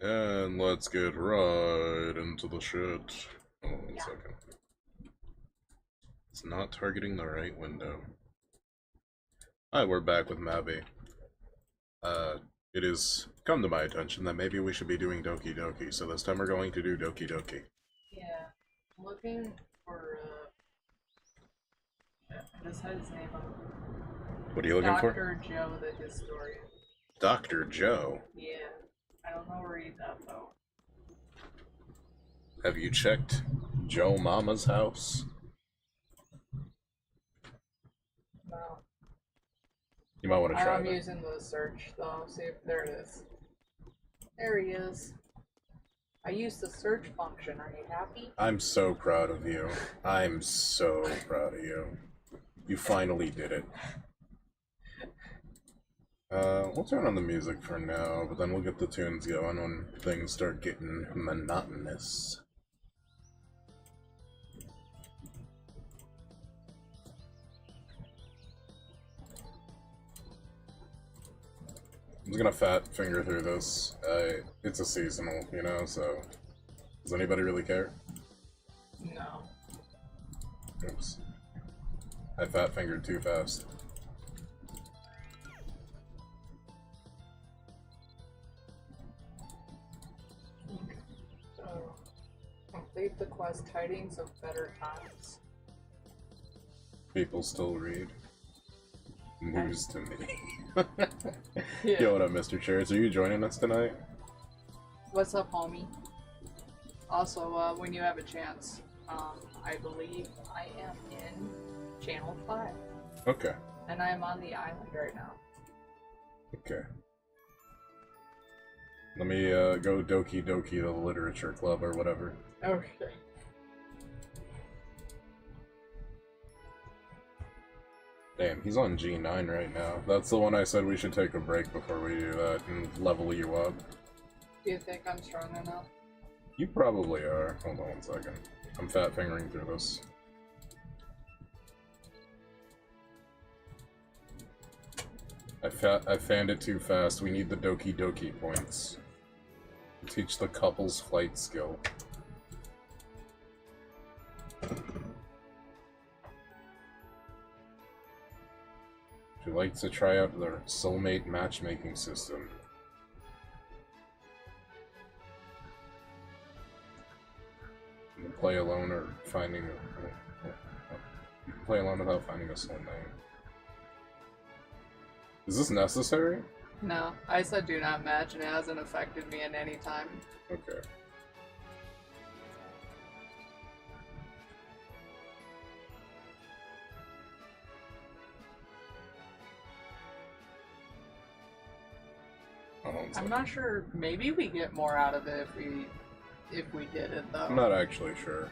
And let's get right into the shit. Hold on one second. It's not targeting the right window. Hi, we're back with Mabby. It has come to my attention that maybe we should be doing Doki Doki, so this time we're going to do Doki Doki. Yeah, I'm looking for, I just had his name up. What are you looking for? Dr. Joe the Historian. Dr. Joe. Yeah, I don't know where he's at though. Have you checked Joe Mama's house? No. You might want to try I'm that. using the search though, see if there it is. There he is. I used the search function, are you happy? I'm so proud of you. I'm so proud of you. You finally did it. We'll turn on the music for now, but then we'll get the tunes going when things start getting monotonous. I'm just gonna fat finger through this. It's a seasonal, you know, so... Does anybody really care? No. Oops. I fat fingered too fast. So, complete the quest Tidings of Better Times. People still read. News to me. Yeah. Yo, what up, Mr. Chairs? Are you joining us tonight? What's up, homie? Also, when you have a chance, I believe I am in Channel 5. Okay. And I am on the island right now. Okay. Let me go Doki Doki the Literature Club or whatever. Okay. Damn, he's on G9 right now. That's the one I said we should take a break before we do that and level you up. Do you think I'm strong enough? You probably are. Hold on one second. I'm fat fingering through this. I fanned it too fast. We need the Doki Doki points. Teach the couple's flight skill. Would you like to try out the soulmate matchmaking system? Play alone or finding play alone without finding a soulmate. Is this necessary? No, I said do not match and it hasn't affected me at any time. Okay. I'm not sure, maybe we get more out of it if we did it though. I'm not actually sure.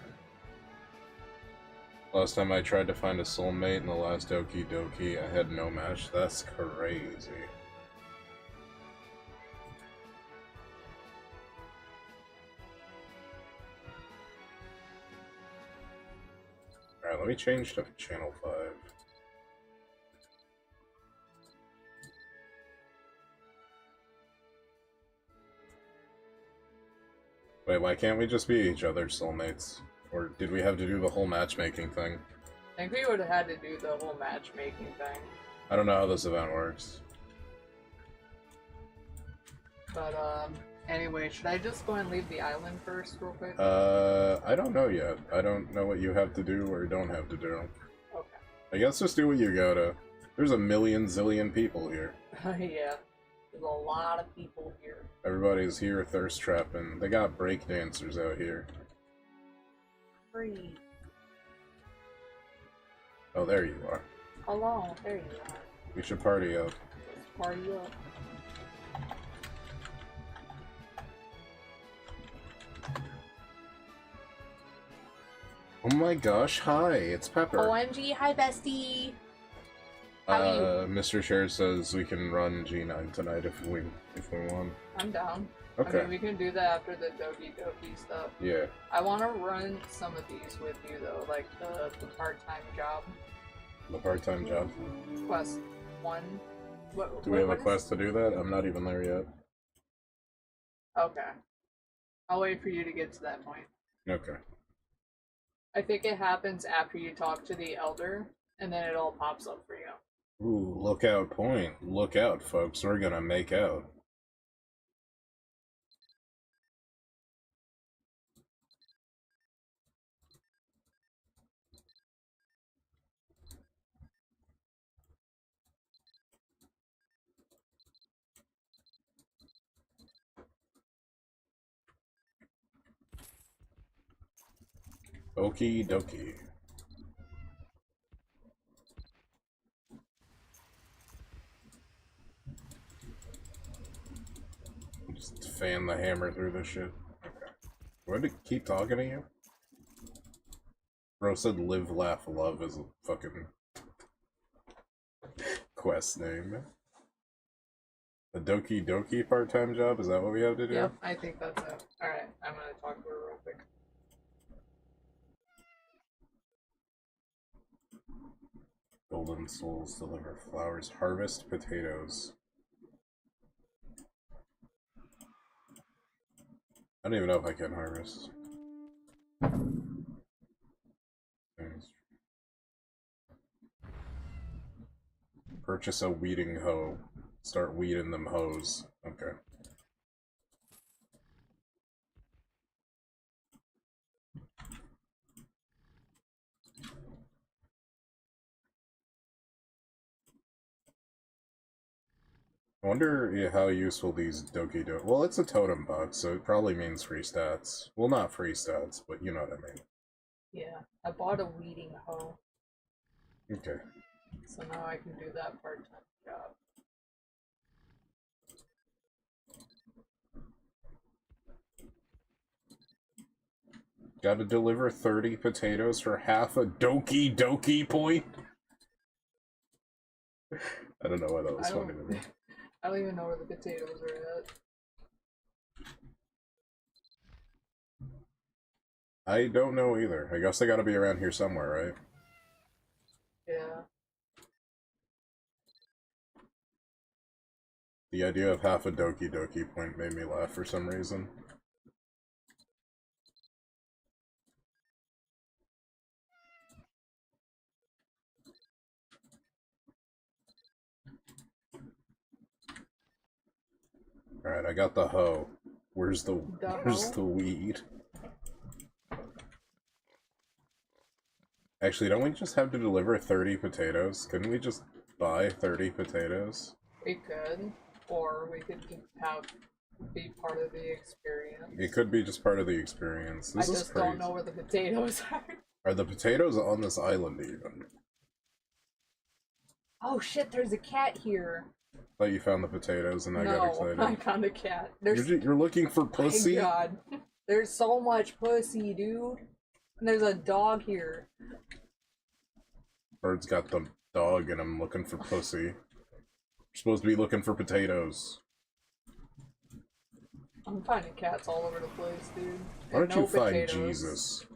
Last time I tried to find a soulmate in the last Doki Doki, I had no match. That's crazy. Alright, let me change to Channel 5. Wait, why can't we just be each other's soulmates? Or did we have to do the whole matchmaking thing? I think we would have had to do the whole matchmaking thing. I don't know how this event works. But, anyway, should I just go and leave the island first real quick? I don't know yet. I don't know what you have to do or don't have to do. Okay. I guess just do what you gotta. There's a million zillion people here. Yeah. There's a lot of people here. Everybody's here thirst trapping. They got break dancers out here. Free. Oh, there you are. Hello, there you are. We should party up. Let's party up. Oh my gosh, hi, it's Pepper. OMG, hi bestie! How are you? Mr. Share says we can run G9 tonight if we want. I'm down. Okay. I mean, we can do that after the Doki Doki stuff. Yeah. I want to run some of these with you though, like the part-time job. The part-time job. Quest 1. Do we have a quest to do that? I'm not even there yet. Okay. I'll wait for you to get to that point. Okay. I think it happens after you talk to the elder, and then it all pops up for you. Ooh, lookout point. Look out, folks. We're gonna make out. Okie dokie. Just fan the hammer through this shit. Okay. Do I have to keep talking to you? Bro said live, laugh, love is a fucking quest name. A Doki Doki part-time job? Is that what we have to do? Yep, I think that's it. Alright, I'm gonna talk to her real quick. Golden souls deliver flowers, harvest potatoes. I don't even know if I can harvest. Purchase a weeding hoe. Start weeding them hoes. Okay. I wonder how useful these Doki do. Well, it's a totem box, so it probably means free stats. Well, not free stats, but you know what I mean. Yeah, I bought a weeding hoe. Okay. So now I can do that part-time job. Gotta deliver 30 potatoes for half a Doki Doki point? I don't know why that was funny to me. I don't even know where the potatoes are at. I don't know either. I guess they gotta be around here somewhere, right? Yeah. The idea of half a Doki Doki point made me laugh for some reason. Alright, I got the hoe. Where's the weed? Actually, don't we just have to deliver 30 potatoes? Couldn't we just buy 30 potatoes? We could, or we could have be part of the experience. It could be just part of the experience. This I is just crazy. don't know where the potatoes are. Are the potatoes on this island even? Oh shit, there's a cat here. I thought you found the potatoes and I got excited. I found a cat. You're looking for pussy? My god. There's so much pussy, dude. And there's a dog here. Bird's got the dog and I'm looking for pussy. You're supposed to be looking for potatoes. I'm finding cats all over the place, dude. Why don't you find potatoes. Jesus?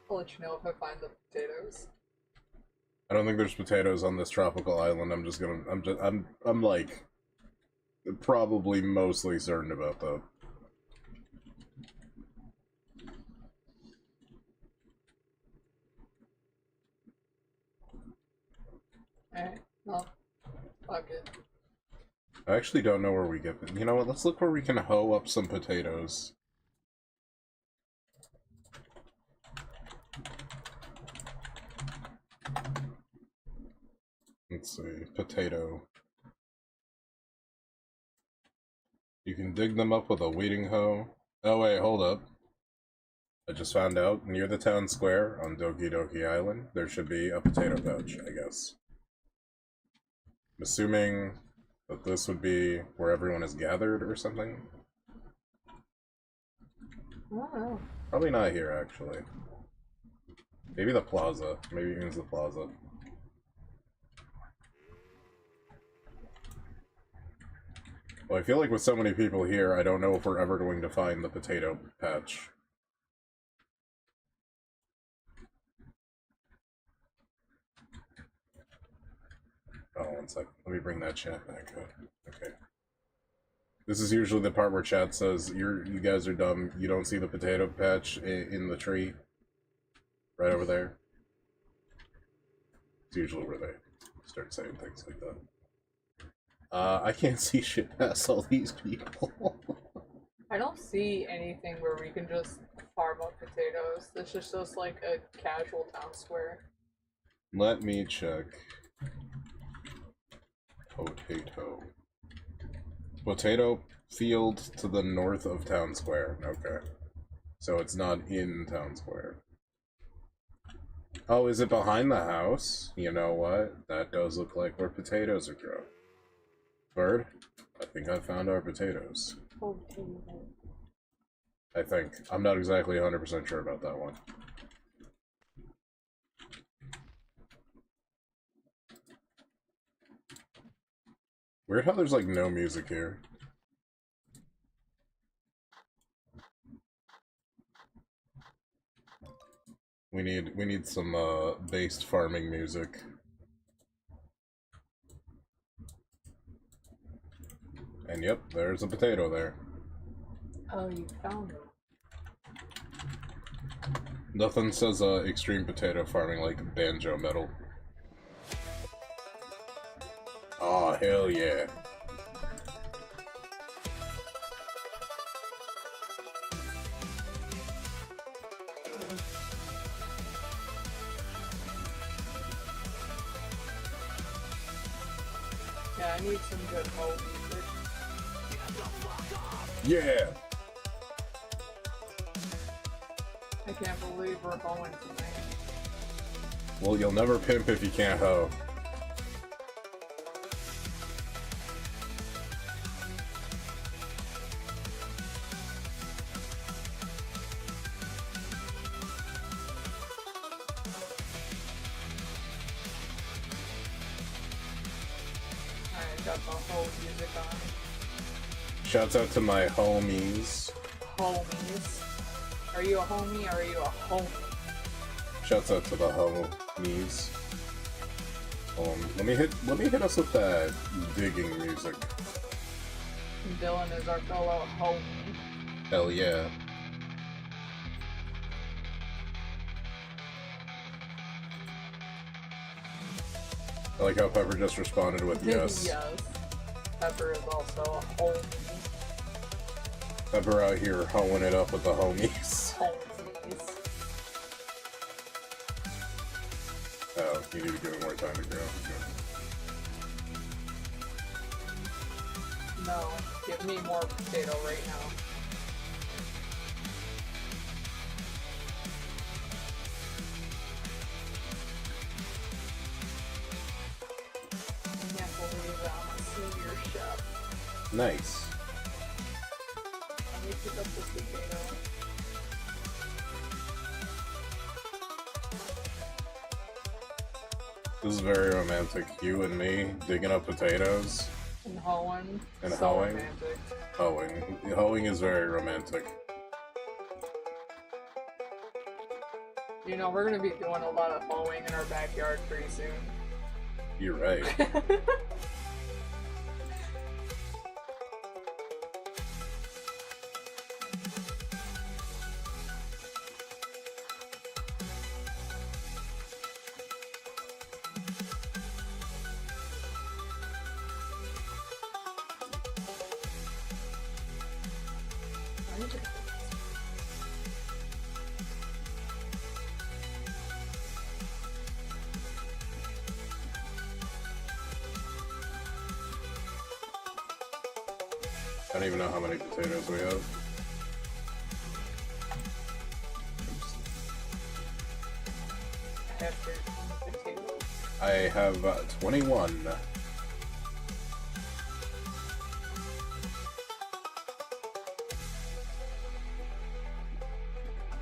I'll let you know if I find the potatoes. I don't think there's potatoes on this tropical island. I'm like probably mostly certain about that. Alright, well, fuck it. I actually don't know where we get them. You know what? Let's look where we can hoe up some potatoes. Let's see. Potato. You can dig them up with a weeding hoe. Oh wait, hold up. I just found out, near the town square on Doki Doki Island, there should be a potato pouch, I guess. I'm assuming that this would be where everyone is gathered or something. I don't know. Probably not here, actually. Maybe the plaza. Maybe it means the plaza. Well, I feel like with so many people here, I don't know if we're ever going to find the potato patch. Oh one second. Let me bring that chat back up. Okay. This is usually the part where chat says, you guys are dumb. You don't see the potato patch in the tree? Right over there? It's usually where they start saying things like that. I can't see shit past all these people. I don't see anything where we can just farm up potatoes. This is just like a casual town square. Let me check. Potato. Potato field to the north of town square. Okay. So it's not in town square. Oh, is it behind the house? You know what? That does look like where potatoes are grown. Bird, I think I found our potatoes. Potato. I think. I'm not exactly 100% sure about that one. Weird how there's like no music here. We need some based farming music. And yep, there's a potato there. Oh, you found it. Nothing says extreme potato farming like banjo metal. Aw, oh, hell yeah. Yeah, I need some good hoe music. Yeah! I can't believe we're hoeing tonight. Well, you'll never pimp if you can't hoe. Alright, got the hoe music on. Shouts out to my homies. Homies. Are you a homie or are you a homie? Shouts out to the homies. Let me hit us with that digging music. Dylan is our fellow homie. Hell yeah. I like how Pepper just responded with yes. Yes. Pepper is also a homie. Pepper out here hoeing it up with the homies. Homies. Oh, you need to give it more time to grow. No, give me more potato right now. I can't believe I'm a senior chef. Nice. Let me pick up this potato. This is very romantic. You and me digging up potatoes. And hoeing. And so hoeing. romantic. Hoeing. Hoeing is very romantic. You know, we're gonna be doing a lot of hoeing in our backyard pretty soon. You're right. I don't even know how many potatoes we have. I have 21.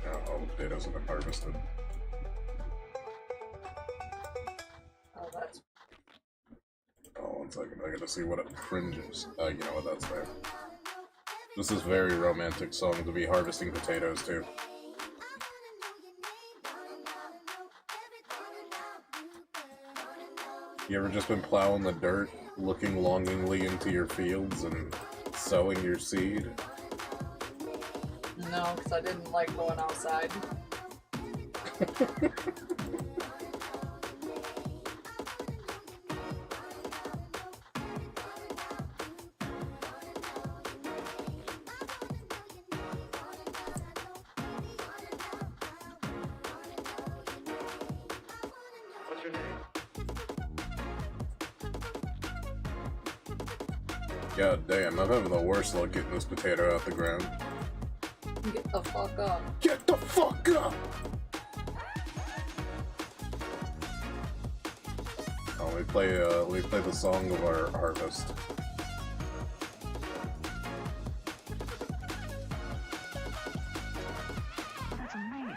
Oh, all the potatoes have been harvested. Oh, that's... Oh, one second. I gotta see what it cringes. You know what? That's fair. This is very romantic song to be harvesting potatoes too. You ever just been plowing the dirt, looking longingly into your fields and sowing your seed? No, because I didn't like going outside. God damn, I'm having the worst luck getting this potato out the ground. Get the fuck up. Get the fuck up! Oh, we play the song of our harvest. That's amazing.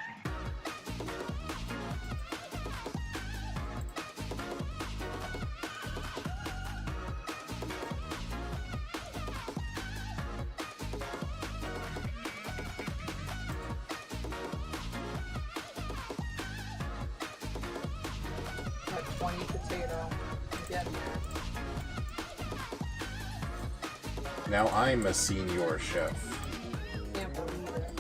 Like 20 potato. I'm getting there. Now I'm a senior chef. Can't believe it.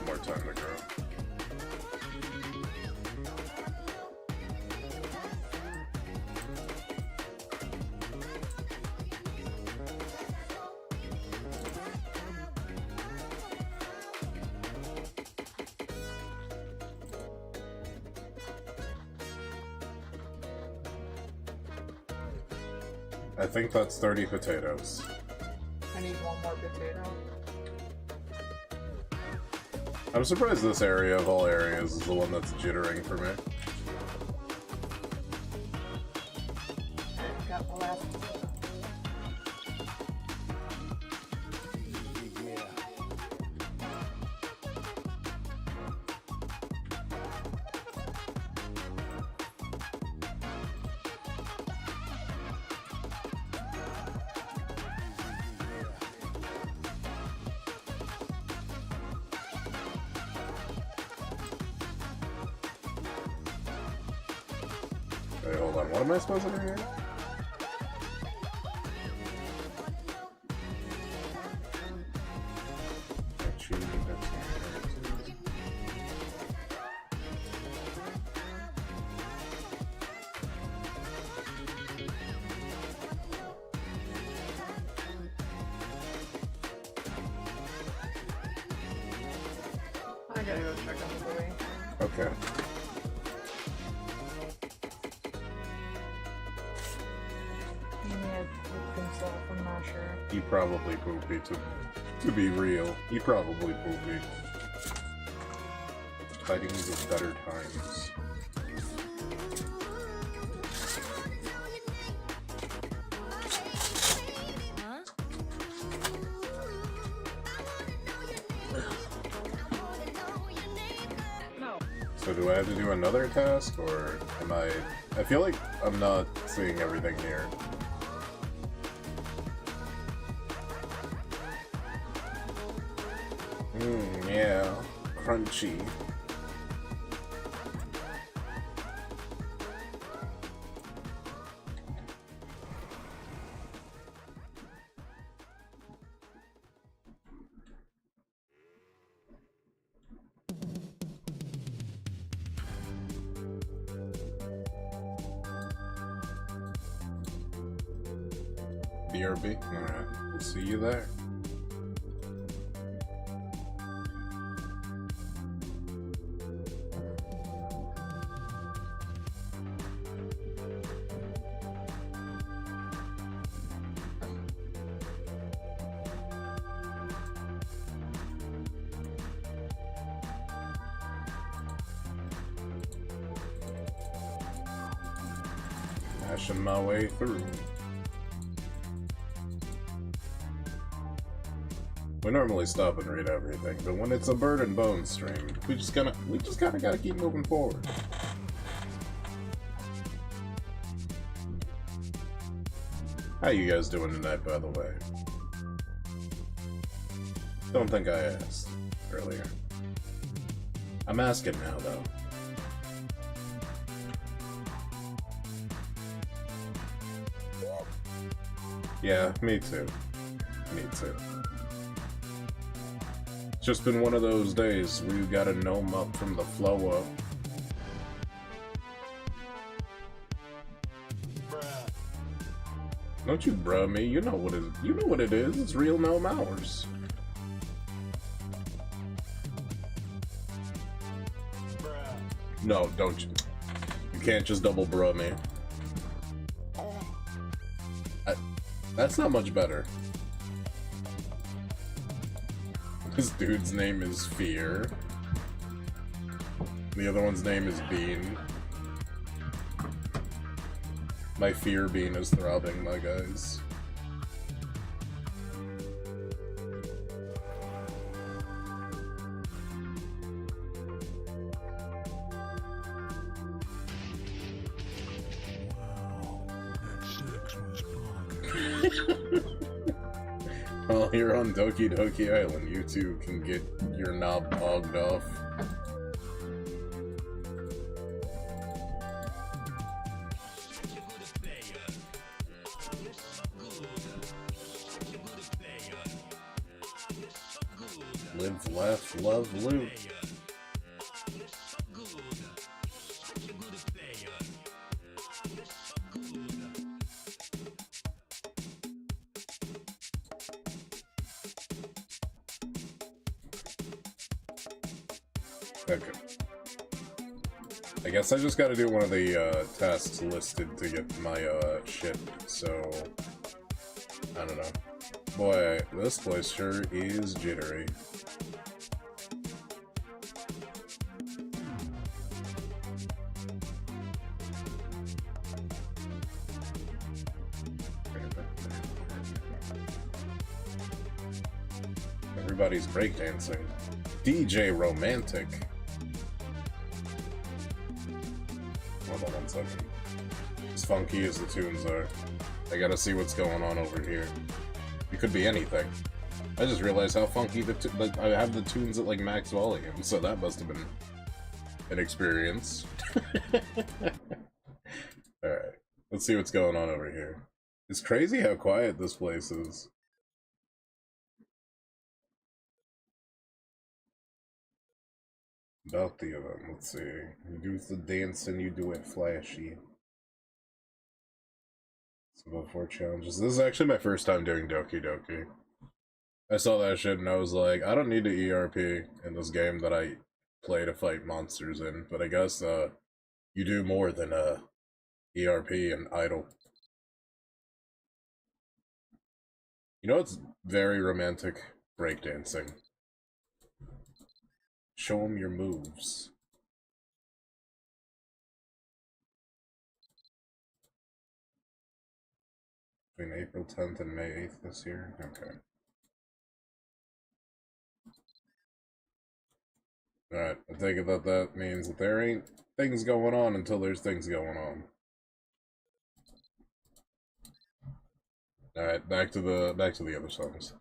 More time to grow. I think that's 30 potatoes. I need one more potato. I'm surprised this area of all areas is the one that's jittering for me. I got the last potato. Wait, hold on. What am I supposed to do here? I gotta go check on the boy. Okay. He may have pooped himself, I'm not sure. He probably poopy to be real. He probably poopy. Tidings of better times. So do I have to do another task, or am I feel like I'm not seeing everything here. Yeah. Crunchy. BRB? Alright, we'll see you there. Mashing my way through. We normally stop and read everything, but when it's a bird and bone stream, we just kinda gotta keep moving forward. How you guys doing tonight, by the way? Don't think I asked earlier. I'm asking now, though. Yeah, me too. Me too. It's just been one of those days where you gotta gnome up from the flow up. Don't you bruh me, you know what it is, it's real gnome hours. No, don't you. You can't just double bruh me. That's not much better. This dude's name is Fear. The other one's name is Bean. My fear bean is throbbing, my guys. While you're on Doki Doki Island, you too can get your knob bogged off. Live, laugh, love, loot. Okay. I guess I just gotta do one of the tasks listed to get my shit, so I don't know. Boy, this place sure is jittery. Everybody's breakdancing. DJ Romantic. Hold on 1 second. As funky as the tunes are, I gotta see what's going on over here. It could be anything. I just realized how funky I have the tunes at like max volume, so that must have been an experience. Alright, let's see what's going on over here. It's crazy how quiet this place is. About the of them, let's see. You do the dance and you do it flashy. So about 4 challenges. This is actually my first time doing Doki Doki. I saw that shit and I was like, I don't need to ERP in this game that I play to fight monsters in, but I guess you do more than ERP and idle. You know it's very romantic? Breakdancing. Show them your moves. Between April 10th and May 8th this year? Okay. Alright, I take it that that means that there ain't things going on until there's things going on. Alright, back to the other songs.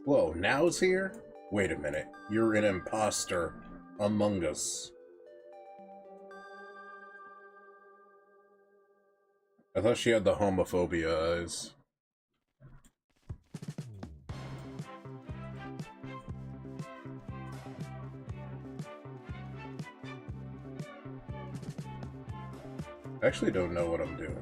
Whoa, Now's here? Wait a minute, you're an imposter among us. I thought she had the homophobia eyes. I actually don't know what I'm doing.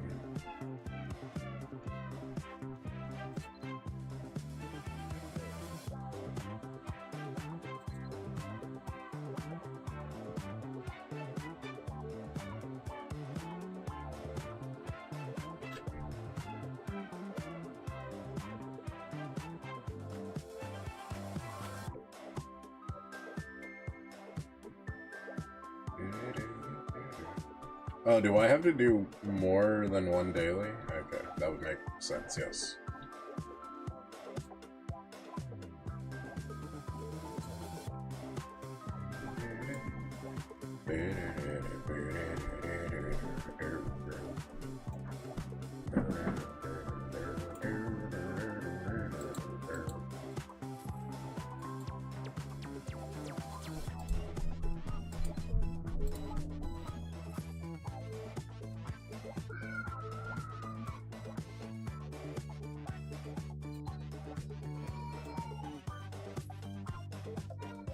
Oh, do I have to do more than one daily? Okay, that would make sense, yes.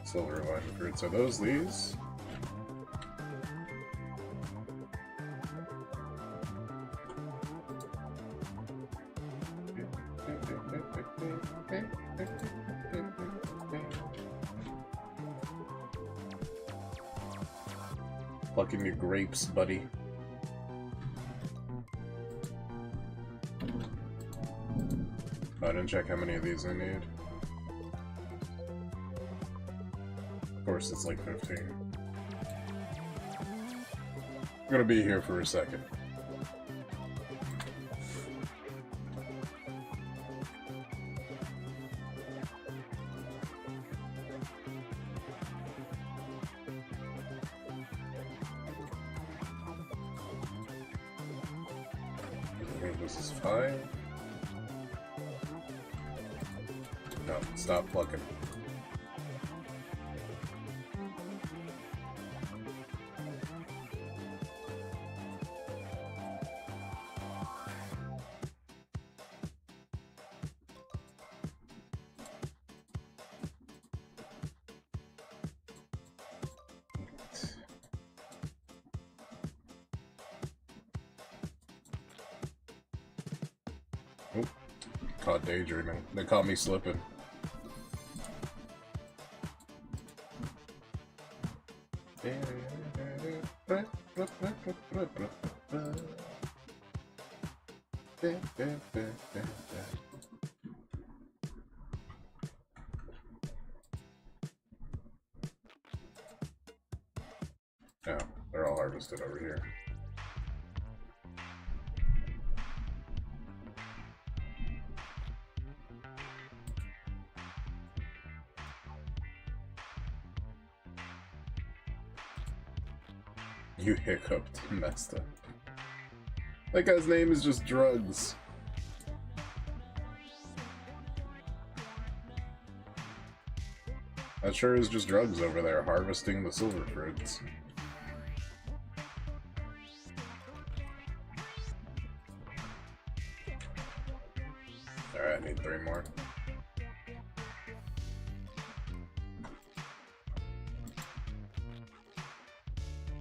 Silver vine fruits. Are those these? Plucking your grapes, buddy. I didn't check how many of these I need. Of course, it's like 15. I'm gonna be here for a second. I think this is fine. No, stop plucking. Oop. Caught daydreaming. They caught me slipping. Oh, they're all harvested over here. You hiccuped and messed up. That guy's name is just Drugs. That sure is just Drugs over there, harvesting the silver fruits. Alright, I need 3 more.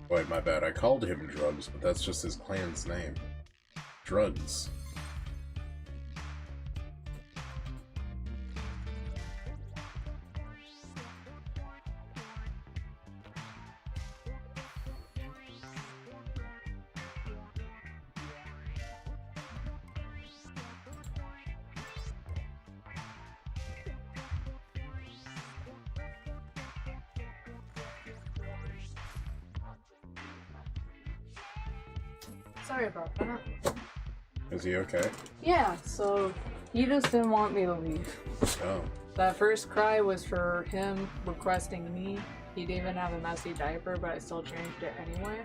Wait, my bad. I called him Drugs, but that's just his clan's name. Drugs. Sorry about that. Is he okay? Yeah, so he just didn't want me to leave. Oh. That first cry was for him requesting me. He didn't even have a messy diaper, but I still changed it anyway.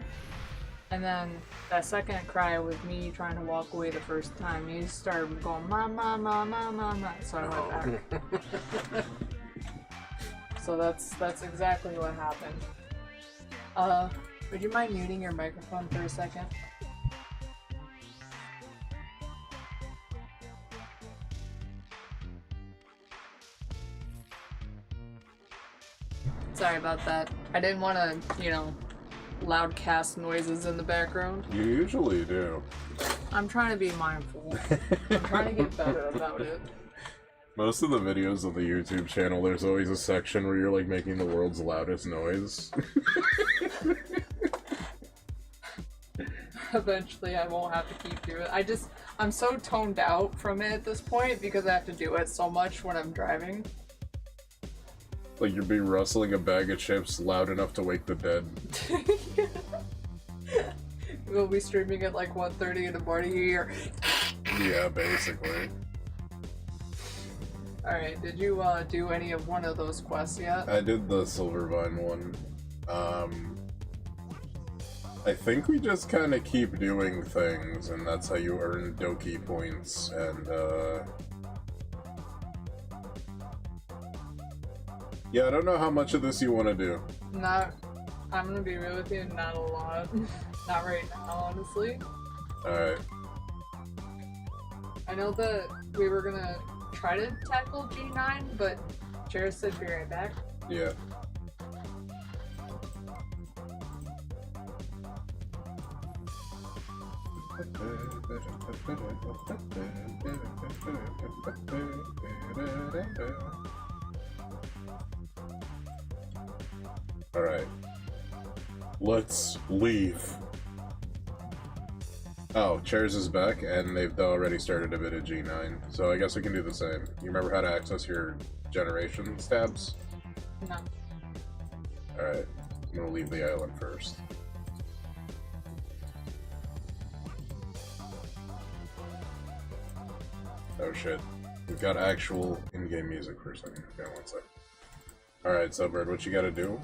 And then that second cry was me trying to walk away the first time. He started going, mama, mama, mama. So I went back. So that's exactly what happened. Would you mind muting your microphone for a second? Sorry about that. I didn't want to, you know, loud cast noises in the background. You usually do. I'm trying to be mindful. I'm trying to get better about it. Most of the videos on the YouTube channel, there's always a section where you're like making the world's loudest noise. Eventually I won't have to keep doing it. I'm so toned out from it at this point because I have to do it so much when I'm driving. Like you'd be rustling a bag of chips loud enough to wake the dead. We'll be streaming at like 1:30 in the morning here. Yeah, basically. Alright, did you do any of one of those quests yet? I did the Silvervine one. I think we just kind of keep doing things, and that's how you earn DOKI points, and, yeah, I don't know how much of this you want to do. I'm gonna be real with you, not a lot. Not right now, honestly. Alright. I know that we were gonna try to tackle G9, but Jared said be right back. Yeah. Alright. Let's leave. Oh, Chairs is back, and they've already started a bit of G9, so I guess we can do the same. You remember how to access your generations tabs? No. Alright, I'm gonna leave the island first. Oh shit. We've got actual in-game music for a second. Okay, one sec. Alright, so Bird, what you gotta do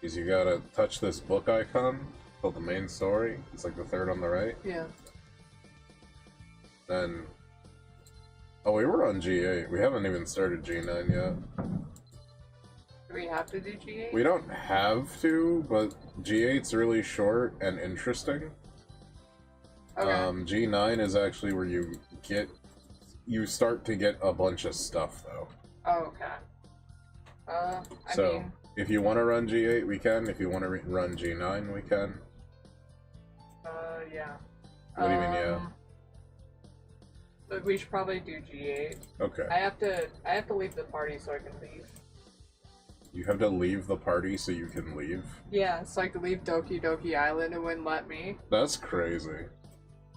is you gotta touch this book icon called the main story. It's like the third on the right. Yeah. Then... Oh, we were on G8. We haven't even started G9 yet. Do we have to do G8? We don't have to, but G8's really short and interesting. Okay. G9 is actually where you start to get a bunch of stuff, though. Oh, okay. I mean... if you want to run G8, we can. If you want to run G9, we can. Yeah. What do you mean, yeah? But we should probably do G8. Okay. I have to leave the party so I can leave. You have to leave the party so you can leave? Yeah, so I could leave Doki Doki Island and wouldn't let me. That's crazy.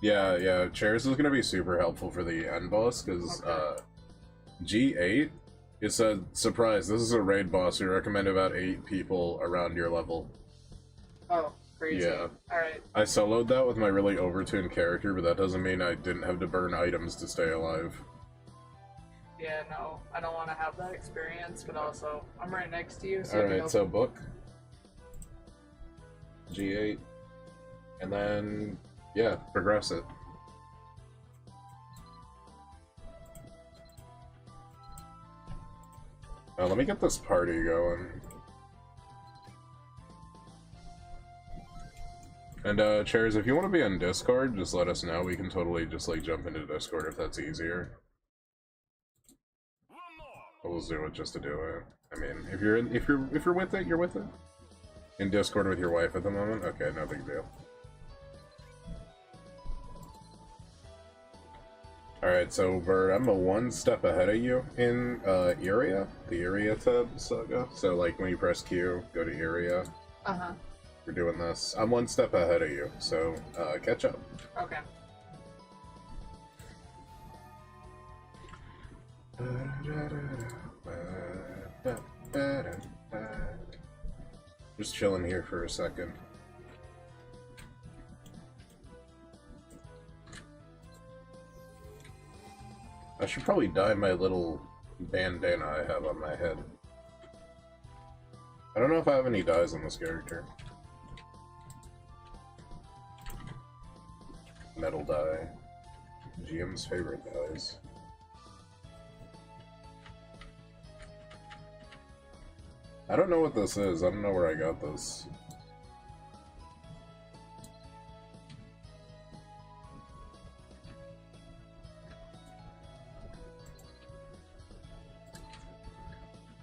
Yeah, Chairs is gonna be super helpful for the end boss, because, G8, it's a surprise. This is a raid boss. We recommend about 8 people around your level. Oh, crazy. Yeah. Alright. I soloed that with my really overtuned character, but that doesn't mean I didn't have to burn items to stay alive. Yeah, no, I don't want to have that experience, but also, I'm right next to you, so Alright, so book. G8. And then, yeah, progress it. Let me get this party going. And, Chairs, if you want to be on Discord, just let us know. We can totally just, like, jump into Discord if that's easier. We'll do it just to do it. I mean, if you're with it, you're with it. In Discord with your wife at the moment? Okay, no big deal. Alright, so Bird, I'm one step ahead of you in area, the area tab saga. So like when you press Q, go to area. Uh-huh. We're doing this. I'm one step ahead of you, so catch up. Okay. Just chilling here for a second. I should probably dye my little bandana I have on my head. I don't know if I have any dyes on this character. Metal dye. GM's favorite dyes. I don't know what this is. I don't know where I got this.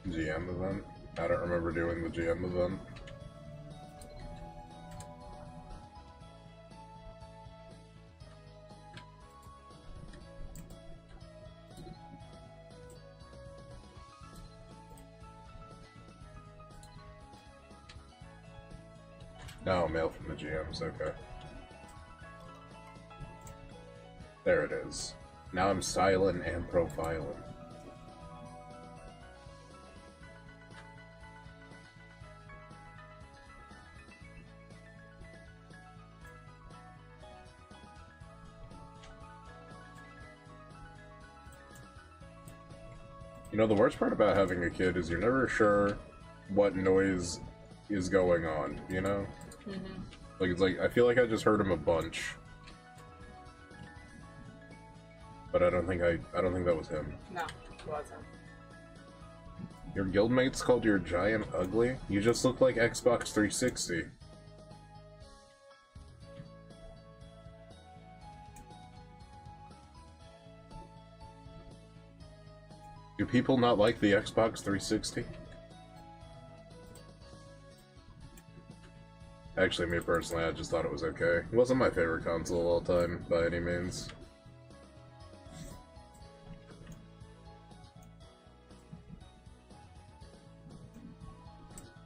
GM event? I don't remember doing the GM event. No, mail from the GMs, okay. There it is. Now I'm styling and profiling. You know, the worst part about having a kid is you're never sure what noise is going on, you know? Mm-hmm. Like, it's like, I feel like I just heard him a bunch. But I don't think that was him. No, it wasn't. Your guildmates called your giant ugly? You just look like Xbox 360. Do people not like the Xbox 360? Actually, me personally, I just thought it was okay. It wasn't my favorite console of all time, by any means.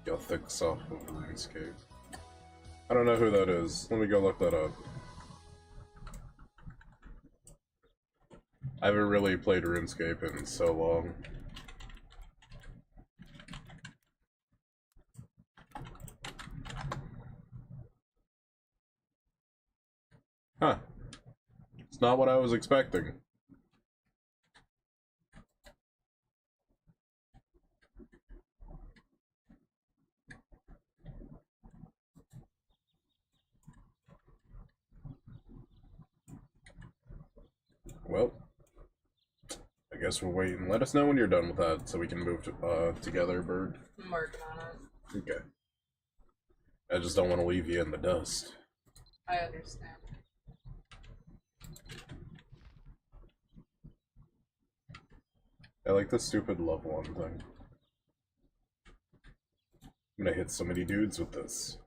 Gothic soft RuneScape. I don't know who that is. Let me go look that up. I haven't really played RuneScape in so long. Huh. It's not what I was expecting. Well, I guess we're waiting. Let us know when you're done with that so we can move together, Bird. I'm working on it. Okay. I just don't want to leave you in the dust. I understand. I like the stupid love one thing. I'm gonna hit so many dudes with this.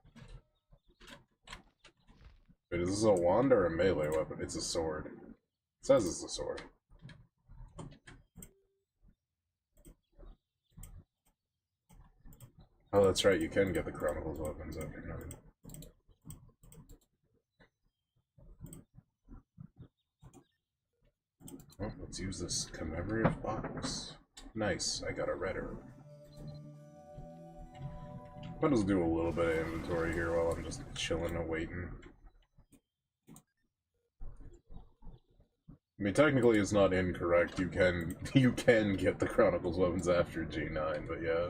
Wait, is this a wand or a melee weapon? It's a sword. It says it's a sword. Oh, that's right, you can get the Chronicles weapons after 9. Oh, let's use this commemorative box. Nice, I got a red herb. I'll just do a little bit of inventory here while I'm just chilling and waiting. I mean, technically it's not incorrect. You can get the Chronicles weapons after G9, but yeah.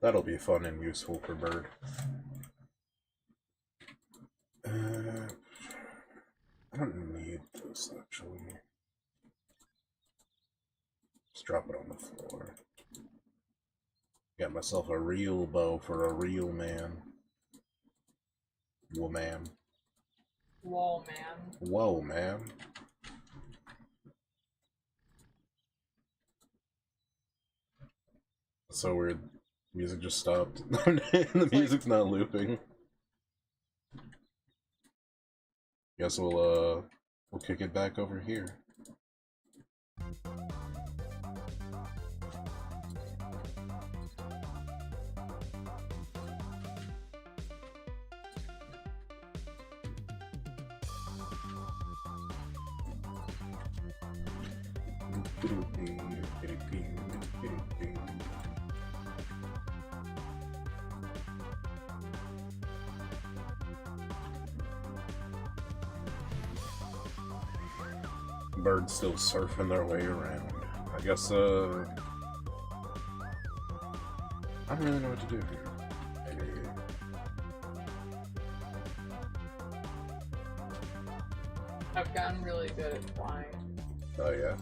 That'll be fun and useful for Bird. I don't need this actually. Just drop it on the floor. Got myself a real bow for a real man. Woman. Whoa, man. Whoa, man. So weird. Music just stopped. The music's not looping. Guess we'll kick it back over here. Birds still surfing their way around. I guess, I don't really know what to do here. I've gotten really good at flying. Oh, yeah.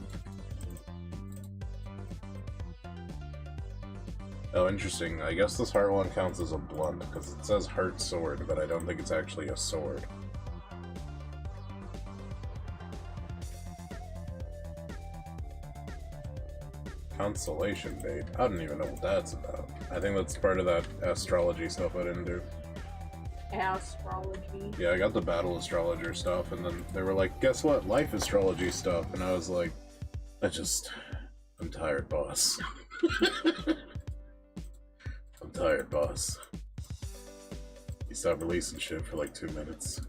Oh, interesting. I guess this heart one counts as a blunt, because it says heart sword, but I don't think it's actually a sword. Constellation date. I don't even know what that's about. I think that's part of that astrology stuff I didn't do. Astrology? Yeah, I got the battle astrologer stuff, and then they were like, guess what? Life astrology stuff. And I was like, I'm tired, boss. I'm tired, boss. You stopped releasing shit for like 2 minutes.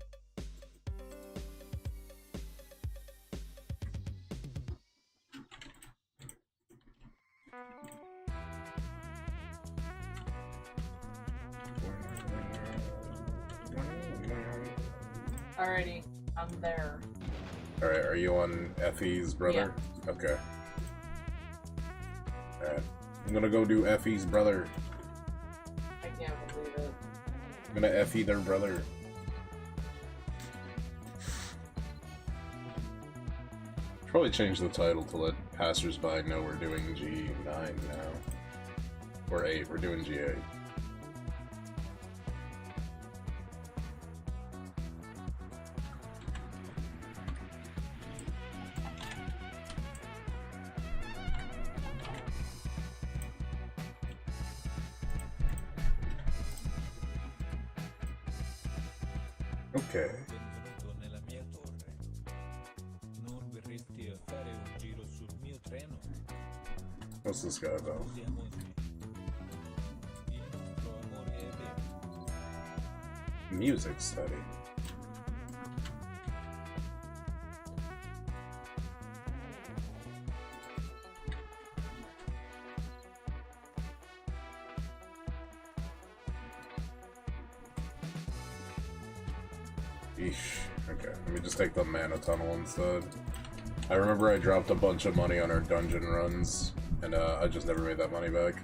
Alrighty, I'm there. Alright, are you on Effie's brother? Yeah. Okay. Alright. I'm gonna go do Effie's brother. I can't believe it. I'm gonna Effie their brother. Probably change the title to let passersby know we're doing G9 now. Or 8, we're doing G8. Okay. What's this guy about? Music study. Eesh. Okay, let me just take the mana tunnel instead. I remember I dropped a bunch of money on our dungeon runs, and I just never made that money back.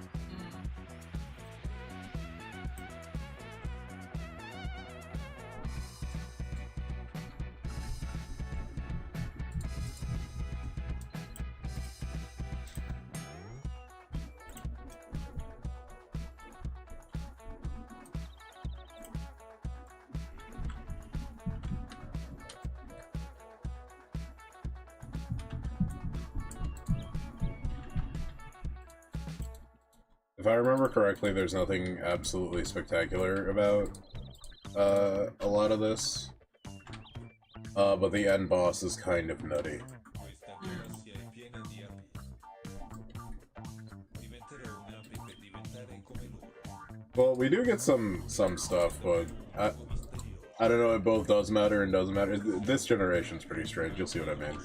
If I remember correctly, there's nothing absolutely spectacular about a lot of this, but the end boss is kind of nutty. Well, we do get some stuff, but I don't know, it both does matter and doesn't matter. This generation's pretty strange, you'll see what I mean.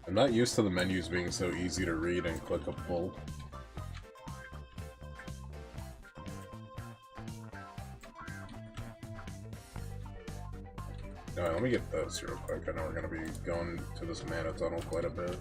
I'm not used to the menus being so easy to read and clickable. Alright, let me get this real quick. I know we're gonna be going to this mana tunnel quite a bit.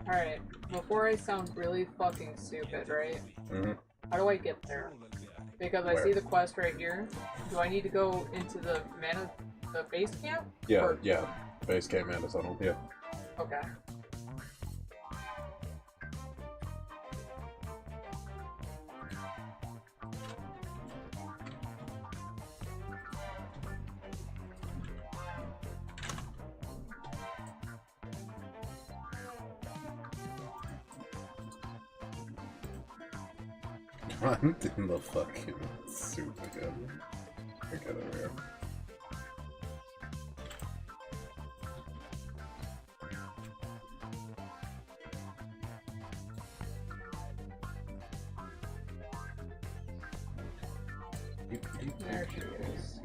Alright, before I sound really fucking stupid, right? Mm-hmm. How do I get there? Because I see the quest right here. Do I need to go into the base camp? Yeah, or... yeah. Base camp mana tunnel, yeah. Okay. I'm in the fucking soup again. Get over here. There she is.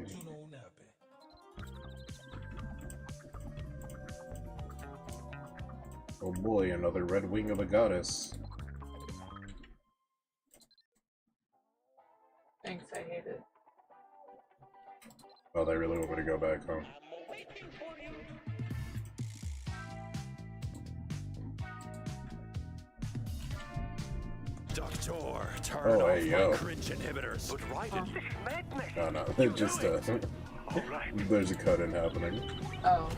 Oh boy, another red wing of the goddess. Thanks, I hate it. Oh, they really want me to go back, huh? Doctor, turn off hey, my yo. cringe inhibitors. But why did this madness? Oh no, they're just there's a cut-in happening. Oh.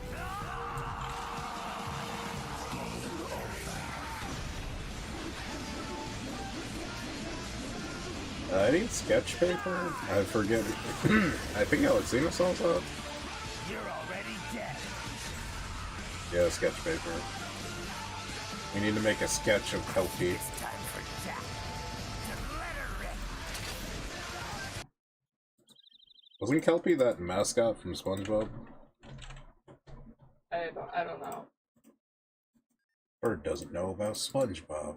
I need sketch paper? I forget. I think Alexina saw that. You're already dead. Yeah, sketch paper. We need to make a sketch of Kelpie. It's time for Jack to let her rip. Wasn't Kelpie that mascot from SpongeBob? I don't know. Bird doesn't know about SpongeBob.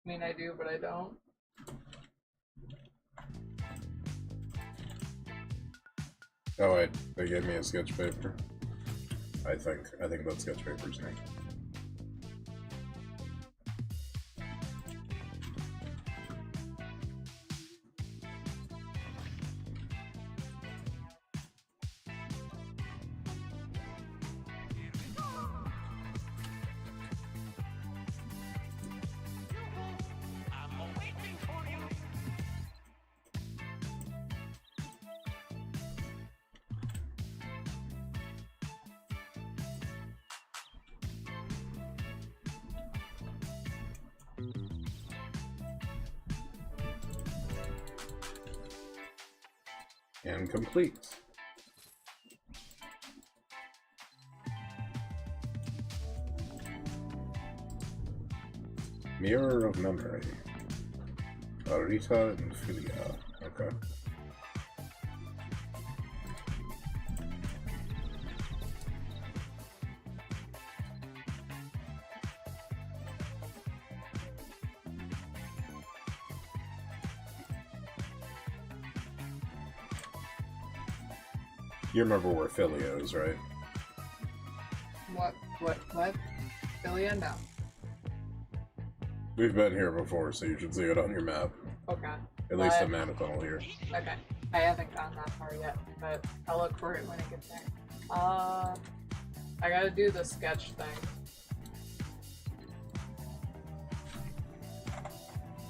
I mean, I do, but I don't. Oh, wait, they gave me a sketch paper. I think that sketch paper's me. I'm waiting for you. And complete. Mirror of Memory. Arita and Philia. Okay. You remember where Philia is, right? What? Philia? No. We've been here before, so you should see it on your map. Okay. At least the Manithal here. Okay. I haven't gotten that far yet, but I'll look for it when it gets there. I gotta do the sketch thing.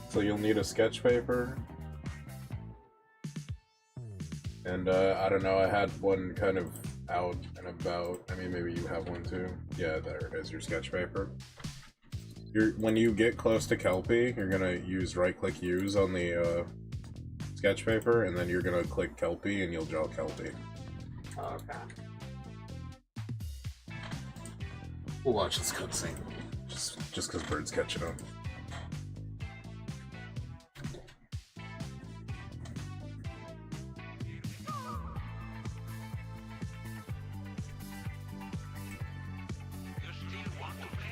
So you'll need a sketch paper. And I don't know, I had one kind of out and about. I mean, maybe you have one too. Yeah, there it is, your sketch paper. When you get close to Kelpie, you're gonna use right-click use on the sketch paper, and then you're gonna click Kelpie, and you'll draw Kelpie. Oh, okay. We'll watch this cutscene, just because Bird's catching up. You still want to play?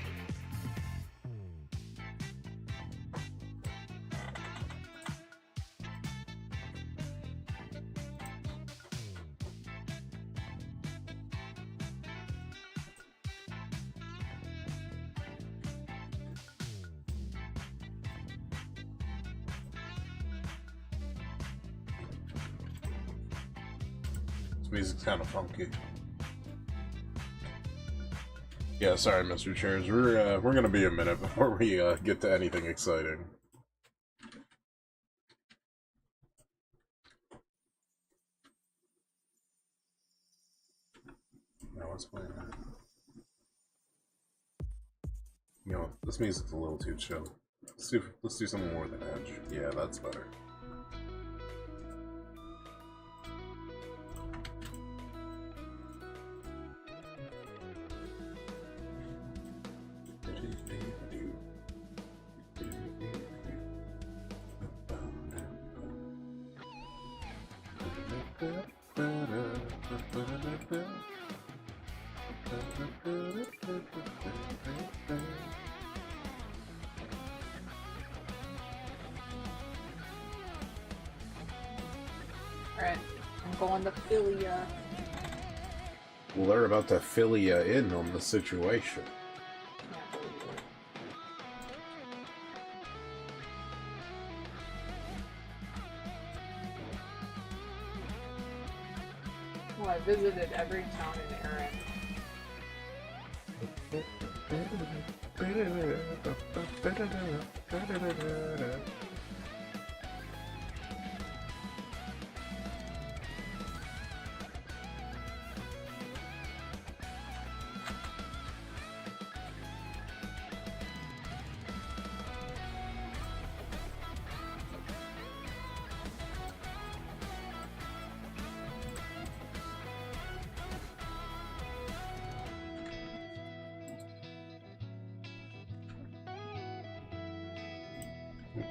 This music's kind of funky. Yeah, sorry, Mr. Chairs. We're gonna be a minute before we get to anything exciting. Now let's play that. You know, this music's a little too chill. Let's do something more than Edge. Yeah, that's better. Alright, I'm going to Philia. Well, they're about to fill you in on the situation. Well, I visited every town in Erin.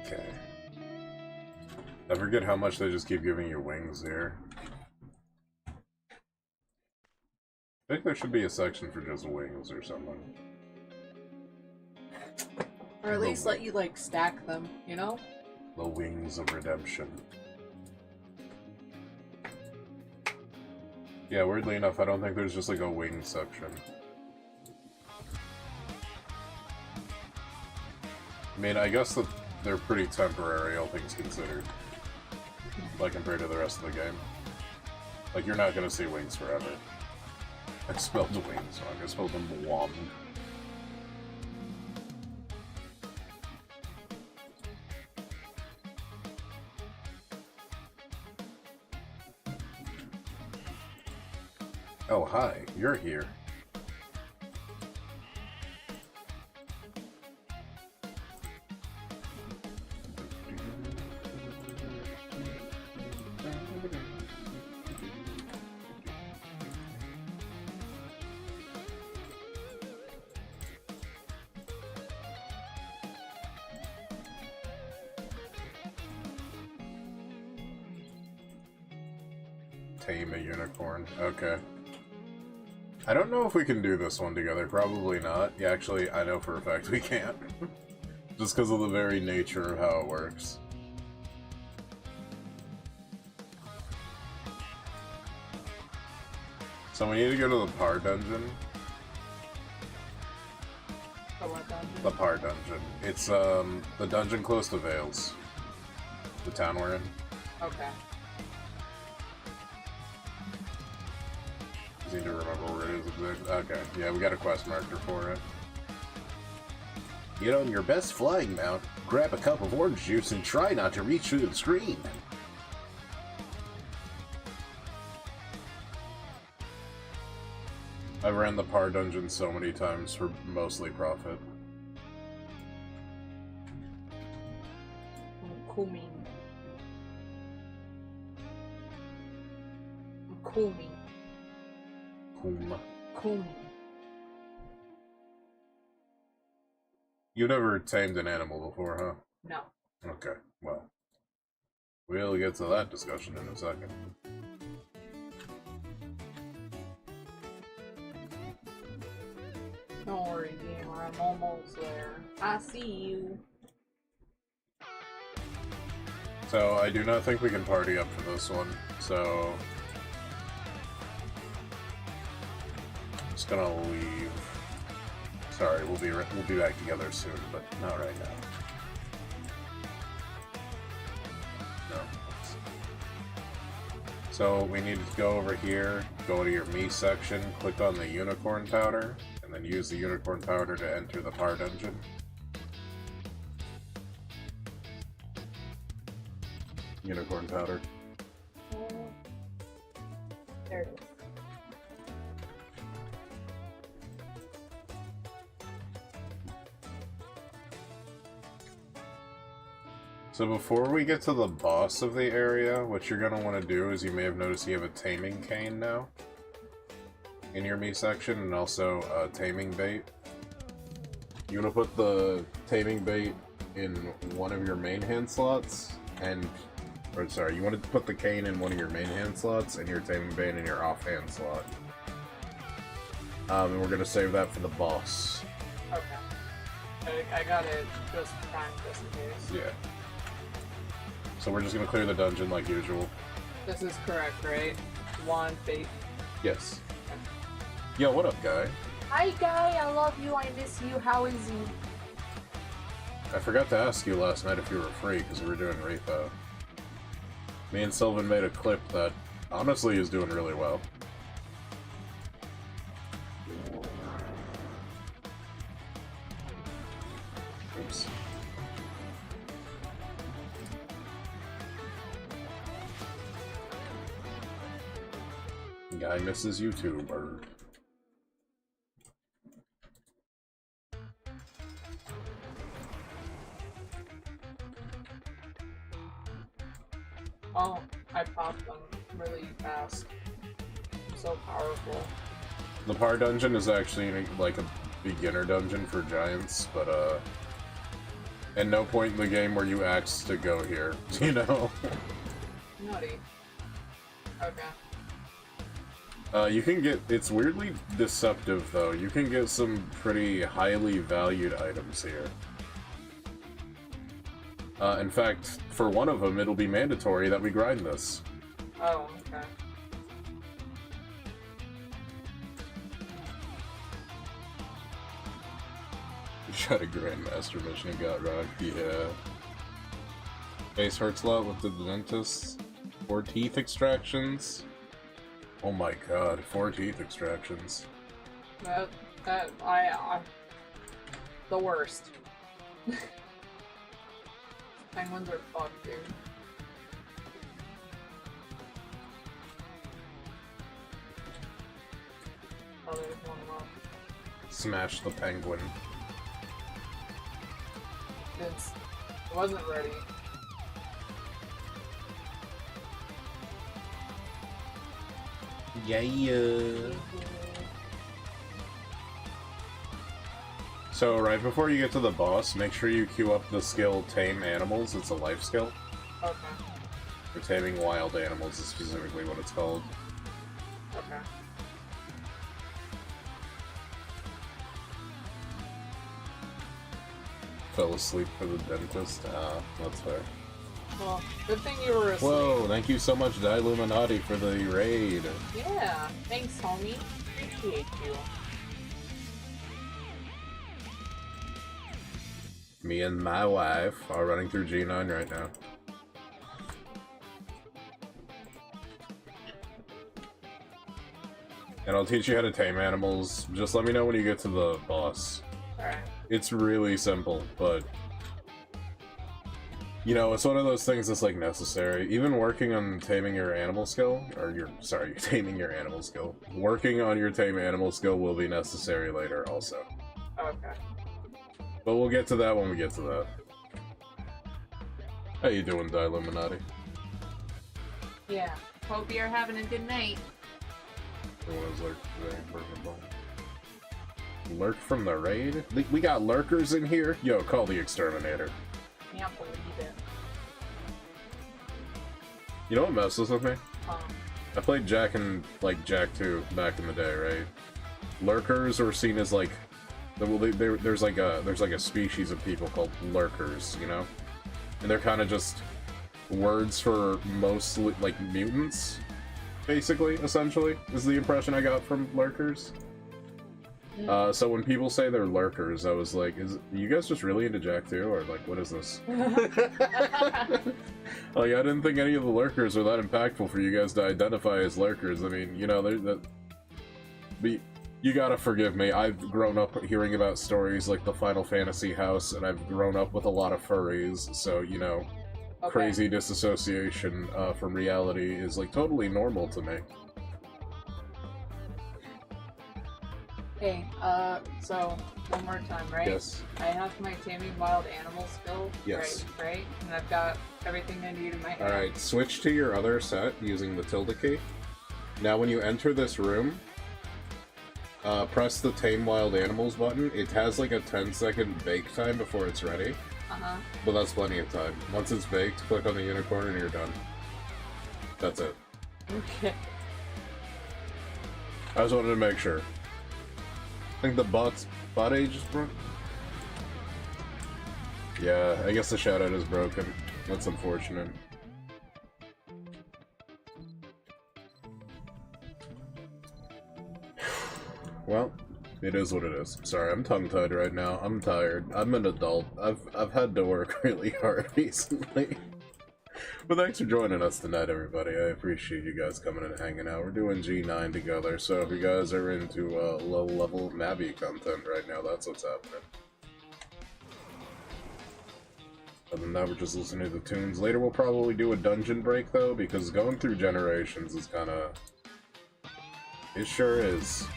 Okay. I forget how much they just keep giving you wings here. I think there should be a section for just wings or something. Or at least let you, like, stack them, you know? The wings of redemption. Yeah, weirdly enough, I don't think there's just like a wing section. I mean, I guess that they're pretty temporary, all things considered. Like, compared to the rest of the game. Like, you're not gonna see wings forever. I spelled wings wrong, I spelled them wong. Oh, hi, you're here. Tame a unicorn. Okay. I don't know if we can do this one together. Probably not. Yeah, actually, I know for a fact we can't. Just because of the very nature of how it works. So we need to go to the Par dungeon. The what dungeon? The Par dungeon. It's, the dungeon close to Vales. The town we're in. Okay. Need to remember where it is exactly. Okay, yeah, we got a quest marker for it. Get on your best flying mount, grab a cup of orange juice, and try not to reach through the screen. I've ran the Par dungeon so many times for mostly profit. Kumi. Kumi. Kumi. You never tamed an animal before, huh? No. Okay, well. We'll get to that discussion in a second. Don't worry, gamer. I'm almost there. I see you. So, I do not think we can party up for this one, so... just gonna leave. Sorry, we'll be back together soon, but not right now. No. So we need to go over here, go to your me section, click on the unicorn powder, and then use the unicorn powder to enter the Par dungeon. Unicorn powder. There it is. So before we get to the boss of the area, what you're going to want to do is you may have noticed you have a taming cane now in your me section, and also a taming bait. You want to put the taming bait in one of your main hand slots, or sorry, you want to put the cane in one of your main hand slots and your taming bait in your offhand slot. And we're going to save that for the boss. Okay. I got it just primed just in case. Yeah. So we're just gonna clear the dungeon like usual. This is correct, right? One fate. Yes. Yo, what up, guy? Hi, guy. I love you. I miss you. How is you? I forgot to ask you last night if you were free because we were doing repo. Me and Sylvan made a clip that honestly is doing really well. Oops. Guy misses YouTuber. Oh, I popped them really fast. I'm so powerful. The Par dungeon is actually like a beginner dungeon for giants, but at no point in the game were you asked to go here, you know? Nutty. Okay. You can get, it's weirdly deceptive though, you can get some pretty highly valued items here. In fact, for one of them, it'll be mandatory that we grind this. Oh, okay. You shot a Grandmaster mission and got rocked, yeah. Face hurts a lot with the dentist. 4 teeth extractions. Oh my god, 4 teeth extractions. I the worst. Penguins are fucked, dude. Oh, there's one up. Smash the penguin. It wasn't ready. Yeah. So right before you get to the boss, make sure you queue up the skill Tame Animals. It's a life skill. Okay. For taming wild animals is specifically what it's called. Okay. Fell asleep for the dentist. That's fair. Well, good thing you were asleep. Whoa, thank you so much, Illuminati, for the raid. Yeah, thanks, homie. Appreciate you. Me and my wife are running through G9 right now. And I'll teach you how to tame animals. Just let me know when you get to the boss. Alright. It's really simple, but... You know, it's one of those things that's, like, necessary. Even working on taming your animal skill, taming your animal skill. Working on your tame animal skill will be necessary later, also. Okay. But we'll get to that when we get to that. How you doing, Illuminati? Yeah. Hope you're having a good night. Lurk from the raid? We got lurkers in here? Yo, call the exterminator. Can't believe it. You know what messes with me? Um, I played Jak and like Jak 2 back in the day, right? Lurkers are seen as like, well, there's like a species of people called lurkers, you know, and they're kind of just words for mostly like mutants, basically. Essentially, is the impression I got from lurkers. So when people say they're lurkers, I was like, are you guys just really into Jak 2, or like, what is this? Like, I didn't think any of the lurkers were that impactful for you guys to identify as lurkers. I mean, you know, you gotta forgive me. I've grown up hearing about stories like the Final Fantasy house, and I've grown up with a lot of furries, so, you know, okay. Crazy disassociation from reality is, like, totally normal to me. Hey, so, one more time, right? Yes. I have my taming wild animal skill. Yes. Right? And I've got everything I need in my head. Alright, switch to your other set using the tilde key. Now when you enter this room, press the Tame Wild Animals button. It has like a 10-second bake time before it's ready. Uh-huh. But that's plenty of time. Once it's baked, click on the unicorn and you're done. That's it. Okay. I just wanted to make sure. I think the bot age is broken. Yeah, I guess the shoutout is broken. That's unfortunate. Well, it is what it is. Sorry, I'm tongue-tied right now. I'm tired. I'm an adult. I've had to work really hard recently. But thanks for joining us tonight, everybody. I appreciate you guys coming and hanging out. We're doing G9 together, so if you guys are into low-level Mabby content right now, that's what's happening. Other than that, we're just listening to the tunes. Later we'll probably do a dungeon break, though, because going through generations is kind of... It sure is.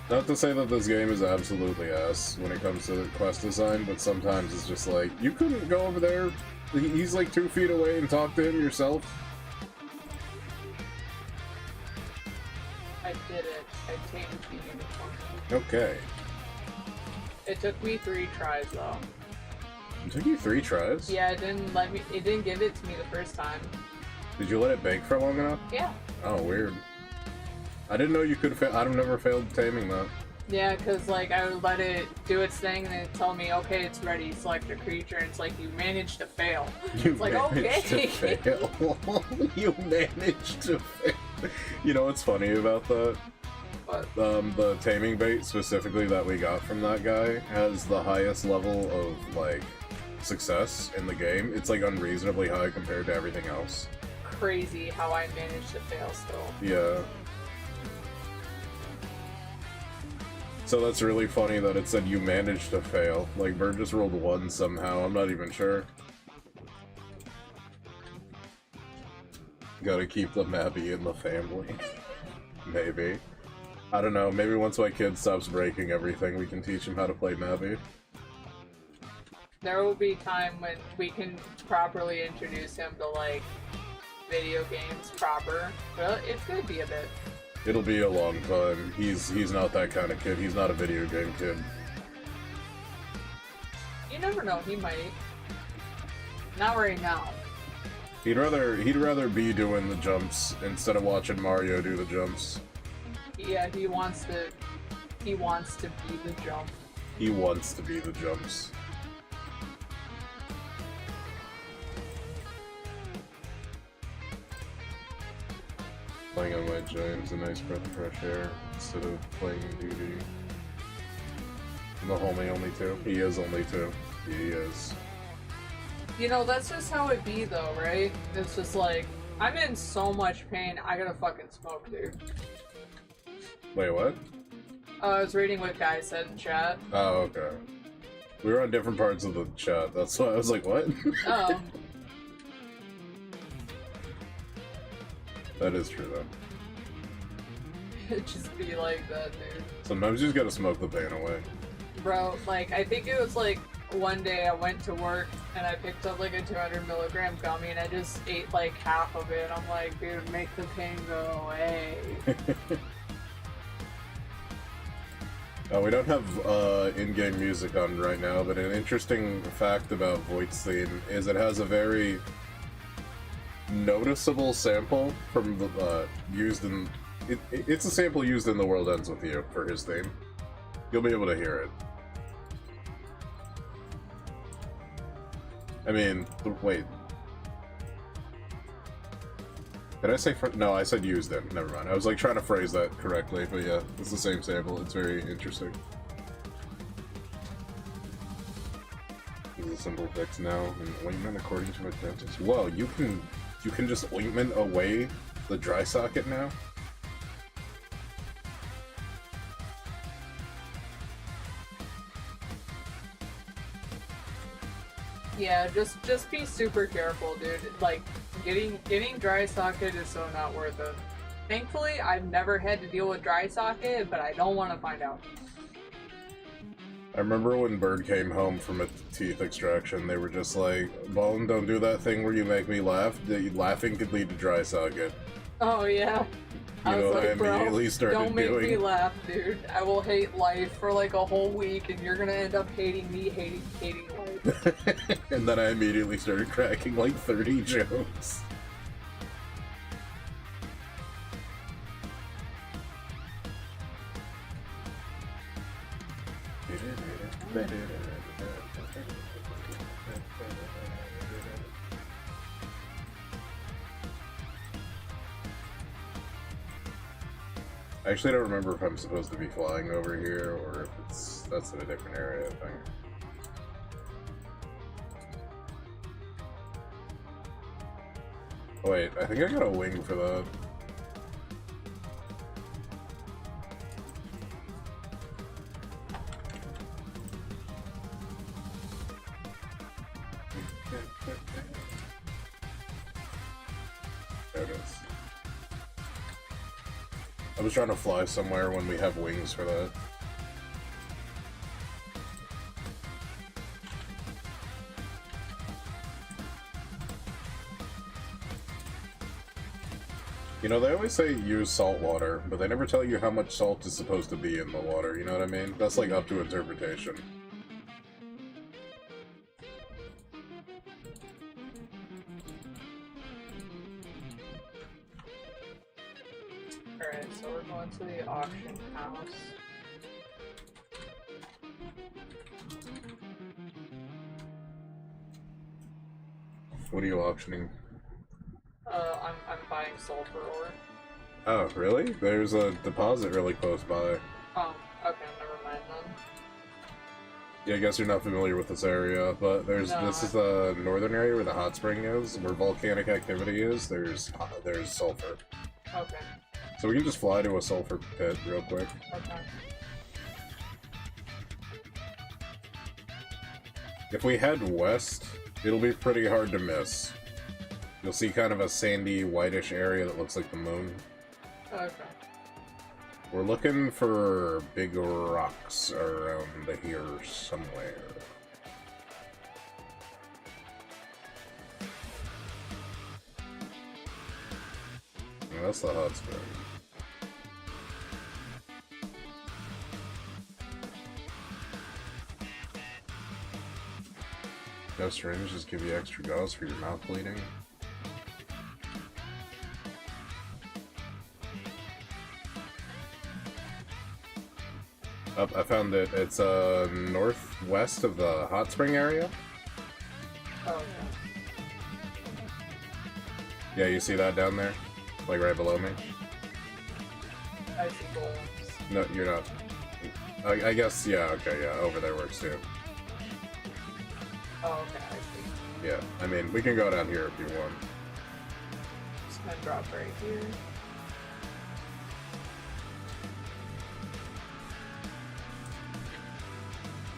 Not to say that this game is absolutely ass when it comes to quest design, but sometimes it's just like, you couldn't go over there, he's like 2 feet away, and talk to him yourself. I did it. I tamed the unicorn. Okay. It took me 3 tries, though. It took you 3 tries? Yeah, it didn't let me. It didn't give it to me the first time. Did you let it bake for long enough? Yeah. Oh, weird. I didn't know you could I've never failed taming that. Yeah, because, like, I would let it do its thing and it tell me, okay, it's ready, select a creature, and it's like, you managed to fail. You It's like, managed okay. to fail. You managed to fail. You know what's funny about that? But, The taming bait specifically that we got from that guy has the highest level of, like, success in the game. It's, like, unreasonably high compared to everything else. crazy how I managed to fail still. Yeah. So that's really funny that it said you managed to fail. Like, Bird just rolled 1 somehow, I'm not even sure. Gotta keep the Mabby in the family. Maybe. I don't know, maybe once my kid stops breaking everything, we can teach him how to play Mabby. There will be time when we can properly introduce him to, like, video games proper. But it's gonna be a bit. It'll be a long time. He's not that kind of kid. He's not a video game kid. You never know, he might. Not right now. He'd rather be doing the jumps instead of watching Mario do the jumps. Yeah, he wants to be the jump. He wants to be the jumps. Playing on my Giant's a nice breath of fresh air instead of playing duty. I'm a homie only 2. He is only 2. He is. You know, that's just how it be though, right? It's just like, I'm in so much pain, I gotta fucking smoke, dude. Wait, what? I was reading what guy said in chat. Oh, okay. We were on different parts of the chat, that's why I was like, what? Oh. That is true, though. It'd just be like that, dude. Sometimes you just gotta smoke the pain away. Bro, like, I think it was like one day I went to work and I picked up like a 200 milligram gummy and I just ate like half of it. I'm like, dude, make the pain go away. We don't have in-game music on right now, but an interesting fact about Voight's theme is it has a very noticeable sample from the used in it's a sample used in The World Ends With You for his theme. You'll be able to hear it. I mean, wait. Did I say no, I said used in. Never mind. I was like trying to phrase that correctly, but yeah, it's the same sample. It's very interesting. This is a simple fix now. An ointment according to a dentist. Whoa, you can just ointment away the dry socket now? Yeah, just be super careful, dude. Like, getting dry socket is so not worth it. Thankfully, I've never had to deal with dry socket, but I don't want to find out. I remember when Bird came home from a teeth extraction, they were just like, Bone, don't do that thing where you make me laugh. Laughing could lead to dry socket. Oh yeah. You I know, was like, I bro, immediately started don't make me doing. laugh, dude. I will hate life for like a whole week, and you're gonna end up hating me, hating life. And then I immediately started cracking like 30 jokes. I actually don't remember if I'm supposed to be flying over here or if that's in a different area, I think. Oh, wait, I think I got a wing for that. There it is. I was trying to fly somewhere when we have wings for that. You know, they always say use salt water, but they never tell you how much salt is supposed to be in the water, you know what I mean? That's like up to interpretation. Alright, so we're going to the auction house. What are you auctioning? I'm buying sulfur ore. Oh, really? There's a deposit really close by. Oh, okay, never mind then. Yeah, I guess you're not familiar with this area, but this is the northern area where the hot spring is, where volcanic activity is. There's sulfur. Okay. So we can just fly to a sulfur pit real quick. Okay. If we head west, it'll be pretty hard to miss. You'll see kind of a sandy, whitish area that looks like the moon. Okay. We're looking for big rocks around here somewhere. And that's the hot spring. Ghost syringe just give you extra gauze for your mouth bleeding. I found it. It's northwest of the hot spring area. Oh, Yeah, you see that down there? Like right below me? yeah. I see golems. No, you're not. I guess, yeah, okay, yeah, over there works too. Oh, okay, I see. Yeah, I mean, we can go down here if you want. Just gonna drop right here.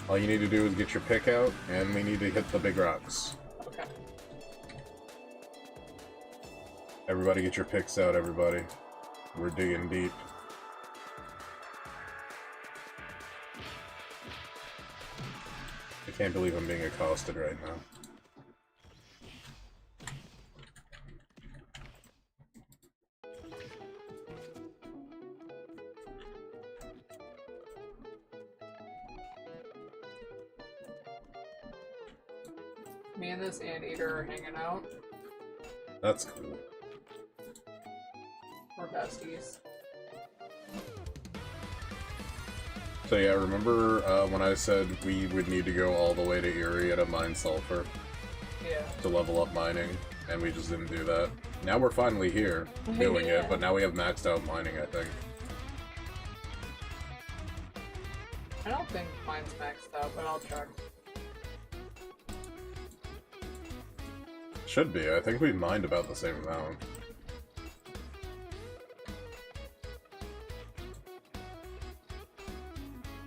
All you need to do is get your pick out, and we need to hit the big rocks. Okay. Everybody get your picks out, everybody. We're digging deep. I can't believe I'm being accosted right now. Me and this anteater are hanging out. That's cool. We're besties. So yeah, remember when I said we would need to go all the way to Erie to mine sulfur Yeah. to level up mining, and we just didn't do that. Now we're finally here doing Yeah. it, but now we have maxed out mining, I think. I don't think mine's maxed out, but I'll check. Should be. I think we mined about the same amount.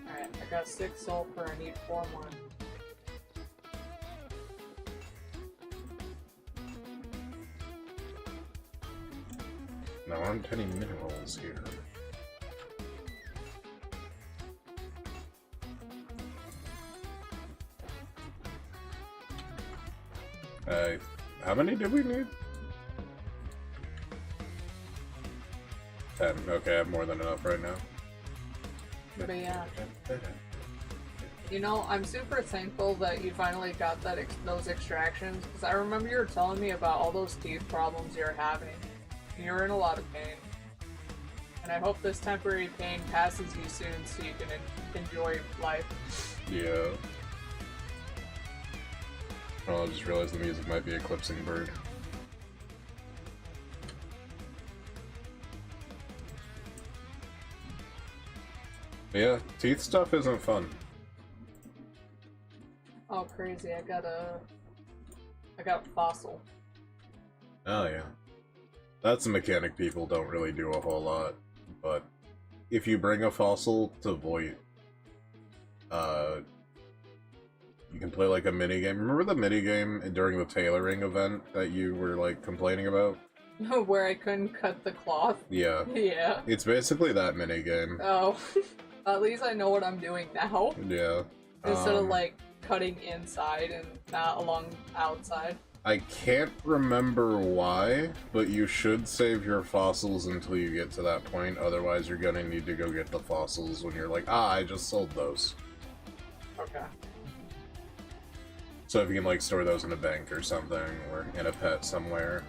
Alright, I got 6 sulfur, I need 4 more. There aren't any minerals here. How many did we need? 10. Okay, I have more than enough right now. But yeah. You know, I'm super thankful that you finally got that those extractions, because I remember you were telling me about all those teeth problems you're having. You're in a lot of pain. And I hope this temporary pain passes you soon so you can enjoy life. Yeah. Oh, I just realized the music might be eclipsing Bird. But yeah, teeth stuff isn't fun. Oh, crazy, I got fossil. Oh yeah. That's a mechanic people don't really do a whole lot, but if you bring a fossil to Void, you can play like a minigame. Remember the minigame during the tailoring event that you were like complaining about? Where I couldn't cut the cloth? Yeah. Yeah. It's basically that minigame. Oh. At least I know what I'm doing now. Yeah. Instead of like cutting inside and not along outside. I can't remember why, but you should save your fossils until you get to that point, otherwise you're gonna need to go get the fossils when you're like, ah, I just sold those. Okay. So if you can like store those in a bank or something, or in a pet somewhere.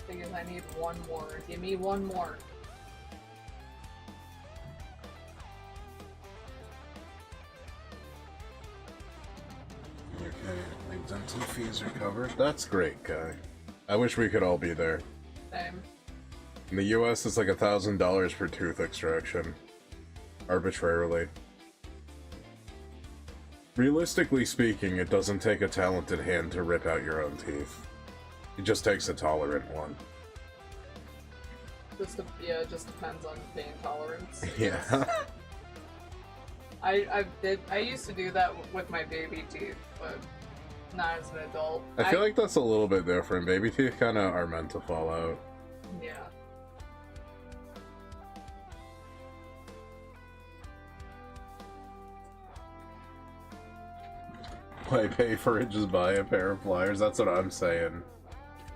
But because I need one more. Give me one more. Okay, my dental fees are covered. That's great, Kai. I wish we could all be there. Same. In the US, it's like $1,000 for tooth extraction. Arbitrarily. Realistically speaking, it doesn't take a talented hand to rip out your own teeth. It just takes a tolerant one. Yeah, it just depends on pain tolerance. Yeah. I used to do that with my baby teeth, but not as an adult. I feel like that's a little bit different. Baby teeth kind of are meant to fall out. Yeah. Why pay for it, just buy a pair of pliers? That's what I'm saying.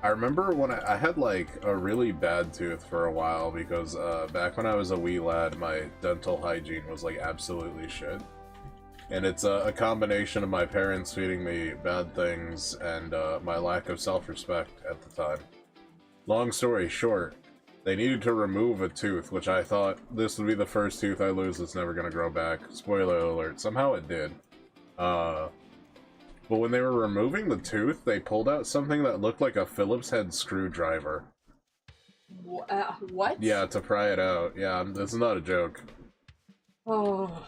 I remember when I had like a really bad tooth for a while because back when I was a wee lad, my dental hygiene was like absolutely shit. And it's a combination of my parents feeding me bad things and my lack of self-respect at the time. Long story short, they needed to remove a tooth, which I thought this would be the first tooth I lose that's never gonna grow back. Spoiler alert, somehow it did. But when they were removing the tooth, they pulled out something that looked like a Phillips head screwdriver. What? Yeah, to pry it out. Yeah, this is not a joke. Oh.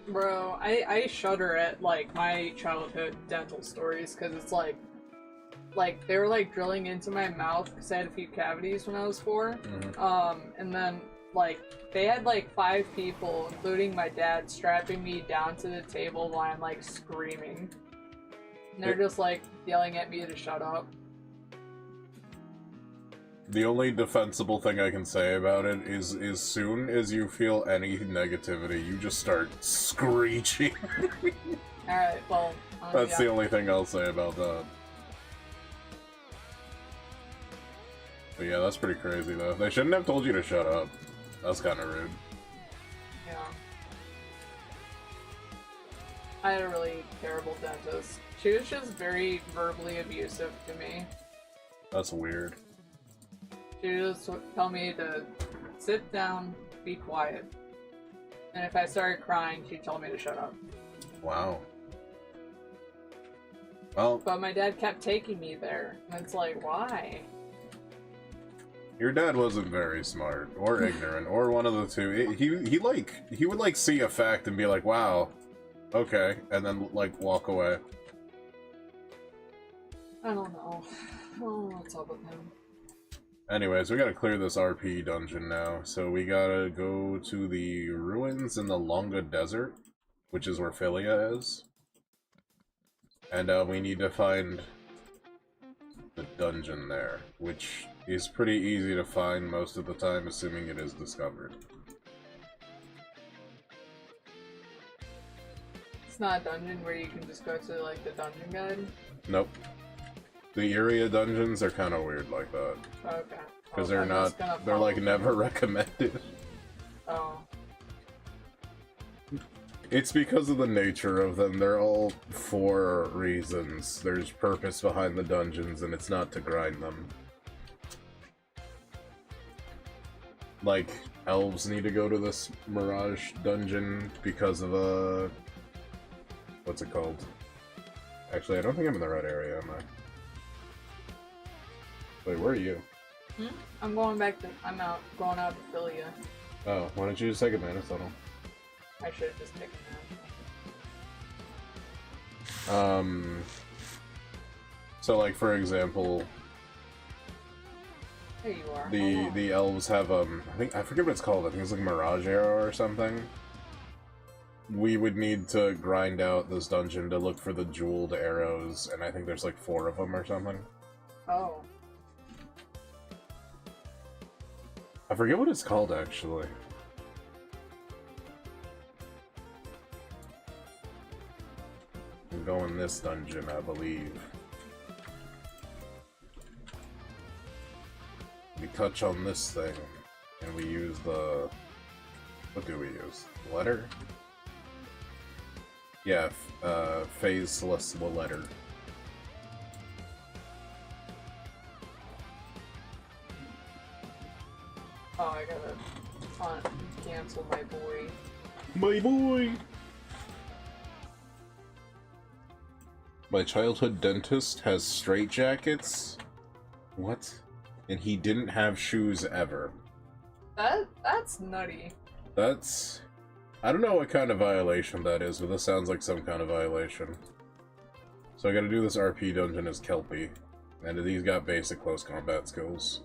Bro, I shudder at, like, my childhood dental stories, because it's like, they were, like, drilling into my mouth, because I had a few cavities when I was 4. And then, like, they had, like, 5 people, including my dad, strapping me down to the table while I'm, like, screaming. And they're just, like, yelling at me to shut up. The only defensible thing I can say about it is as soon as you feel any negativity, you just start screeching. Alright, well... That's yeah. the only thing I'll say about that. But yeah, that's pretty crazy, though. They shouldn't have told you to shut up. That's kind of rude. Yeah. I had a really terrible dentist. She was just very verbally abusive to me. That's weird. She would just tell me to sit down, be quiet. And if I started crying, she'd tell me to shut up. Wow. Well, But my dad kept taking me there. And it's like, why? your dad wasn't very smart, or ignorant, or one of the two. He would like see a fact and be like, wow, okay, and then like walk away. I don't know. Oh, what's up with him? Anyways, we gotta clear this RP dungeon now, so we gotta go to the ruins in the Longa Desert, which is where Philia is. And we need to find the dungeon there, which is pretty easy to find most of the time, assuming it is discovered. It's not a dungeon where you can just go to, like, the dungeon guide? Nope. The area dungeons are kind of weird like that. Okay. Because Well, they're I'm just not, gonna they're like follow- never recommended. Oh. It's because of the nature of them. They're all for reasons. There's purpose behind the dungeons, and it's not to grind them. Like, elves need to go to this Mirage dungeon because of, what's it called? Actually, I don't think I'm in the right area, am I? Wait, where are you? I'm going back to... I'm going out to Philia. Oh, why don't you just take a mana tunnel? I should have just picked that. So like, for example, There you are. the elves have, I forget what it's called, I think it's like Mirage Arrow or something. We would need to grind out this dungeon to look for the jeweled arrows, and I think there's like 4 of them or something. Oh. I forget what it's called, actually. We go in this dungeon, I believe. We touch on this thing, and we use the... What do we use? Letter? Yeah, Phase Celestial Letter. Oh, I gotta cancel my boy. My boy! My childhood dentist has straitjackets? What? And he didn't have shoes ever. That's nutty. That's... I don't know what kind of violation that is, but this sounds like some kind of violation. So I gotta do this RP dungeon as Kelpie. And he's got basic close combat skills.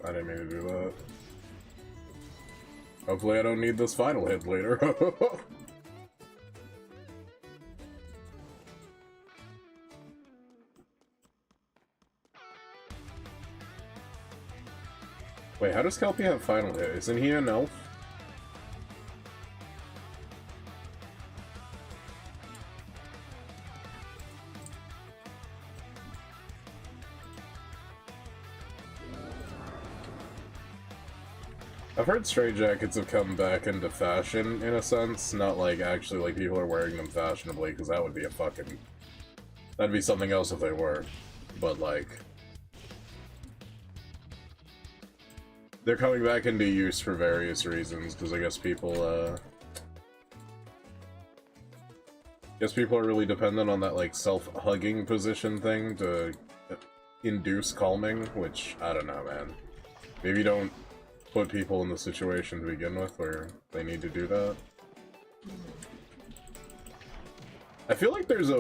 I didn't mean to do that. Hopefully I don't need this final hit later. Wait, how does Kelpie have final hit? Isn't he an elf? I've heard straitjackets have come back into fashion, in a sense. Not like, actually, like, people are wearing them fashionably, because that would be a fucking... That'd be something else if they were. But, like... They're coming back into use for various reasons, because I guess people, guess people are really dependent on that, like, self-hugging position thing to induce calming, which, I don't know, man. Maybe don't put people in the situation to begin with where they need to do that. I feel like there's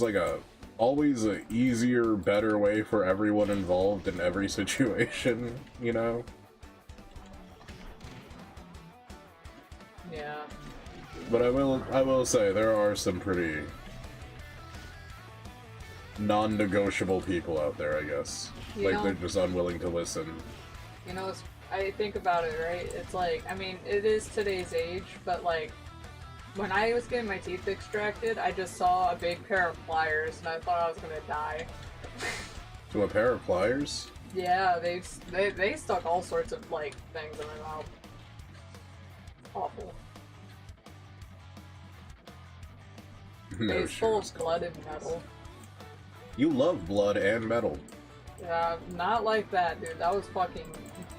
like a always a easier, better way for everyone involved in every situation, you know? Yeah. But I will say there are some pretty non-negotiable people out there, I guess. You Like know- they're just unwilling to listen. You know, I think about it, right? It's like, I mean, it is today's age, but like, when I was getting my teeth extracted, I just saw a big pair of pliers, and I thought I was gonna die. To a pair of pliers? Yeah, they stuck all sorts of, like, things in my mouth. Awful. No It's full shoes. of blood and metal. You love blood and metal. Yeah, not like that, dude. That was fucking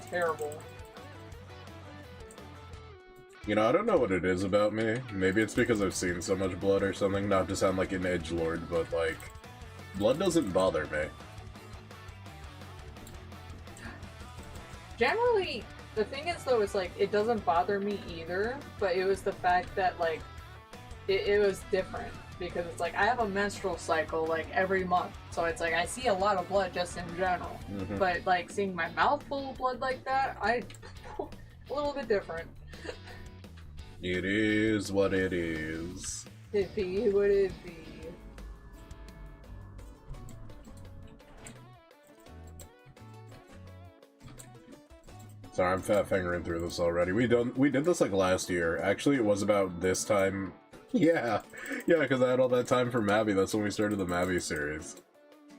terrible. You know, I don't know what it is about me. Maybe it's because I've seen so much blood or something, not to sound like an edgelord, but like, blood doesn't bother me. Generally, the thing is though, is like, it doesn't bother me either, but it was the fact that like, it was different. Because it's like, I have a menstrual cycle like every month, so it's like, I see a lot of blood just in general. Mhm. But like, seeing my mouth full of blood like that, a little bit different. It is what it is. It be what it be. Sorry, I'm fat fingering through this already. We did this like last year. Actually, it was about this time. Yeah, because I had all that time for Mabby. That's when we started the Mabby series.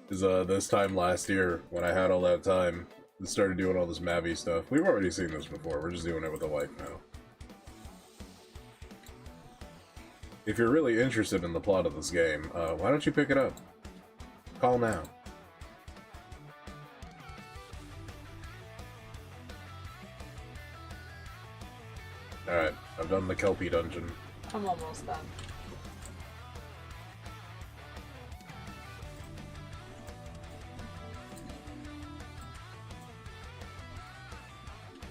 Is this time last year when I had all that time, we started doing all this Mabby stuff. We've already seen this before. We're just doing it with a wife now. If you're really interested in the plot of this game, why don't you pick it up? Call now. Alright, I've done the Kelpie dungeon. I'm almost done.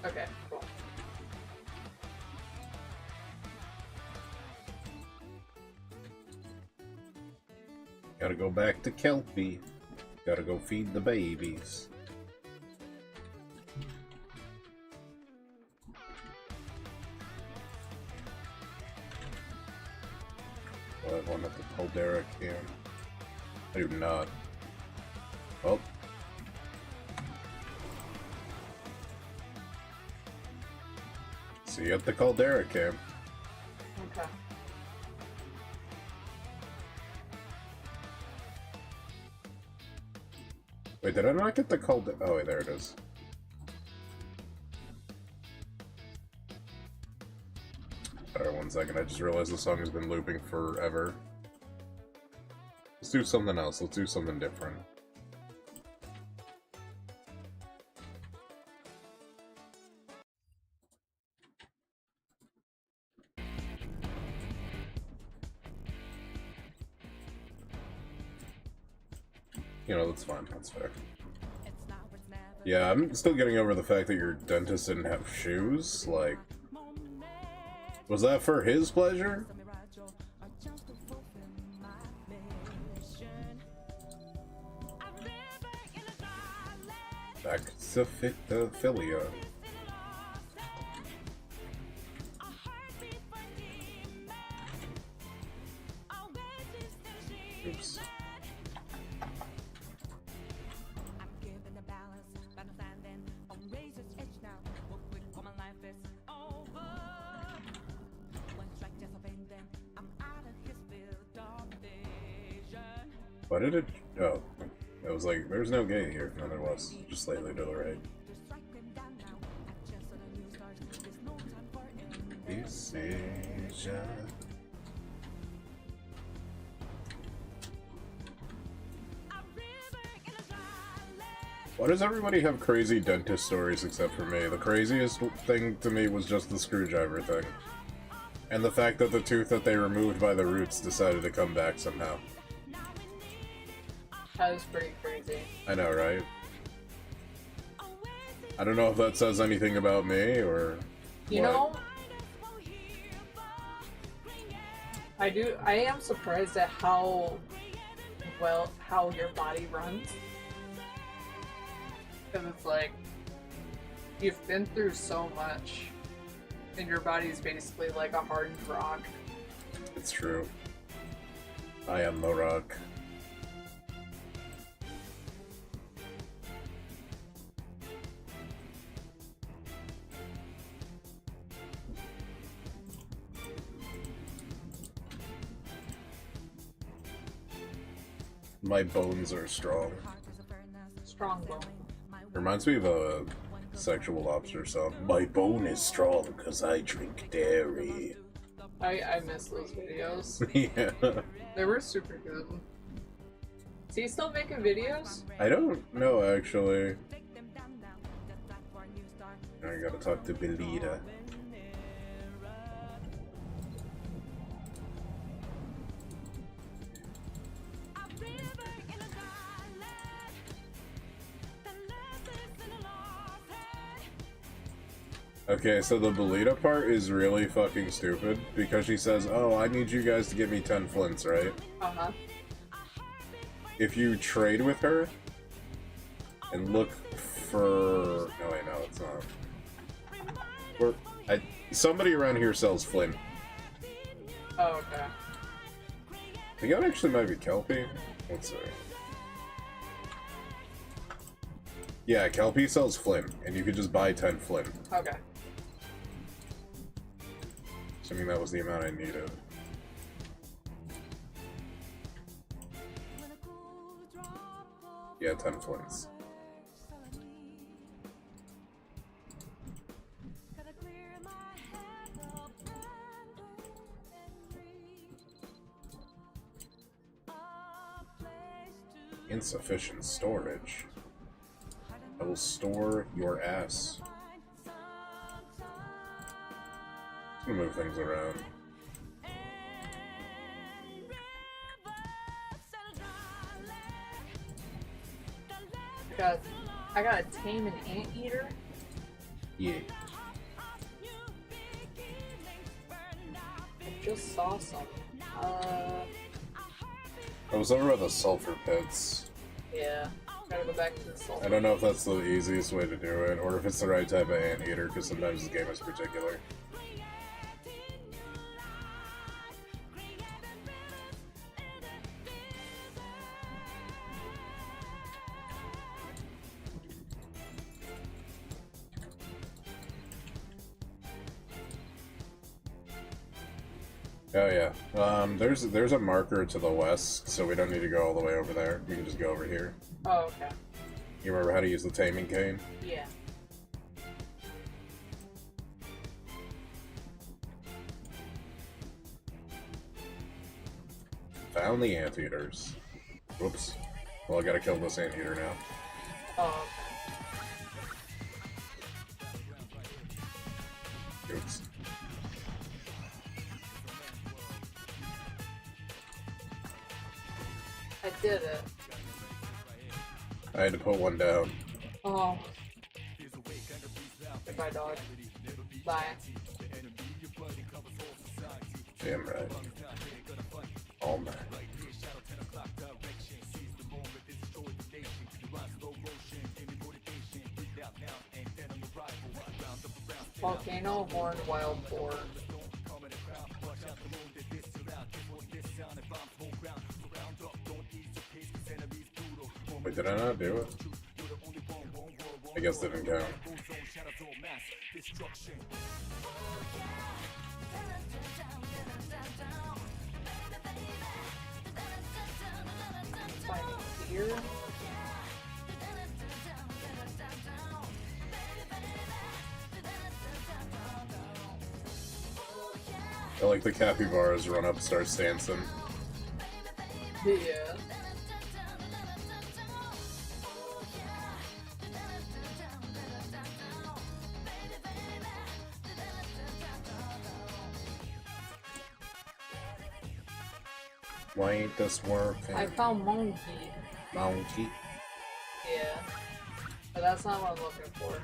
Okay, cool. Gotta go back to Kelpie. Gotta go feed the babies. I have one at the Caldera camp. I do not. Oh. See you at the Caldera camp. Okay. Wait, did I not get the Caldera? Oh, wait, there it is. Alright, 1 second. I just realized the song has been looping forever. Let's do something else. Let's do something different. You know, that's fine. That's fair. Yeah, I'm still getting over the fact that your dentist didn't have shoes. Like, was that for his pleasure? Back to Philia. Oops. Why did it? Oh, it was like there's no gate here. No, there was. Just slightly to the right. Decision. Why does everybody have crazy dentist stories except for me? The craziest thing to me was just the screwdriver thing. And the fact that the tooth that they removed by the roots decided to come back somehow. That was pretty crazy. I know, right? I don't know if that says anything about me, or... You know... I am surprised at how your body runs. Because it's like, you've been through so much, and your body's basically like a hardened rock. It's true. I am the rock. My bones are strong. Strong bone. Reminds me of a Sexual Lobster song. My bone is strong because I drink dairy. I miss those videos. Yeah. They were super good. Is he still making videos? I don't know, actually. I gotta talk to Belita. Okay, so the Belita part is really fucking stupid, because she says, oh, I need you guys to give me 10 flints, right? Uh-huh. If you trade with her, and look for... No, wait, no, it's not. Somebody around here sells flint. Oh, okay. I think it actually might be Kelpie. Let's see. Yeah, Kelpie sells flint, and you could just buy 10 flint. Okay. Assuming that was the amount I needed. Yeah, 10 flints. Insufficient storage. I will store your ass. I'm gonna move things around. I gotta tame an anteater. Yeah. I just saw some. I was over by the sulfur pits. Yeah. Gotta go back to the soul. I don't know if that's the easiest way to do it, or if it's the right type of anteater, because sometimes this game is particular. Oh yeah. There's a marker to the west, so we don't need to go all the way over there. We can just go over here. Oh, okay. You remember how to use the taming cane? Yeah. Found the anteaters. Whoops. Well, I gotta kill this anteater now. Oh, Oops. I did it. I had to put one down. Oh. Goodbye, dog. Bye. Damn right. All night. Volcano, horn, wild boar. Wait, did I not do it? I guess it didn't count. Finding deer. I like the capybaras run up, starts dancing. Yeah. Why ain't this working? I found monkey. Monkey. Yeah. But that's not what I'm looking for.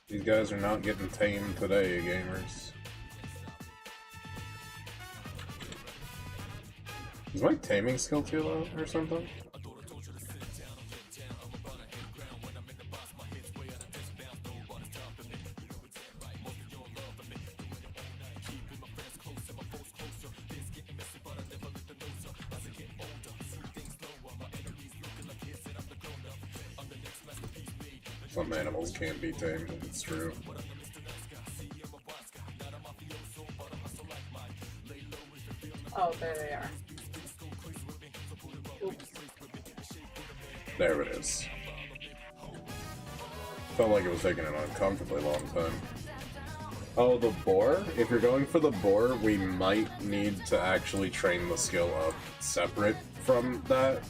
These guys are not getting tamed today, gamers. Is my taming skill too low or something? Some animals can't be tamed, it's true. Oh, there they are. Oops. There it is. Felt like it was taking an uncomfortably long time. Oh, the boar? If you're going for the boar, we might need to actually train the skill up separate from that.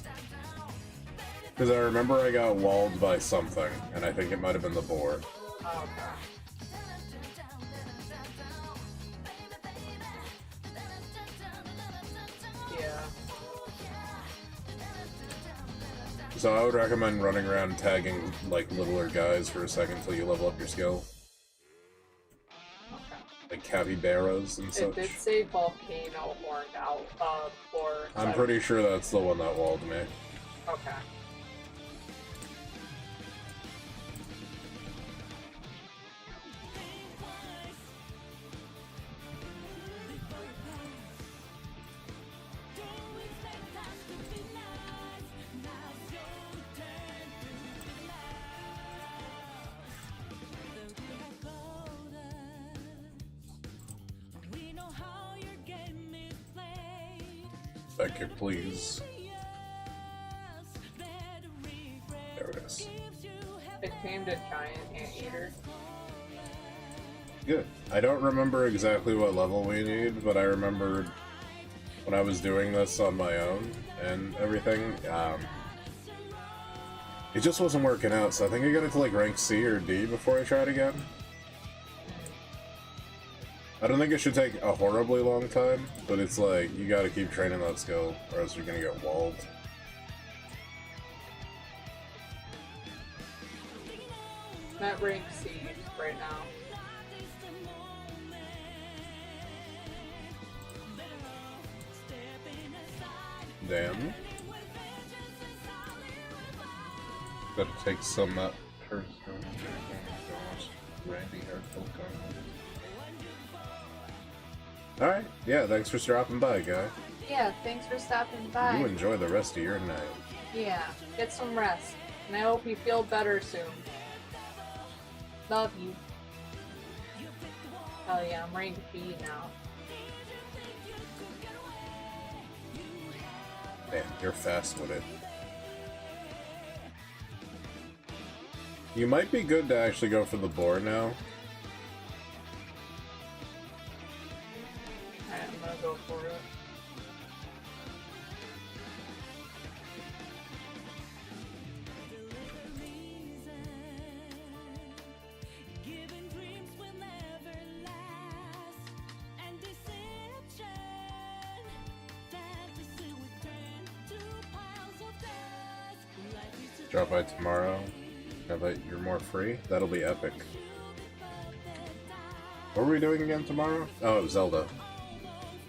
Because I remember I got walled by something, and I think it might have been the boar. Oh, okay. Yeah. So I would recommend running around tagging, like, littler guys for a second until you level up your skill. Okay. Like capybaras and It such. did say volcano horned out, for... I'm pretty sure that's the one that walled me. Okay. Thank you, please. There it is. It tamed a giant anteater. Good. I don't remember exactly what level we need, but I remembered when I was doing this on my own and everything, it just wasn't working out, so I think I got it to like rank C or D before I tried again. I don't think it should take a horribly long time, but it's like, you gotta keep training that skill, or else you're gonna get walled. I'm at rank C right now. Damn. Gotta take some person. Randy Alright, yeah, thanks for stopping by, guy. Yeah, thanks for stopping by. You enjoy the rest of your night. Yeah, get some rest. And I hope you feel better soon. Love you. Oh yeah, I'm rank B now. Man, you're fast with it. You might be good to actually go for the boar now. Alright, I'm Drop by tomorrow. Now that you're more free, that'll be epic. What were we doing again tomorrow? Oh, Zelda.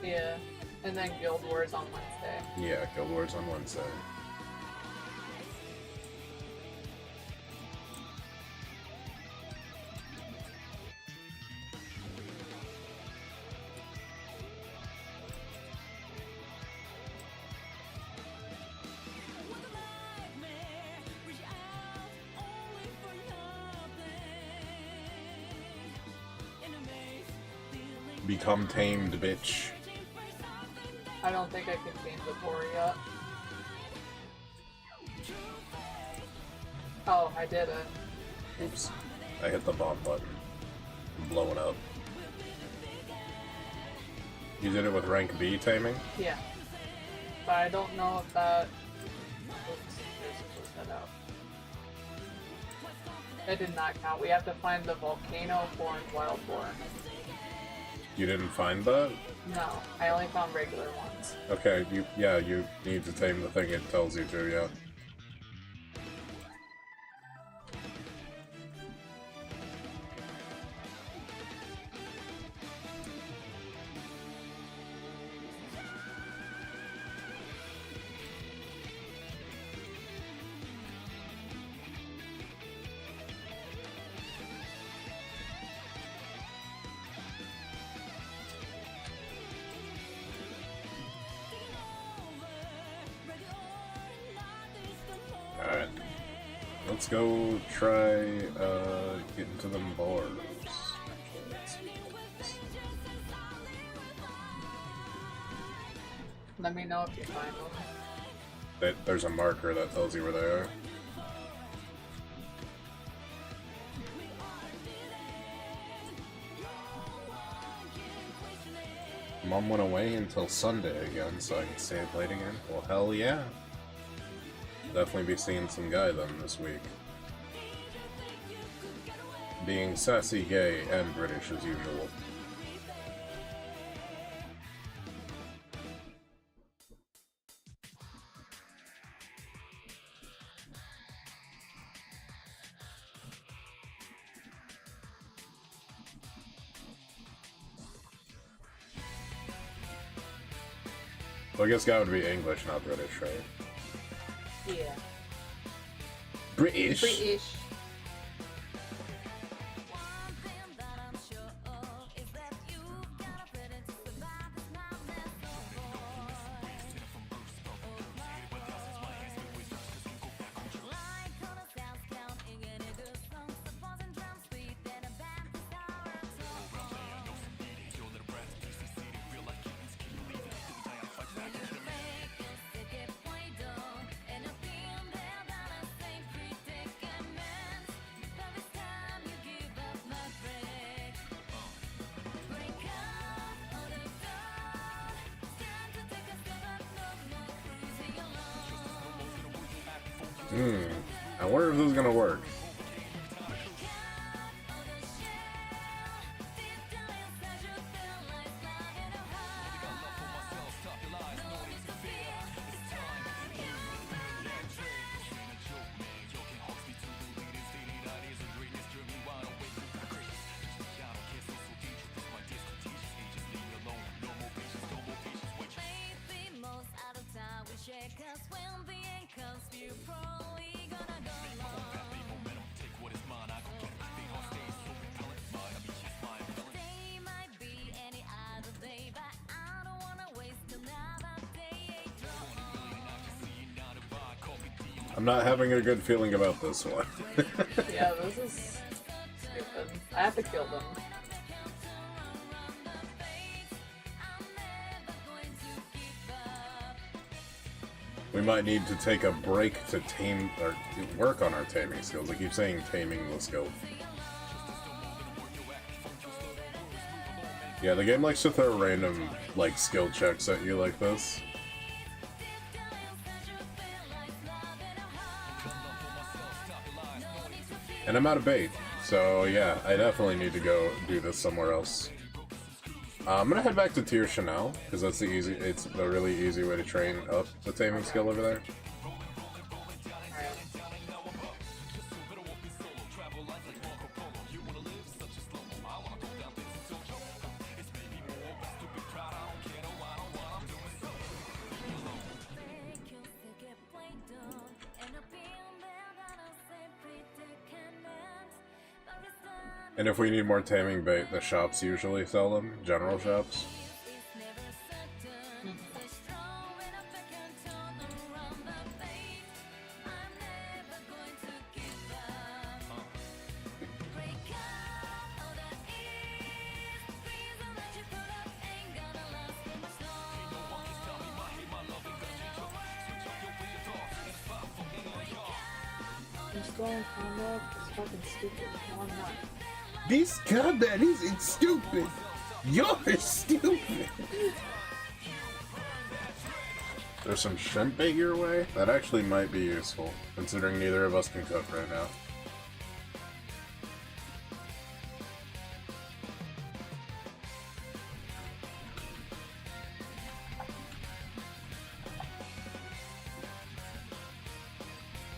Yeah. And then Guild Wars on Wednesday. Yeah, Guild Wars on Wednesday. Become tamed, bitch. I don't think I can beat the boar yet. Oh, I did it. Oops. I hit the bomb button. I'm blowing up. You did it with rank B taming? Yeah. But I don't know if that... Oops, there's that out. It did not count. We have to find the volcano boar and wild boar. You didn't find that? No, I only found regular ones. Okay, you need to tame the thing it tells you to, yeah. Alright. Let's go try, getting to them boars. Let me know if you find them. There's a marker that tells you where they are. Mom went away until Sunday again, so I can stay up late again. Well, hell yeah. Definitely be seeing some guy then this week. Being sassy, gay, and British as usual. Well, I guess guy would be English, not British, right? Yeah. British? British. I wonder if this is gonna work. I'm not having a good feeling about this one. Yeah, this is stupid. I have to kill them. We might need to take a break to tame or to work on our taming skills. I keep saying taming the skill. Yeah, the game likes to throw random, like, skill checks at you like this. And I'm out of bait, so yeah, I definitely need to go do this somewhere else. I'm gonna head back to Tier Chanel, because that's it's a really easy way to train up the taming skill over there. Alright. And if we need more taming bait, the shops usually sell them. General shops. I'm still in combat. It's fucking stupid. No, I'm not. This combat isn't stupid. You're stupid. There's some shrimp bait your way? That actually might be useful, considering neither of us can cook right now.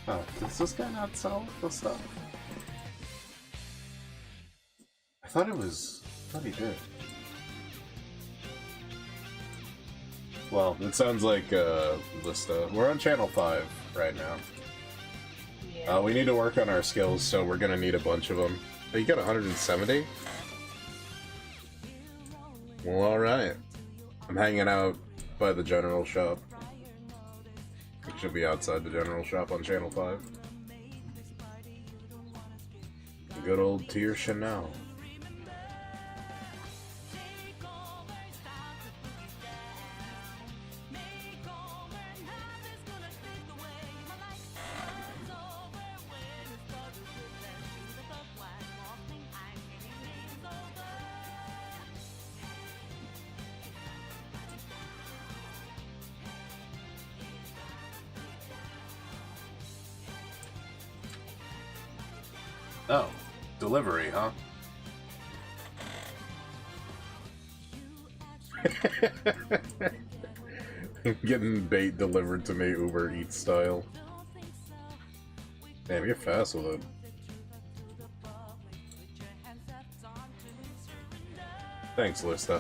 Oh, does this guy not sell the stuff? I thought he did. Well, it sounds like, Lista. We're on channel 5 right now. Yeah. We need to work on our skills, so we're gonna need a bunch of them. Oh, you got 170? Well, alright. I'm hanging out by the general shop. We should be outside the general shop on channel 5. Good old Tier Chanel. Oh, delivery, huh? Getting bait delivered to me Uber Eats style. Damn, you're fast with it. Thanks, Lista.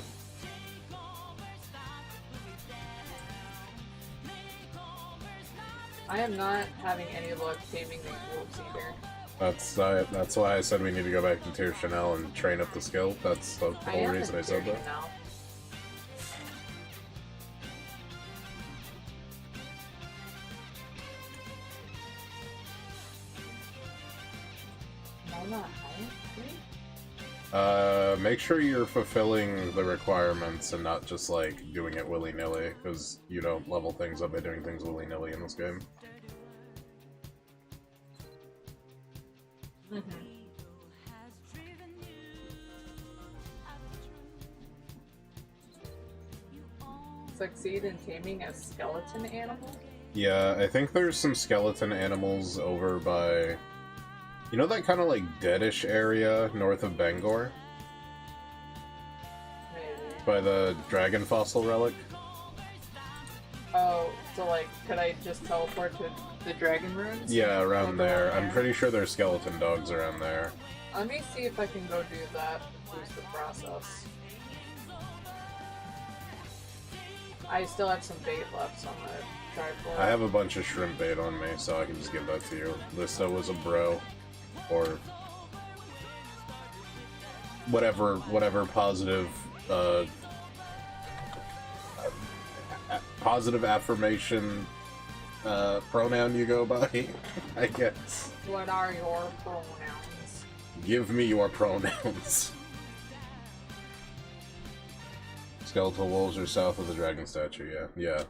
I am not having any luck taming the wolves either. That's why I said we need to go back to Tier Chanel and train up the skill. That's the whole reason I said that. Now. I'm not high. Make sure you're fulfilling the requirements and not just like doing it willy-nilly, because you don't level things up by doing things willy-nilly in this game. Succeed in taming a skeleton animal? Yeah, I think there's some skeleton animals over by... You know that kind of like deadish area north of Bangor? Maybe. By the dragon fossil relic? Oh, so like, could I just teleport to the dragon ruins? Yeah, around there. I'm pretty sure there's skeleton dogs around there. Let me see if I can go do that. Boost the process. I still have some bait left, so I'm gonna try for it. I have a bunch of shrimp bait on me, so I can just give that to you. Lista was a bro. Or whatever positive positive affirmation pronoun you go by, I guess. What are your pronouns? Give me your pronouns. Skeletal wolves are south of the dragon statue, yeah.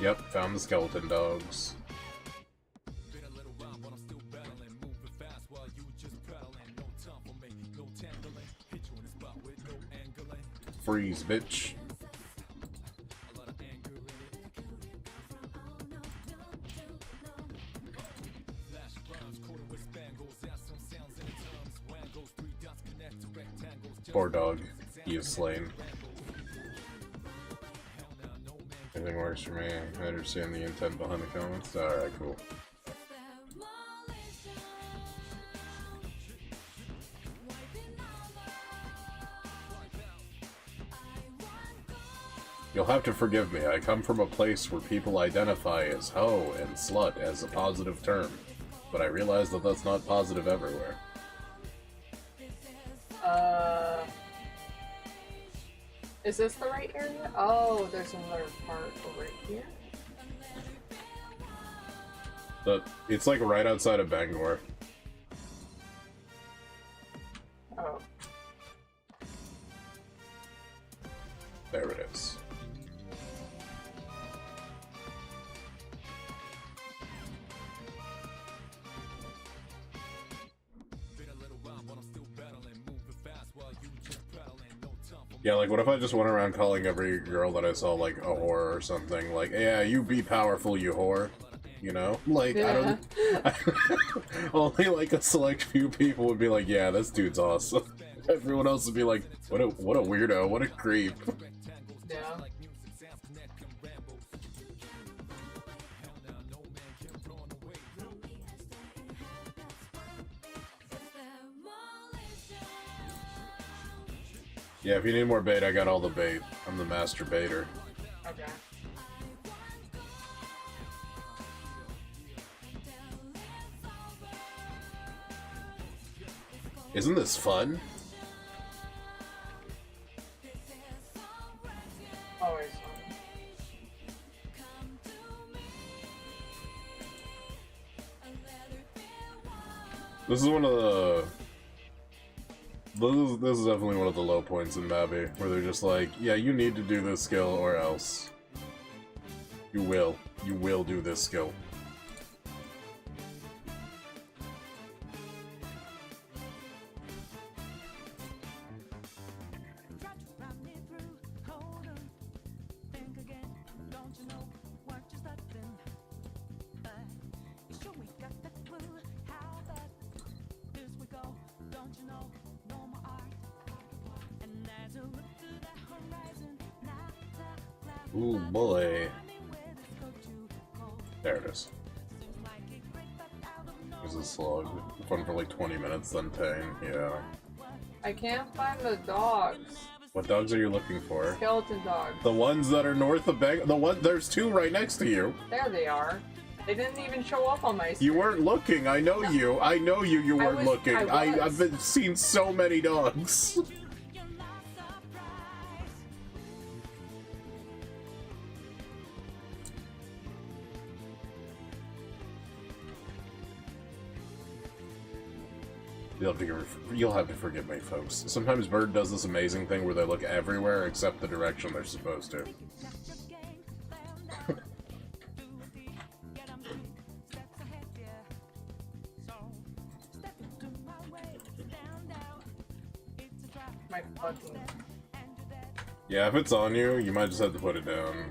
Yep, found the skeleton dogs. Freeze, bitch. Poor dog. He is slain. Everything works for me. I understand the intent behind the comments. Alright, cool. You'll have to forgive me. I come from a place where people identify as hoe and slut as a positive term. But I realize that that's not positive everywhere. Is this the right area? Oh, there's another part over here. It's like right outside of Bangor. Oh. There it is. Yeah, like, what if I just went around calling every girl that I saw, like, a whore or something? Like, yeah, you be powerful, you whore. You know? Like, Yeah. I don't... Only, like, a select few people would be like, yeah, this dude's awesome. Everyone else would be like, what a weirdo, what a creep. Yeah. Yeah, if you need more bait, I got all the bait. I'm the master baiter. Okay. Isn't this fun? Always fun. This is one of the... This is definitely one of the low points in Mabi, where they're just like, yeah, you need to do this skill or else. You will do this skill. Ooh boy. There it is. This is slog. Fun for like 20 minutes, then pain. Yeah. I can't find the dogs. What dogs are you looking for? Skeleton dogs. The ones that are north of Bang. There's two right next to you. There they are. They didn't even show up on my screen. You weren't looking. I know you. I know you. You weren't looking. I've seen so many dogs. You'll have to forgive me, folks. Sometimes Bird does this amazing thing where they look everywhere except the direction they're supposed to. My fucking... Yeah, if it's on you, you might just have to put it down.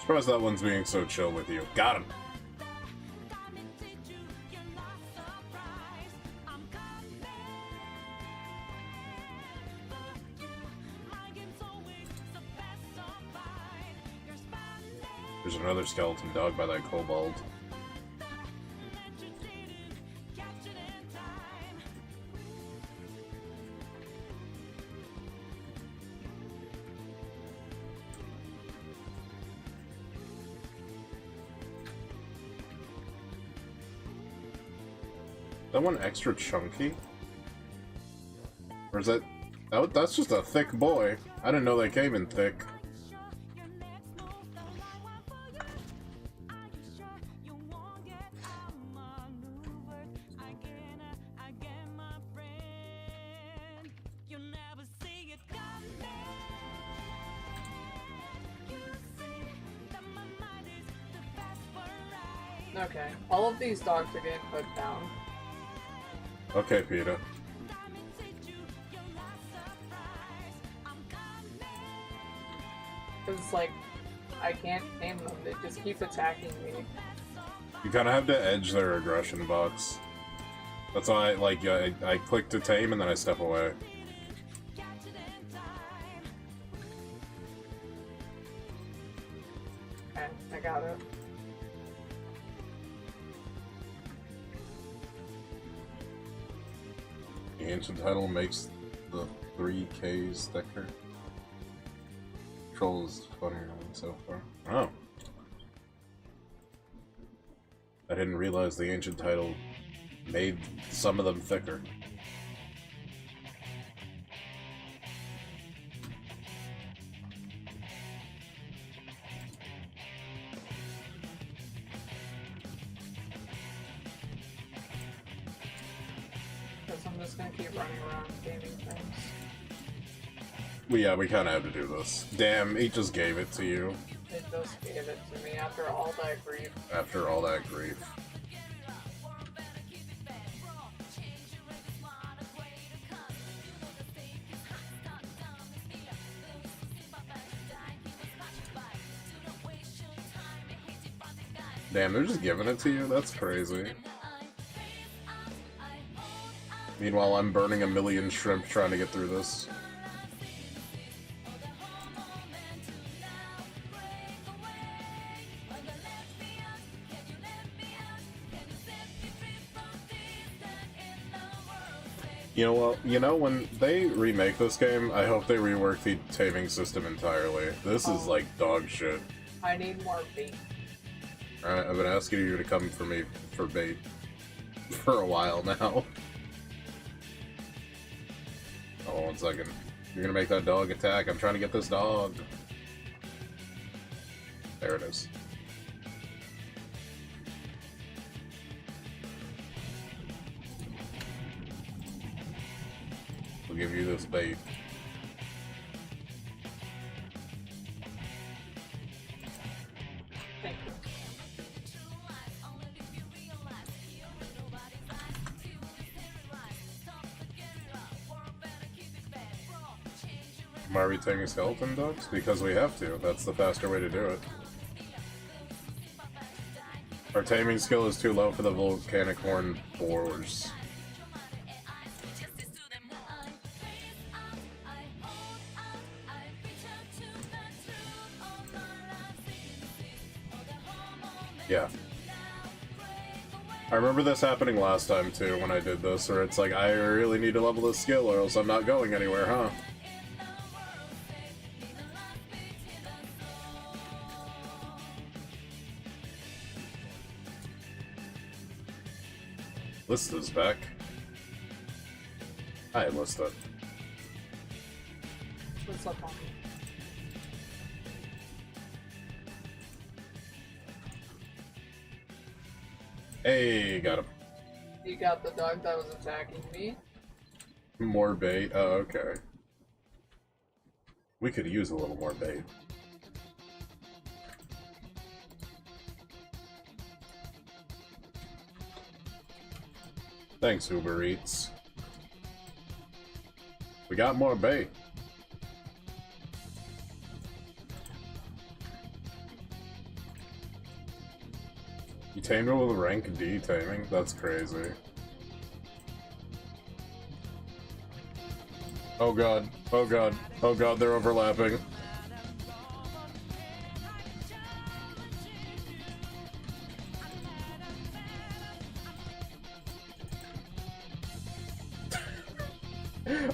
Surprised that one's being so chill with you. Got him. There's another skeleton dog by that kobold. That one extra chunky? Or is that... that's just a thick boy. I didn't know they came in thick. Okay, all of these dogs are getting put down. Okay, Peter. Cause it's like, I can't tame them, they just keep attacking me. You kind of have to edge their aggression box. That's why I click to tame and then I step away. Okay, I got it. The ancient title makes the 3Ks thicker. Troll is funnier than so far. Oh. I didn't realize the ancient title made some of them thicker. Because I'm just gonna keep running around gaming things. Well, yeah, we kind of have to do this. Damn, he just gave it to you. It just gave it to me after all that grief. After all that grief. Damn, they're just giving it to you? That's crazy. Meanwhile, I'm burning a million shrimp trying to get through this. You know what? You know, when they remake this game, I hope they rework the taming system entirely. This is like dog shit. I need more bait. Alright, I've been asking you to come for me for bait for a while now. Oh, 1 second. You're gonna make that dog attack. I'm trying to get this dog. There it is. We'll give you this bait. Thank you. Why are we taking skeleton dogs? Because we have to. That's the faster way to do it. Our taming skill is too low for the volcanic horn boars. Yeah. I remember this happening last time too when I did this, where it's like, I really need to level this skill or else I'm not going anywhere, huh? Lista's back. Hi, Lista. What's up on me? Hey, got him. You got the dog that was attacking me? More bait? Oh, okay. We could use a little more bait. Thanks, Uber Eats. We got more bait. You tamed her with rank D taming? That's crazy. Oh god, oh god, oh god, they're overlapping.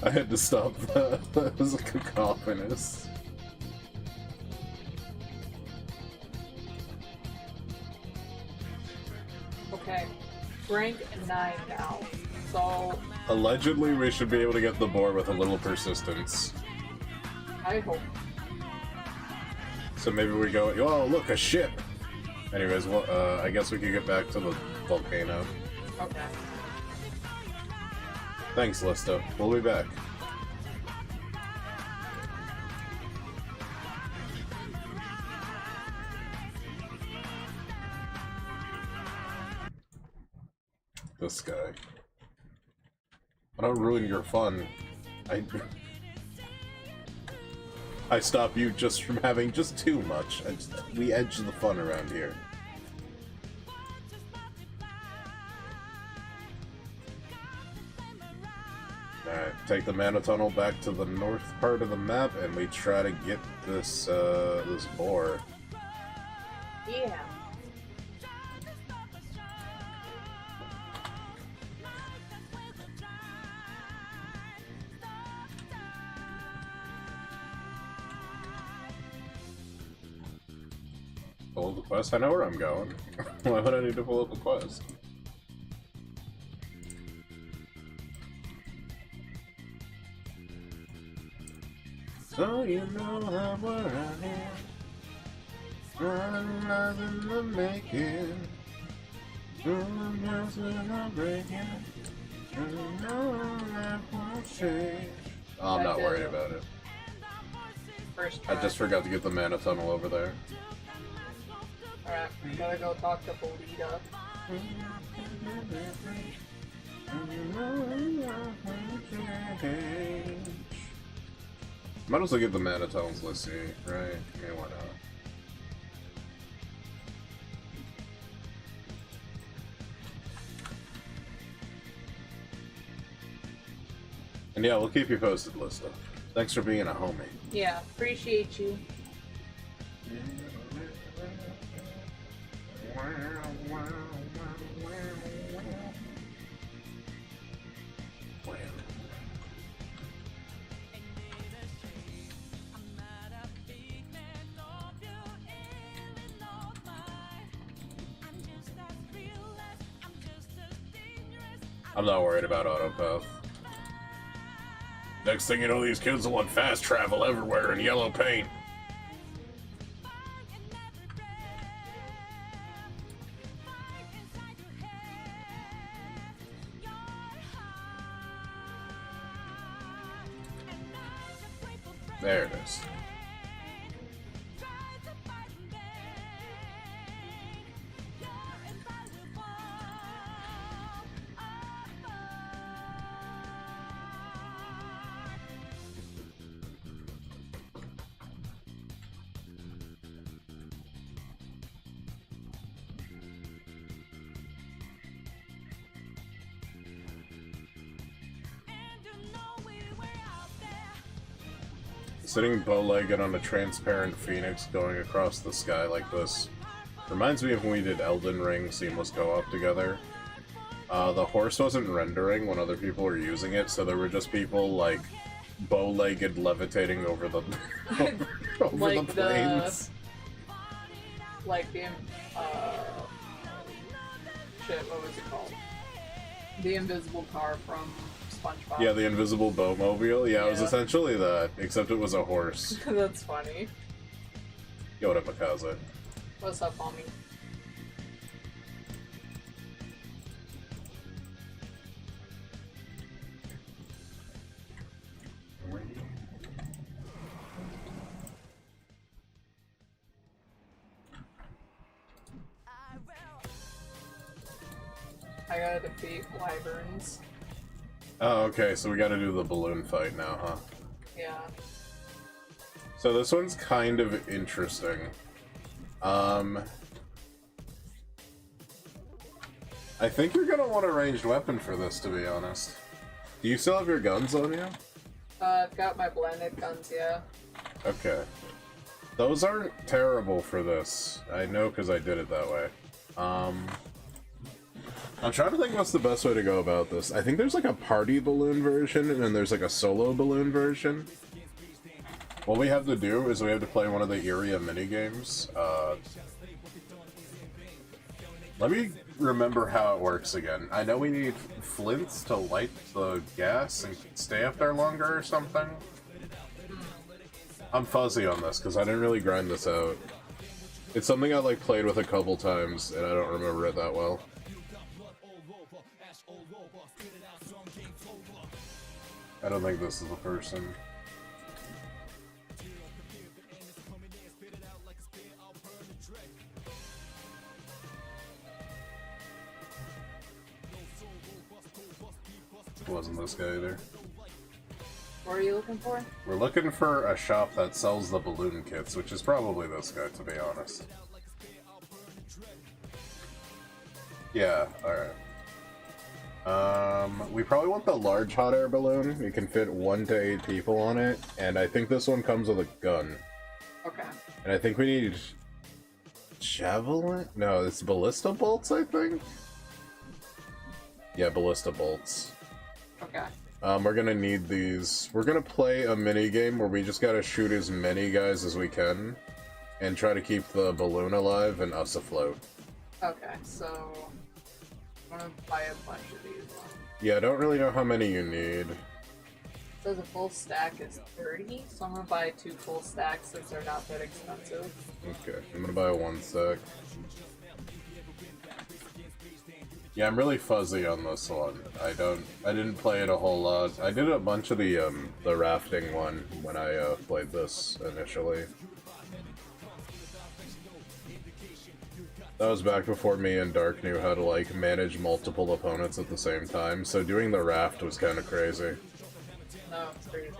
I had to stop that. That was cacophonous. Okay. Rank 9 now. So, Allegedly, we should be able to get the boar with a little persistence. I hope. So maybe we go, oh, look, a ship! Anyways, well, I guess we could get back to the volcano. Okay. Thanks, Lista. We'll be back. This guy. I don't ruin your fun. I stop you just from having just too much. We edge the fun around here. Alright, take the mana tunnel back to the north part of the map, and we try to get this, this boar. Yeah. Pull up the quest? I know where I'm going. Why would I need to pull up a quest? So you know that we're out here, running nothing to make it. Oh, I'm not worried about it. First I try. just forgot to get the mana tunnel over there. Alright, we gotta go talk to Bolita. Might as well get the mana tunnels, let's see, right? Yeah, why not? And yeah, we'll keep you posted, Lista. Thanks for being a homie. Yeah, appreciate you. I'm not worried about autopath. Next thing you know, these kids will want fast travel everywhere in yellow paint. There it is. Sitting bow-legged on a transparent phoenix going across the sky like this reminds me of when we did Elden Ring Seamless Co-op together. The horse wasn't rendering when other people were using it, so there were just people, like, bow-legged levitating over the over Like the plains. Like the, shit, what was it called? The invisible car from SpongeBob. Yeah, the invisible bowmobile. Yeah, it was Yeah. essentially that, except it was a horse. That's funny. Yo, what up, Makaze? What's up, homie? I gotta defeat wyverns. Oh, okay, so we gotta do the balloon fight now, huh? Yeah. So this one's kind of interesting. I think you're gonna want a ranged weapon for this, to be honest. Do you still have your guns on you? I've got my blended guns, yeah. Okay. Those aren't terrible for this. I know because I did it that way. I'm trying to think what's the best way to go about this. I think there's like a party balloon version, and then there's like a solo balloon version. What we have to do is we have to play one of the area minigames. Let me remember how it works again. I know we need flints to light the gas and stay up there longer or something. I'm fuzzy on this because I didn't really grind this out. It's something I like played with a couple times and I don't remember it that well. I don't think this is the person. It wasn't this guy either. What are you looking for? We're looking for a shop that sells the balloon kits, which is probably this guy, to be honest. Yeah, alright. We probably want the large hot air balloon. You can fit 1 to 8 people on it, and I think this one comes with a gun. Okay. And I think we need javelin? No, it's ballista bolts, I think? Yeah, ballista bolts. Okay. We're gonna need these. We're gonna play a mini game where we just gotta shoot as many guys as we can and try to keep the balloon alive and us afloat. Okay, so I'm gonna buy a bunch of these. Yeah, I don't really know how many you need. It says a full stack is 30, so I'm gonna buy 2 full stacks since they're not that expensive. Okay, I'm gonna buy 1 sec. Yeah, I'm really fuzzy on this one. I didn't play it a whole lot. I did a bunch of the rafting one when I played this initially. That was back before me and Dark knew how to like manage multiple opponents at the same time, so doing the raft was kind of crazy. No, it's crazy.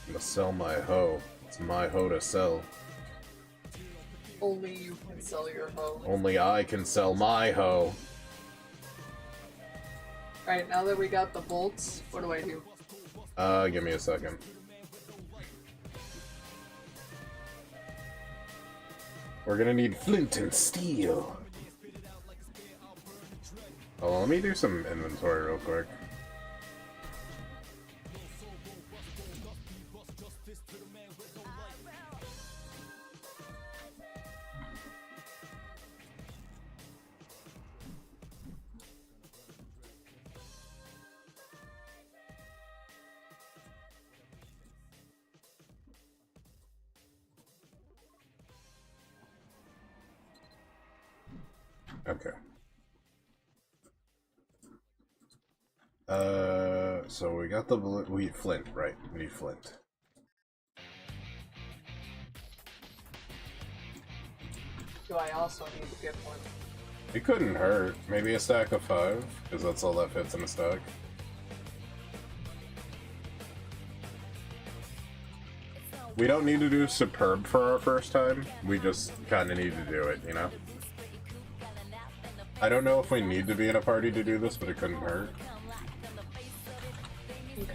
I'm gonna sell my hoe. It's my hoe to sell. Only you can sell your hoe. Only I can sell my hoe. Alright, now that we got the bolts, what do I do? Give me a second. We're gonna need flint and steel. Oh, let me do some inventory real quick. Okay. So we got the we need flint, right? We need flint. Do I also need to get one? It couldn't hurt. Maybe a stack of 5, because that's all that fits in a stack. We don't need to do superb for our first time. We just kind of need to do it, you know? I don't know if we need to be in a party to do this, but it couldn't hurt. Okay.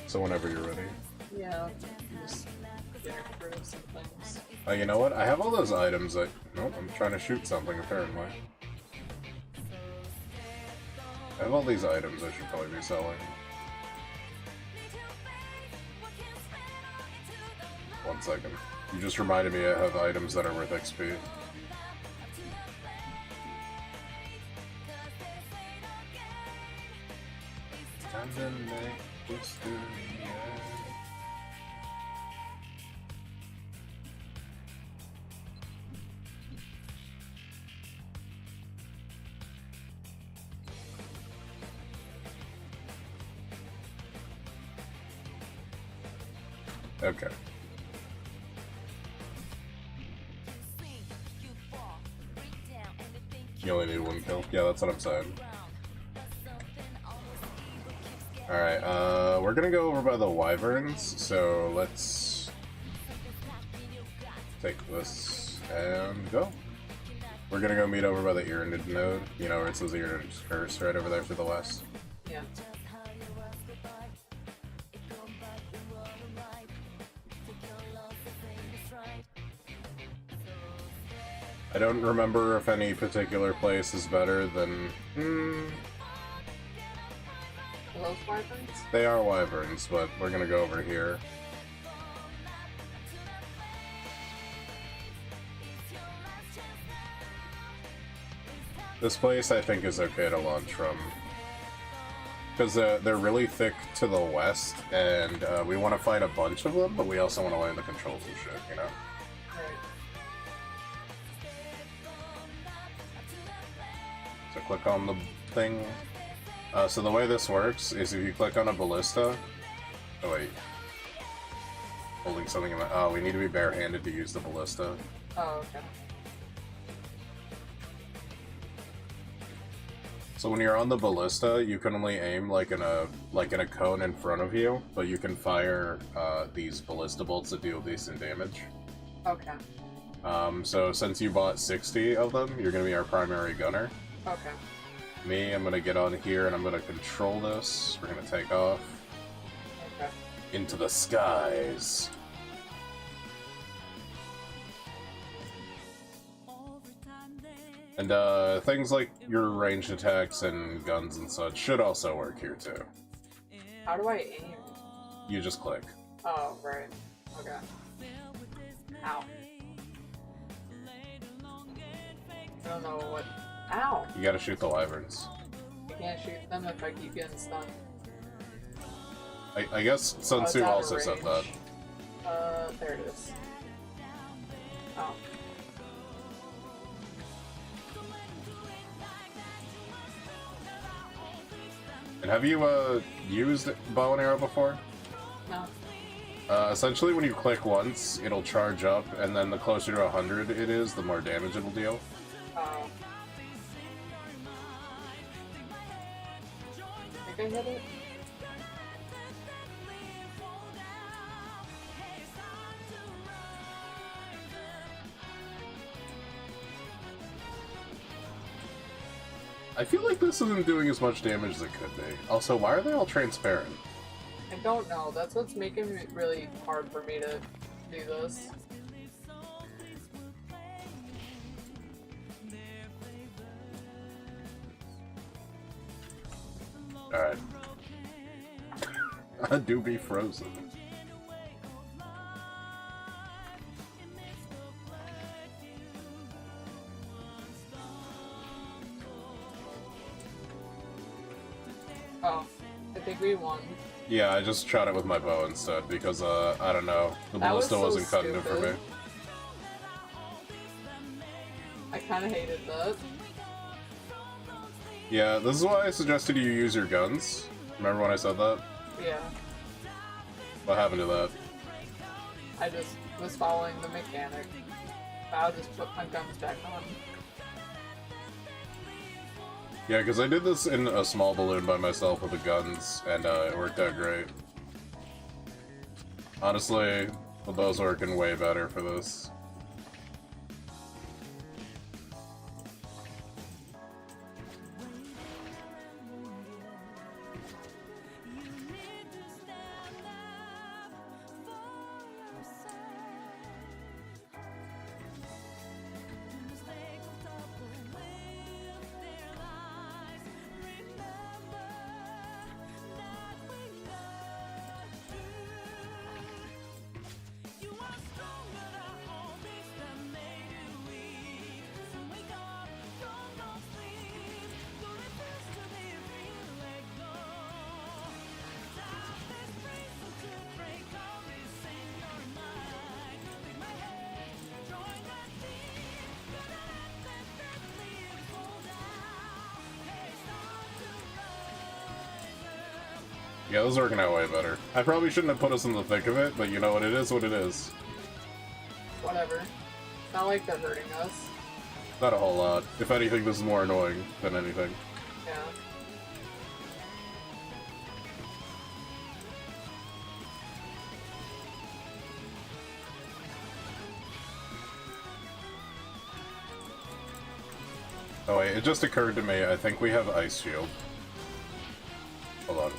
So whenever you're ready. Yeah, just getting rid of some things. Oh, you know what? I have all those items that... Nope, I'm trying to shoot something, apparently. I have all these items I should probably be selling. 1 second. You just reminded me I have items that are worth XP. Time to make history. Okay. You only need 1 kill? Yeah, that's what I'm saying. Alright, we're gonna go over by the wyverns, so let's take this and go. We're gonna go meet over by the Ironid node, you know where it says Ironid's curse right over there to the west. Yeah. I don't remember if any particular place is better than... Are those wyverns? They are wyverns, but we're gonna go over here. This place I think is okay to launch from. Because they're really thick to the west, and we want to fight a bunch of them, but we also want to land the controls and shit, you know? Right. So click on the thing. So the way this works is if you click on a ballista... Oh wait. Holding something in my... Oh, we need to be barehanded to use the ballista. Oh, okay. So when you're on the ballista, you can only aim like in a cone in front of you, but you can fire these ballista bolts that deal decent damage. Okay. So since you bought 60 of them, you're gonna be our primary gunner. Okay. Me, I'm gonna get on here and I'm gonna control this. We're gonna take off Okay. into the skies. And things like your ranged attacks and guns and such should also work here too. How do I aim? You just click. Oh, right. Okay. Ow. I don't know what. Ow! You gotta shoot the wyverns. I can't shoot them if I keep getting stunned. I guess Sun it's Tzu out of also said that. range. There it is. Oh. And have you used bow and arrow before? No. Essentially, when you click once, it'll charge up, and then the closer to 100 it is, the more damage it'll deal. Oh. I think I hit it? I feel like this isn't doing as much damage as it could be. Also, why are they all transparent? I don't know. That's what's making it really hard for me to do this. Alright. I do be frozen. Oh, I think we won. Yeah, I just shot it with my bow instead because, I don't know. The That was ballista so wasn't cutting it for me. stupid. I kind of hated that. Yeah, this is why I suggested you use your guns. Remember when I said that? Yeah, What happened to that? I just was following the mechanic. I'll just put my guns back on. Yeah, because I did this in a small balloon by myself with the guns, and it worked out great. Honestly, the bow's working way better for this. Yeah, this is working out way better. I probably shouldn't have put us in the thick of it, but you know what, it is what it is. Whatever. Not like they're hurting us. Not a whole lot. If anything, this is more annoying than anything. Yeah. Oh wait, it just occurred to me, I think we have Ice Shield. Hold on.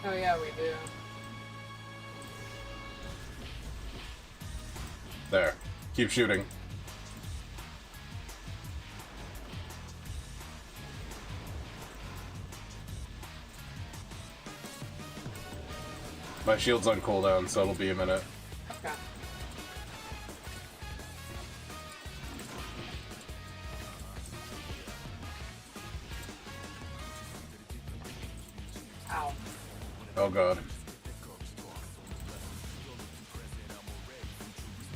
Oh yeah, we do. There. Keep shooting. My shield's on cooldown, so it'll be a minute. Okay. Ow. Oh god.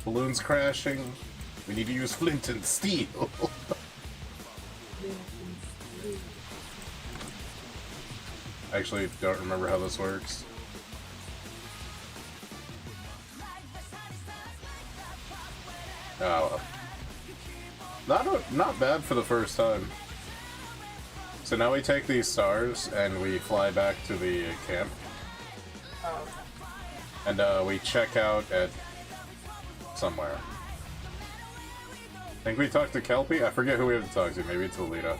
Balloon's crashing. We need to use flint and steel. I actually don't remember how this works. Oh well. Not bad for the first time. So now we take these stars and we fly back to the camp. Oh, okay. And we check out at somewhere. I think we talked to Kelpie? I forget who we have to talk to, maybe it's Alita.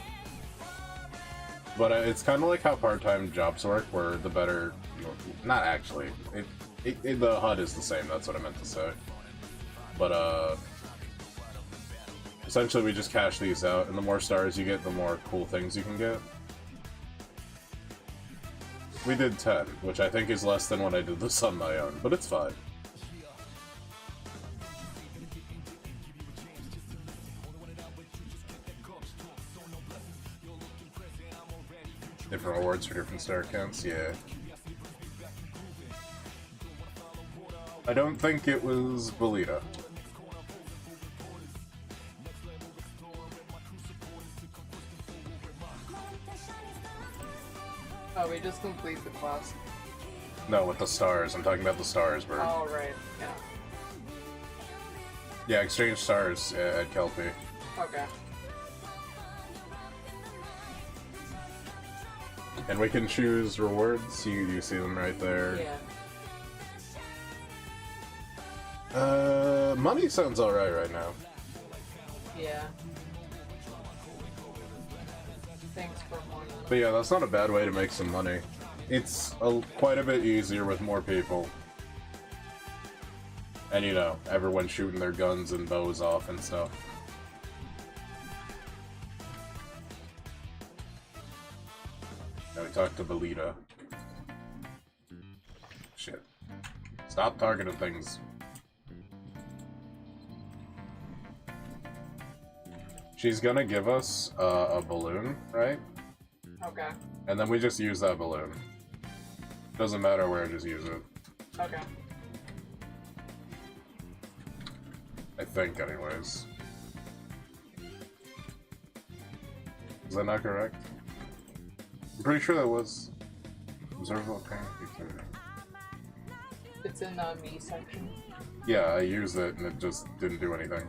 But it's kind of like how part-time jobs work, where the better... Not actually. The HUD is the same, that's what I meant to say. But, essentially we just cash these out, and the more stars you get, the more cool things you can get. We did 10, which I think is less than what I did this on my own, but it's fine. Different rewards for different star counts, yeah. I don't think it was Belita. Oh, we just complete the quest. No, with the stars. I'm talking about the stars, bro. Oh, right. Yeah. Yeah, exchange stars at Kelpie. Okay. And we can choose rewards. You see them right there. Yeah. Money sounds alright right now. Yeah. Thanks for money. But yeah, that's not a bad way to make some money. It's quite a bit easier with more people. And you know, everyone shooting their guns and bows off and stuff. Now we talked to Belita. Shit. Stop targeting things. She's gonna give us a balloon, right? Okay. And then we just use that balloon. Doesn't matter where, just use it. Okay. I think, anyways. Is that not correct? I'm pretty sure that was... Observe volcanic activity. It's in the me section. Yeah, I used it and it just didn't do anything.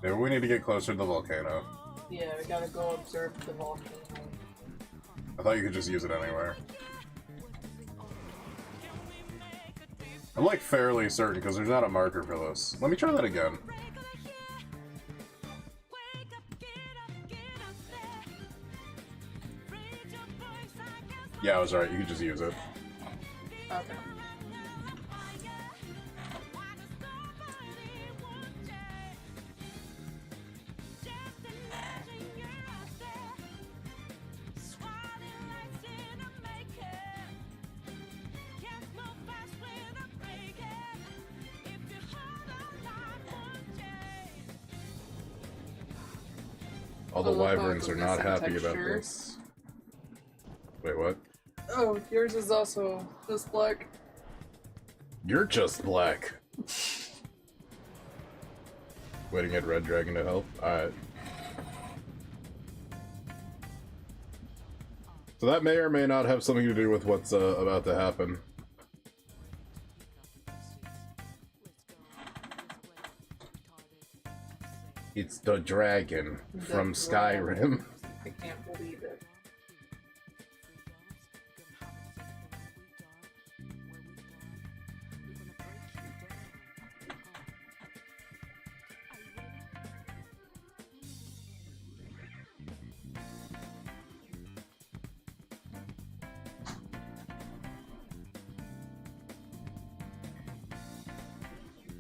Maybe we need to get closer to the volcano. Yeah, we gotta go observe the volcano. I thought you could just use it anywhere. I'm like fairly certain because there's not a marker for this. Let me try that again. Yeah, I was right. You could just use it. Okay. All the I love how wyverns it's are not missing happy about texture. this. Wait, what? Oh, yours is also this black. You're just black. Waiting at Red Dragon to help? Alright. So that may or may not have something to do with what's about to happen. It's the dragon from Skyrim. I can't believe it.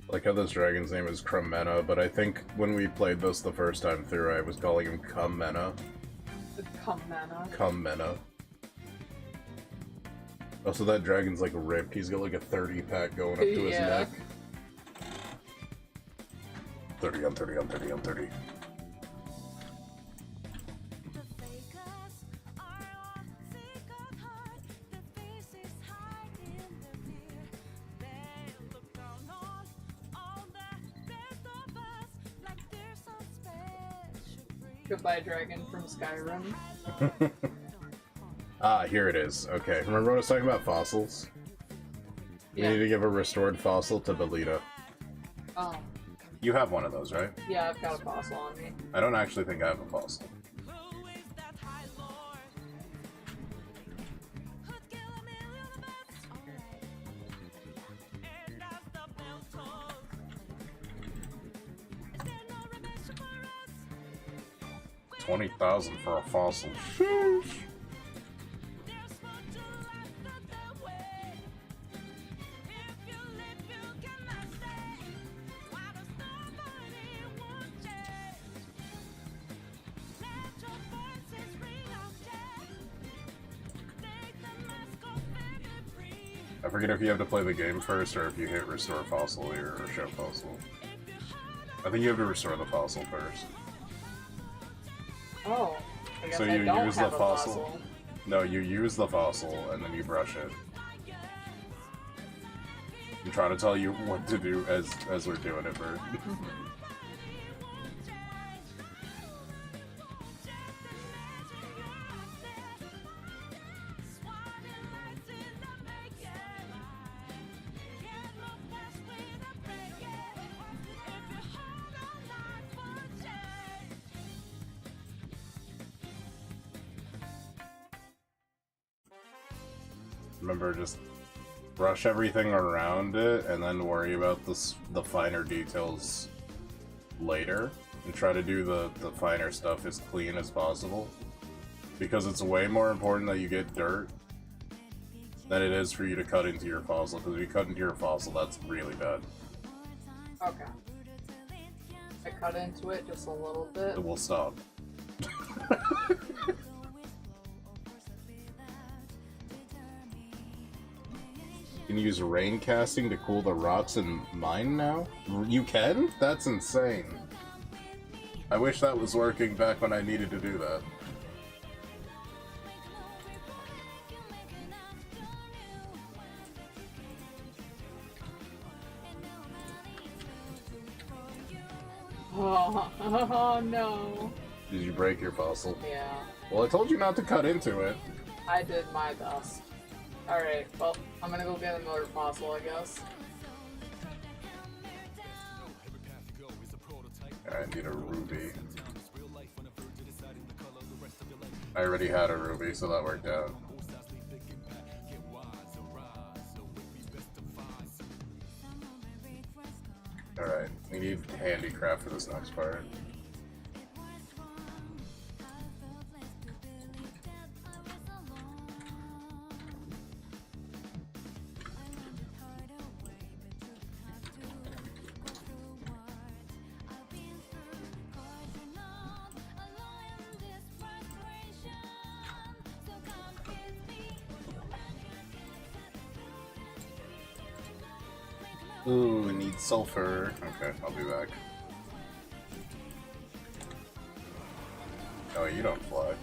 Like how this dragon's name is Crumena, but I think when we played this the first time through, I was calling him Cummena. The Kumana. Cummena. Also, that dragon's like ripped. He's got like a 30-pack going up to his neck. 30 on 30 on 30 on 30. Goodbye, dragon from Skyrim. Ah, here it is. Okay, remember when I was talking about fossils? We Yeah. need to give a restored fossil to Belita. Oh. You have one of those, right? Yeah, I've got a fossil on me. I don't actually think I have a fossil. $20,000 for a fossil. Sheesh. I forget if you have to play the game first or if you hit restore fossil or show fossil. I think you have to restore the fossil first. Oh. I guess So I you don't use have the a fossil. No, you use the fossil and then you brush it. I'm trying to tell you what to do as we're doing it, Bert. Remember, just brush everything around it and then worry about the finer details later. And try to do the finer stuff as clean as possible. Because it's way more important that you get dirt than it is for you to cut into your fossil. Because if you cut into your fossil, that's really bad. Okay. I cut into it just a little bit. It will stop. You can use rain casting to cool the rocks in mine now? You can? That's insane. I wish that was working back when I needed to do that. Oh no. Did you break your fossil? Yeah. Well, I told you not to cut into it. I did my best. Alright, well, I'm gonna go get another fossil, I guess. I need a ruby. I already had a ruby, so that worked out. Alright, we need handicraft for this next part. Ooh, we need sulfur. Okay, I'll be back. Oh, you don't fly.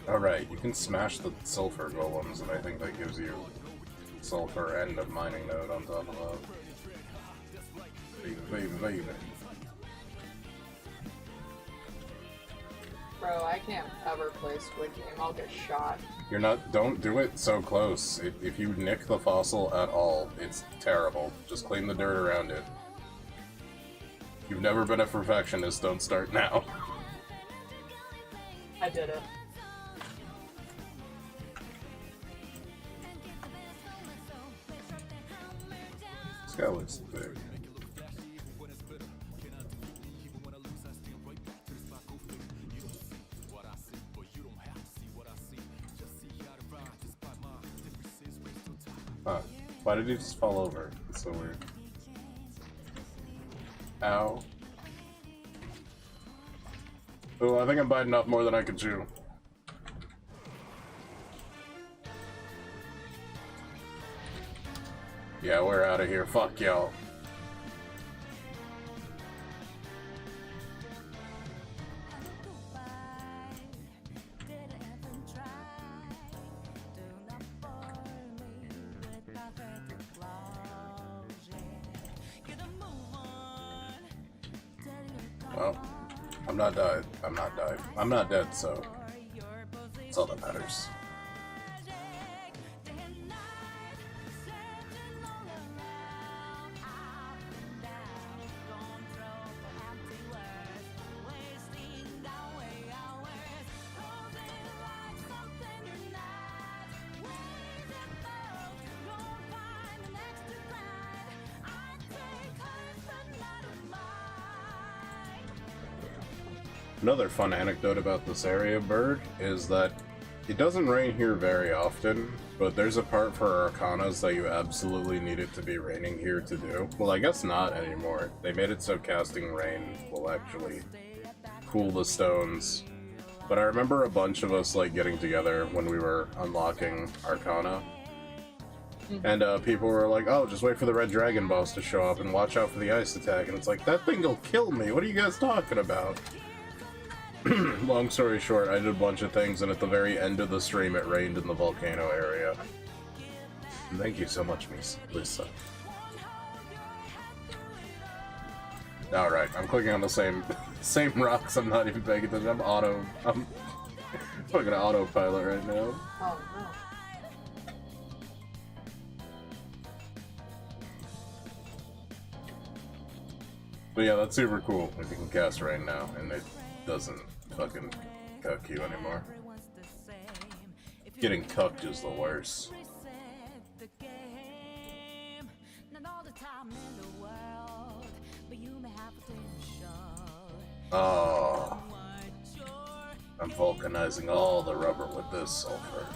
Alright, you can smash the sulfur golems, and I think that gives you sulfur and a mining node on top of that. Baby. Bro, I can't ever play Squid Game, I'll get shot. You're not- don't do it so close. If you nick the fossil at all, it's terrible. Just clean the dirt around it. You've never been a perfectionist, don't start now. I did it. This guy looks big. Huh. Why did he just fall over? It's so weird. Ow. Oh, I think I'm biting off more than I can chew. Yeah, we're out of here. Fuck y'all. Well, I'm not died. I'm not died. I'm not dead, so that's all that matters. Another fun anecdote about this area, Bird, is that it doesn't rain here very often, but there's a part for Arcanas that you absolutely need it to be raining here to do. Well, I guess not anymore. They made it so casting rain will actually cool the stones. But I remember a bunch of us like getting together when we were unlocking Arcana. And people were like, oh, just wait for the red dragon boss to show up and watch out for the ice attack. And it's like, that thing will kill me. What are you guys talking about? Long story short, I did a bunch of things, and at the very end of the stream, it rained in the volcano area. And thank you so much, Lisa. Alright, I'm clicking on the same rocks. I'm not even paying attention. I'm fucking autopilot right now. Oh no. But yeah, that's super cool. If you can cast rain now, and it doesn't fucking cuck you anymore. Getting cucked is the worst. Oh, I'm vulcanizing all the rubber with this sulfur.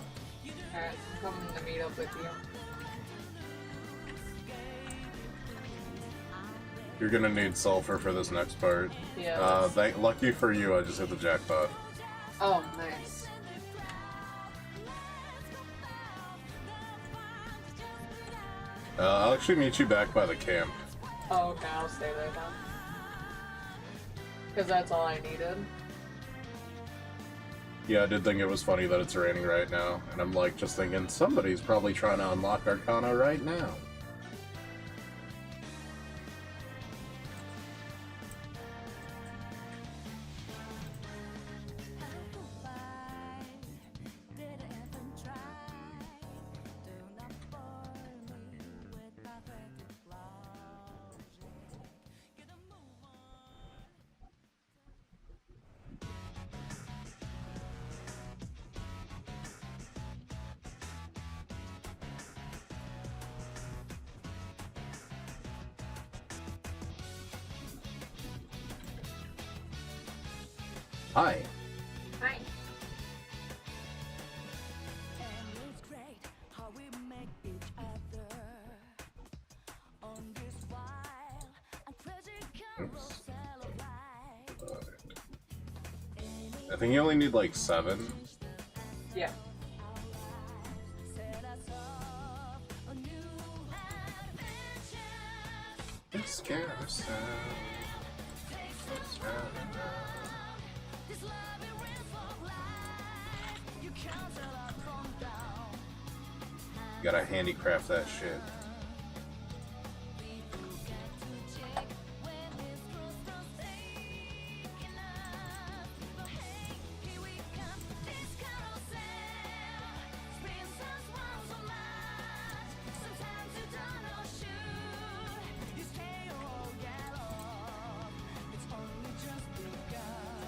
Alright, I'm coming to meet up with you. You're gonna need sulfur for this next part. Yeah. Lucky for you, I just hit the jackpot. Oh, nice. I'll actually meet you back by the camp. Oh, okay, I'll stay there then. Because that's all I needed. Yeah, I did think it was funny that it's raining right now, and I'm like just thinking somebody's probably trying to unlock Arcana right now. Hi. Hi. Oops. I think you only need like 7. Yeah. It's carousel. You gotta handicraft that shit.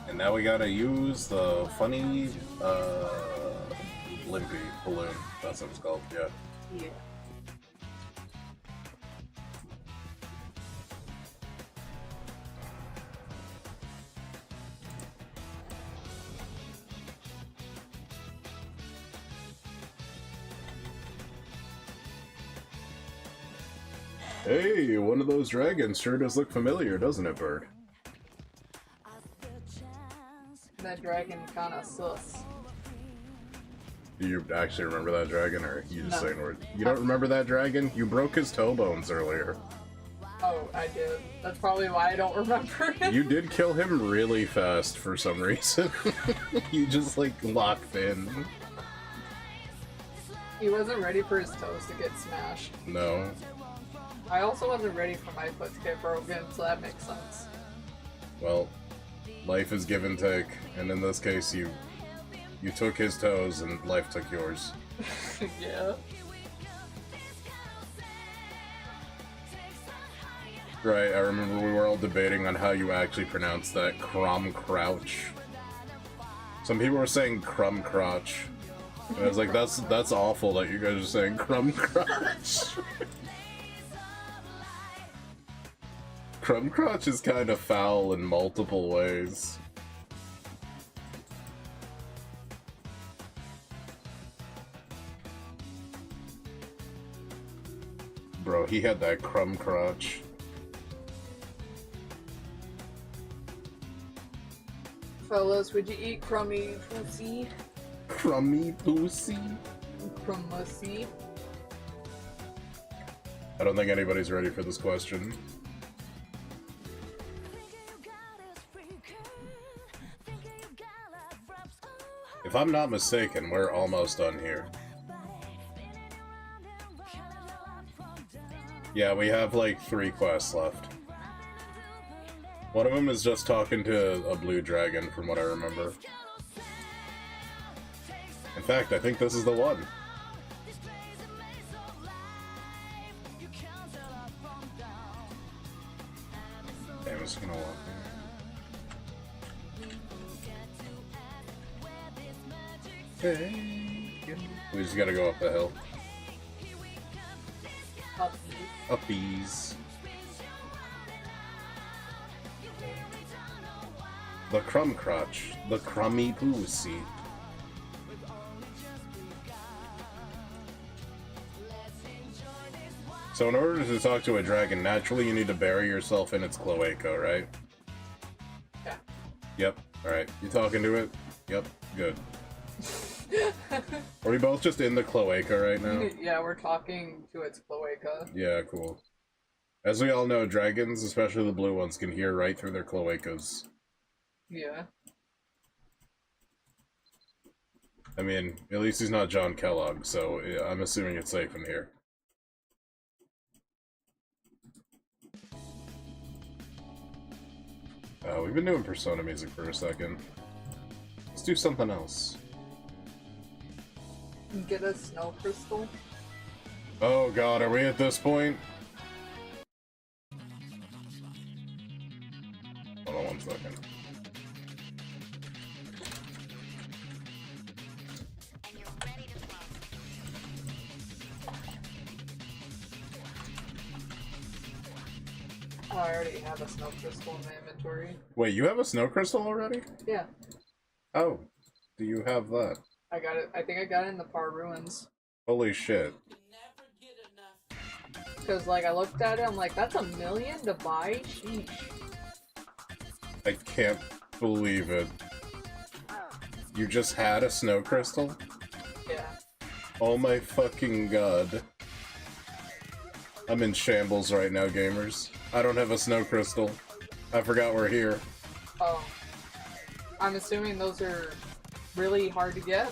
And now we gotta use the funny, Limpy balloon. That's what it's called, yeah. Yeah. Hey, one of those dragons sure does look familiar, doesn't it, Bird? That dragon kinda sus. Do you actually remember that dragon, or you just No. saying words? You don't remember that dragon? You broke his toe bones earlier. Oh, I did. That's probably why I don't remember it. You did kill him really fast for some reason. You just, like, locked in. He wasn't ready for his toes to get smashed. No. I also wasn't ready for my foot to get broken, so that makes sense. Well, life is give and take, and in this case, you took his toes and life took yours. Yeah. Right, I remember we were all debating on how you actually pronounce that crumb crouch. Some people were saying crumb crotch. And I was like, that's awful that you guys are saying crumb crotch. Crumb crotch is kind of foul in multiple ways. Bro, he had that crumb crotch. Fellas, would you eat crummy pussy? Crummy pussy? Crummussy? I don't think anybody's ready for this question. If I'm not mistaken, we're almost done here. Yeah, we have like 3 quests left. One of them is just talking to a blue dragon, from what I remember. In fact, I think this is the one. Damn, it's gonna walk there. Hey. We just gotta go up the hill. Uppies. The crumb crotch. The crummy pussy. So in order to talk to a dragon, naturally you need to bury yourself in its cloaca, right? Yeah. Yep. Alright. You talking to it? Yep. Good. Are we both just in the cloaca right now? Yeah, we're talking to its cloaca. Yeah, cool. As we all know, dragons, especially the blue ones, can hear right through their cloacas. Yeah. I mean, at least he's not John Kellogg, so yeah, I'm assuming it's safe in here. We've been doing Persona music for a second. Let's do something else. Get a snow crystal. Oh god, are we at this point? Hold on one second. Oh, I already have a snow crystal in my inventory. Wait, you have a snow crystal already? Yeah. Oh, do you have that? I got it. I think I got it in the Par Ruins. Holy shit. Because, like, I looked at it, I'm like, that's $1 million to buy? Sheesh. I can't believe it. You just had a snow crystal? Yeah. Oh my fucking god. I'm in shambles right now, gamers. I don't have a snow crystal. I forgot we're here. Oh. I'm assuming those are really hard to get?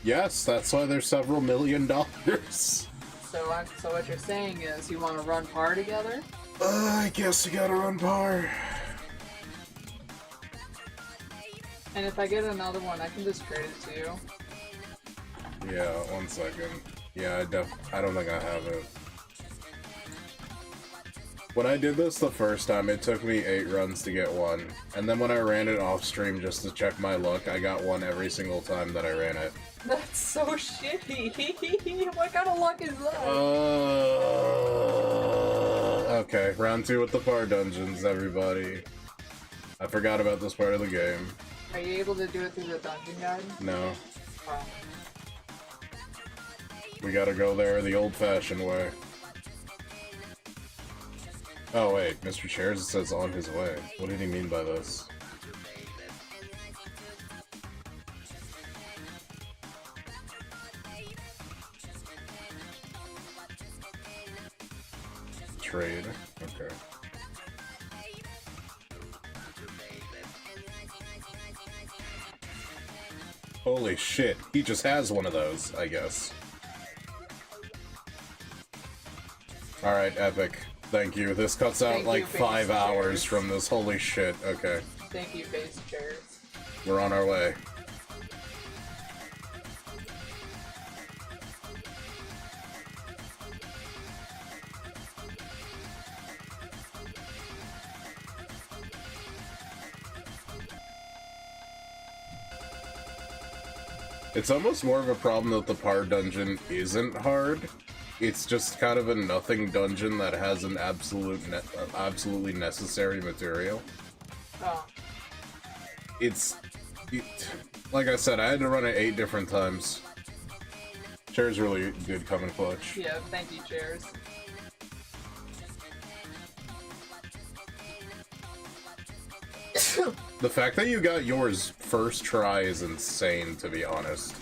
Yes, that's why there's several $1 million. So what you're saying is you want to run Par together? I guess you gotta run Par. And if I get another one, I can just trade it to you. Yeah, one second. Yeah, I don't think I have it. When I did this the first time, it took me 8 runs to get one. And then when I ran it off stream just to check my luck, I got one every single time that I ran it. That's so shitty. What kind of luck is that? Okay, round 2 with the Par dungeons, everybody. I forgot about this part of the game. Are you able to do it through the dungeon guide? No. Oh. We gotta go there the old-fashioned way. Oh wait, Mr. Chairs says on his way. What did he mean by this? Trade. Okay. Holy shit, he just has one of those, I guess. Alright, epic. Thank you. This cuts out Thank like you, 5 base hours chairs. from this. Holy shit. Okay. Thank you, base chairs. We're on our way. It's almost more of a problem that the par dungeon isn't hard. It's just kind of a nothing dungeon that has an absolutely necessary material. Oh. Like I said, I had to run it 8 different times. Chairs really did come in clutch. Yeah, thank you, chairs. The fact that you got yours first try is insane, to be honest.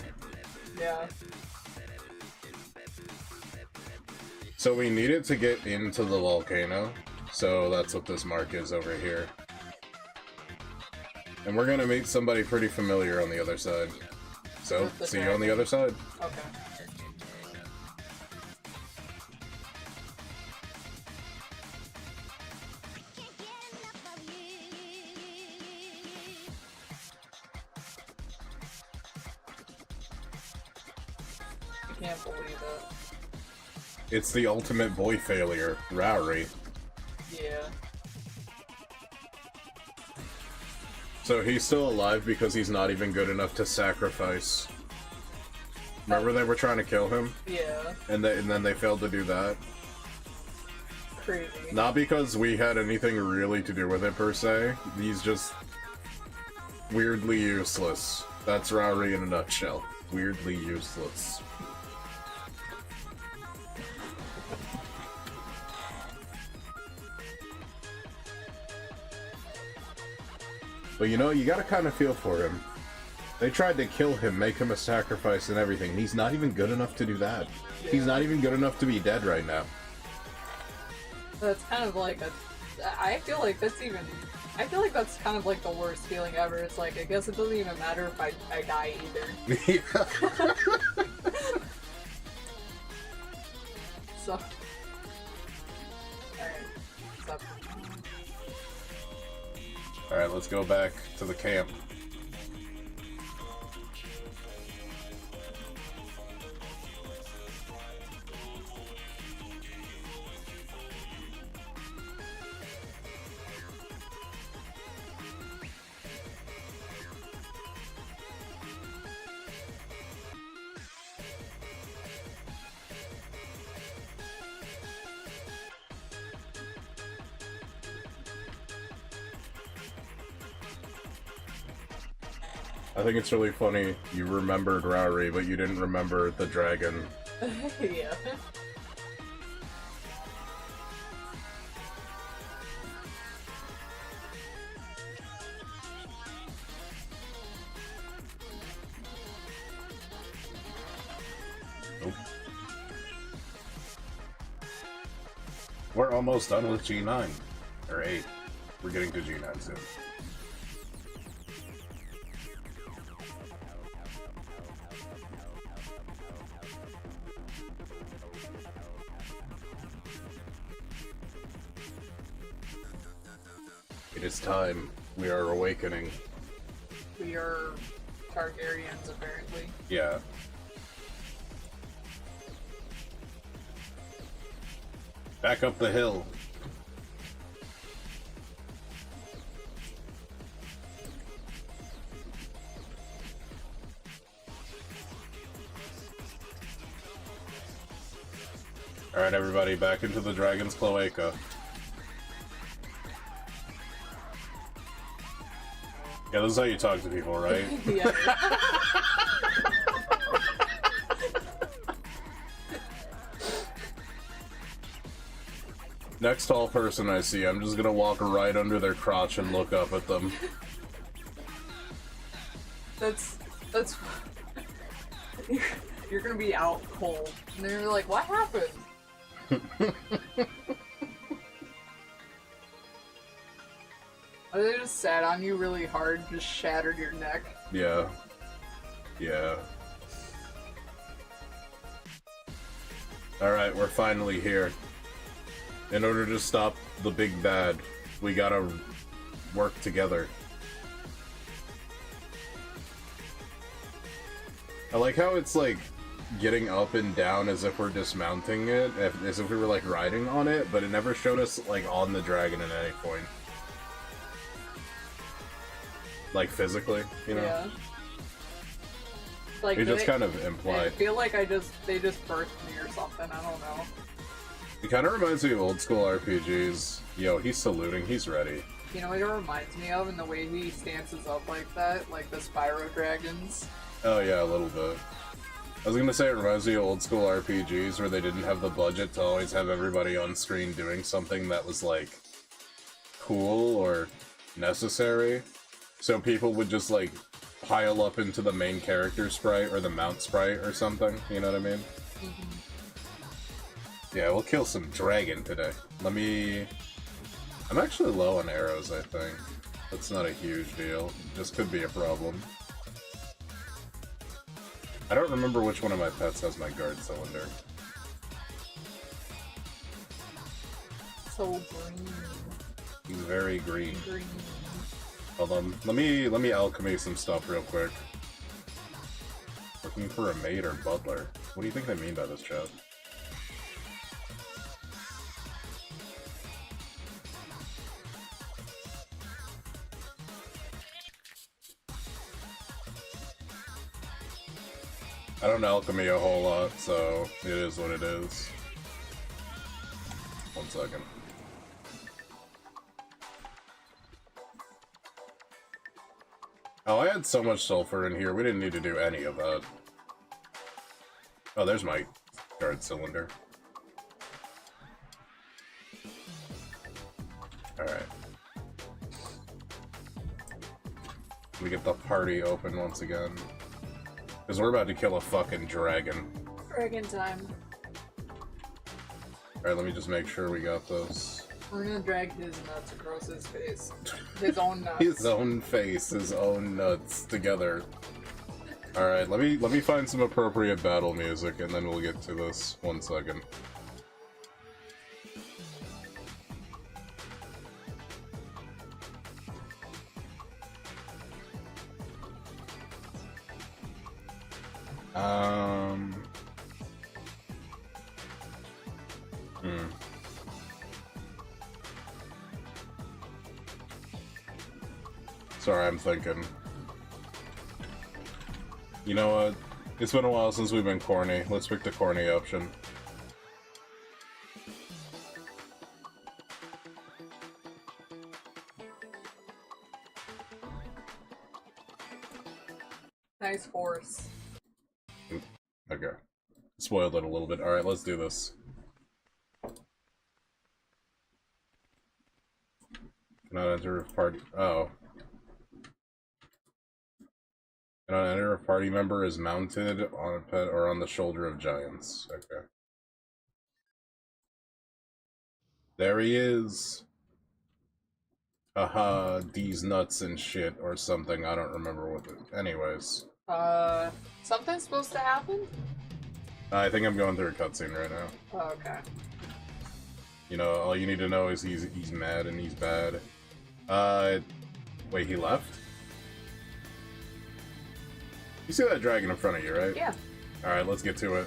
Yeah. So we needed to get into the volcano, so that's what this mark is over here. And we're gonna meet somebody pretty familiar on the other side. So, see you on the other side. Okay. I can't believe it. It's the ultimate boy failure, Rowry. Yeah. So he's still alive because he's not even good enough to sacrifice. Remember they were trying to kill him? Yeah. And then they failed to do that? Crazy. Not because we had anything really to do with it, per se. He's just weirdly useless. That's Rowry in a nutshell. Weirdly useless. But you know, you gotta kind of feel for him. They tried to kill him, make him a sacrifice and everything, and he's not even good enough to do that. He's not even good enough to be dead right now. That's kind of like I feel like that's kind of like the worst feeling ever. It's like, I guess it doesn't even matter if I die either. So. Alright. What's up? Alright, let's go back to the camp. I think it's really funny you remembered Rowry, but you didn't remember the dragon. Yeah. Nope. We're almost done with G9. Or 8. We're getting to G9 soon. It is time. We are awakening. We are Targaryens, apparently. Yeah. Back up the hill. Alright, everybody, back into the Dragon's Cloaca. Yeah, this is how you talk to people, right? Yeah. Next tall person I see, I'm just gonna walk right under their crotch and look up at them. That's you're gonna be out cold, and then you're like, what happened? Or they just sat on you really hard, just shattered your neck. Yeah. Yeah. Alright, we're finally here. In order to stop the big bad, we gotta work together. I like how it's like getting up and down as if we're dismounting it, as if we were like riding on it, but it never showed us like on the dragon at any point. Like physically, you know? Yeah. Like It just kind of I implied. feel like they just birthed me or something. I don't know. It kind of reminds me of old school RPGs. Yo, he's saluting, he's ready. You know what it reminds me of, and the way he stances up like that, like the Spyro dragons. Oh yeah, a little bit. I was gonna say it reminds me of old school RPGs where they didn't have the budget to always have everybody on screen doing something that was like cool or necessary. So people would just like pile up into the main character sprite or the mount sprite or something, you know what I mean? Yeah, we'll kill some dragon today. I'm actually low on arrows, I think. That's not a huge deal. Just could be a problem. I don't remember which one of my pets has my guard cylinder. So green. He's very green. Green. Hold on, let me alchemy some stuff real quick. Looking for a maid or butler. What do you think they mean by this, chat? I don't alchemy a whole lot, so it is what it is. 1 second. Oh, I had so much sulfur in here, we didn't need to do any of that. Oh, there's my guard cylinder. Alright. We get the party open once again. Because we're about to kill a fucking dragon. Dragon time. Alright, let me just make sure we got this. We're gonna drag his nuts across his face. His own nuts. His own face, his own nuts together. Alright, let me find some appropriate battle music and then we'll get to this. 1 second. Sorry, I'm thinking. You know what? It's been a while since we've been corny. Let's pick the corny option. Nice horse. Okay. Spoiled it a little bit. Alright, let's do this. Cannot enter if party. Oh. Cannot enter if party member is mounted on a pet or on the shoulder of giants. Okay. There he is. Haha, these nuts and shit or something. I don't remember what it. Anyways. Something's supposed to happen? I think I'm going through a cutscene right now. Oh, okay. You know, all you need to know is he's mad and he's bad. Wait, he left? You see that dragon in front of you, right? Yeah. Alright, let's get to it.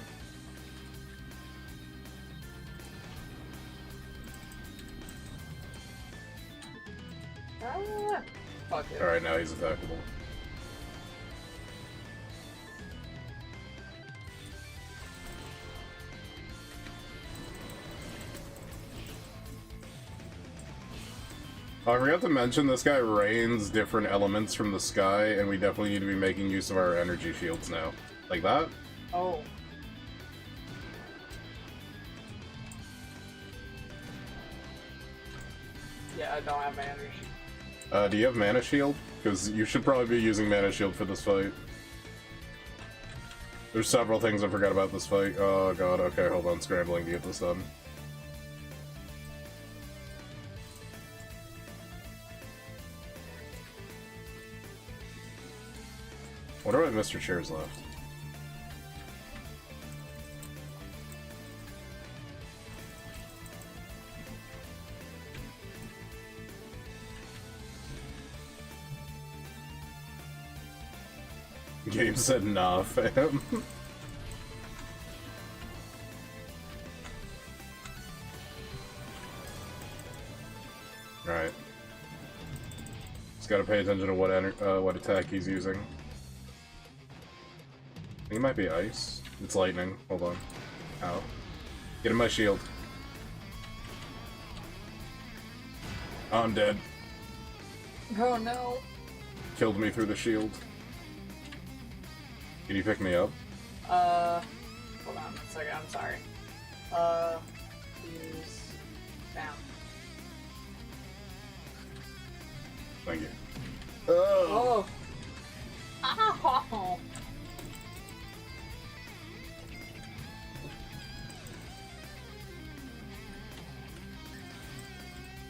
Fuck it. Alright, now he's attackable. Oh, I forgot to mention, this guy rains different elements from the sky, and we definitely need to be making use of our energy shields now. Like that? Oh. don't have my energy. Do you have Mana Shield? Because you should probably be using Mana Shield for this fight. There's several things I forgot about this fight. Oh god, okay, hold on, scrambling to get this done. Wonder what Mr. Chair's left. Gabe said nah, fam. Alright. Just gotta pay attention to what attack he's using. I think it might be ice. It's lightning. Hold on. Ow. Get in my shield. Oh, I'm dead. Oh no. Killed me through the shield. Can you pick me up? Hold on a second, I'm sorry. Use... Bam. Thank you. Oh! Ow!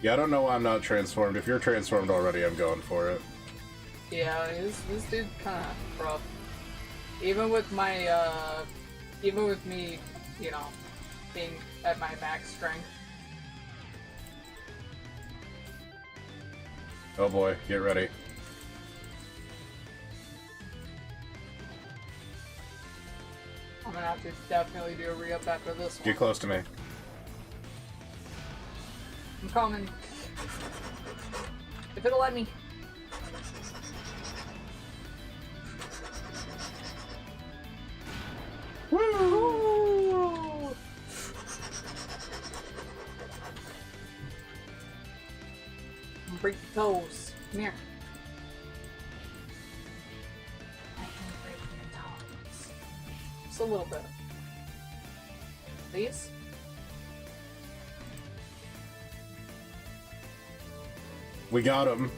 Yeah, I don't know why I'm not transformed. If you're transformed already, I'm going for it. Yeah, this dude kinda rough. Even with my, even with me, you know, being at my max strength. Oh boy, get ready. I'm gonna have to definitely do a re-up after this one. Get close to me. I'm coming. If it'll let me. Woo! Break the toes. Come here. I can break your toes. Just a little bit. Please? We got him.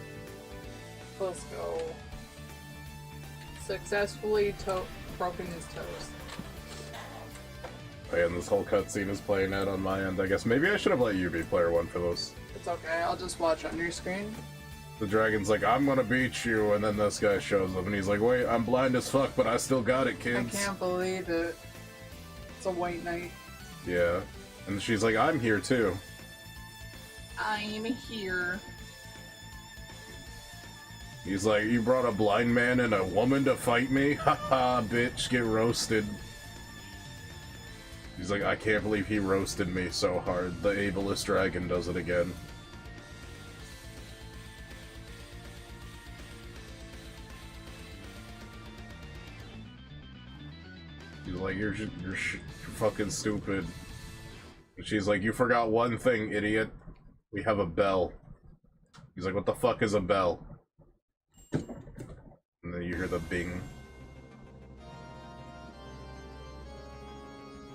Let's go. Successfully broken his toes. And this whole cutscene is playing out on my end, I guess. Maybe I should have let you be player one for this. It's okay, I'll just watch on your screen. The dragon's like, I'm gonna beat you, and then this guy shows up and he's like, wait, I'm blind as fuck, but I still got it, kids. I can't believe it. It's a white knight. Yeah. And she's like, I'm here too. I'm here. He's like, you brought a blind man and a woman to fight me? Haha, bitch, get roasted. He's like, I can't believe he roasted me so hard. The ableist dragon does it again. He's like, you're fucking stupid. And she's like, you forgot one thing, idiot. We have a bell. He's like, what the fuck is a bell? And then you hear the bing.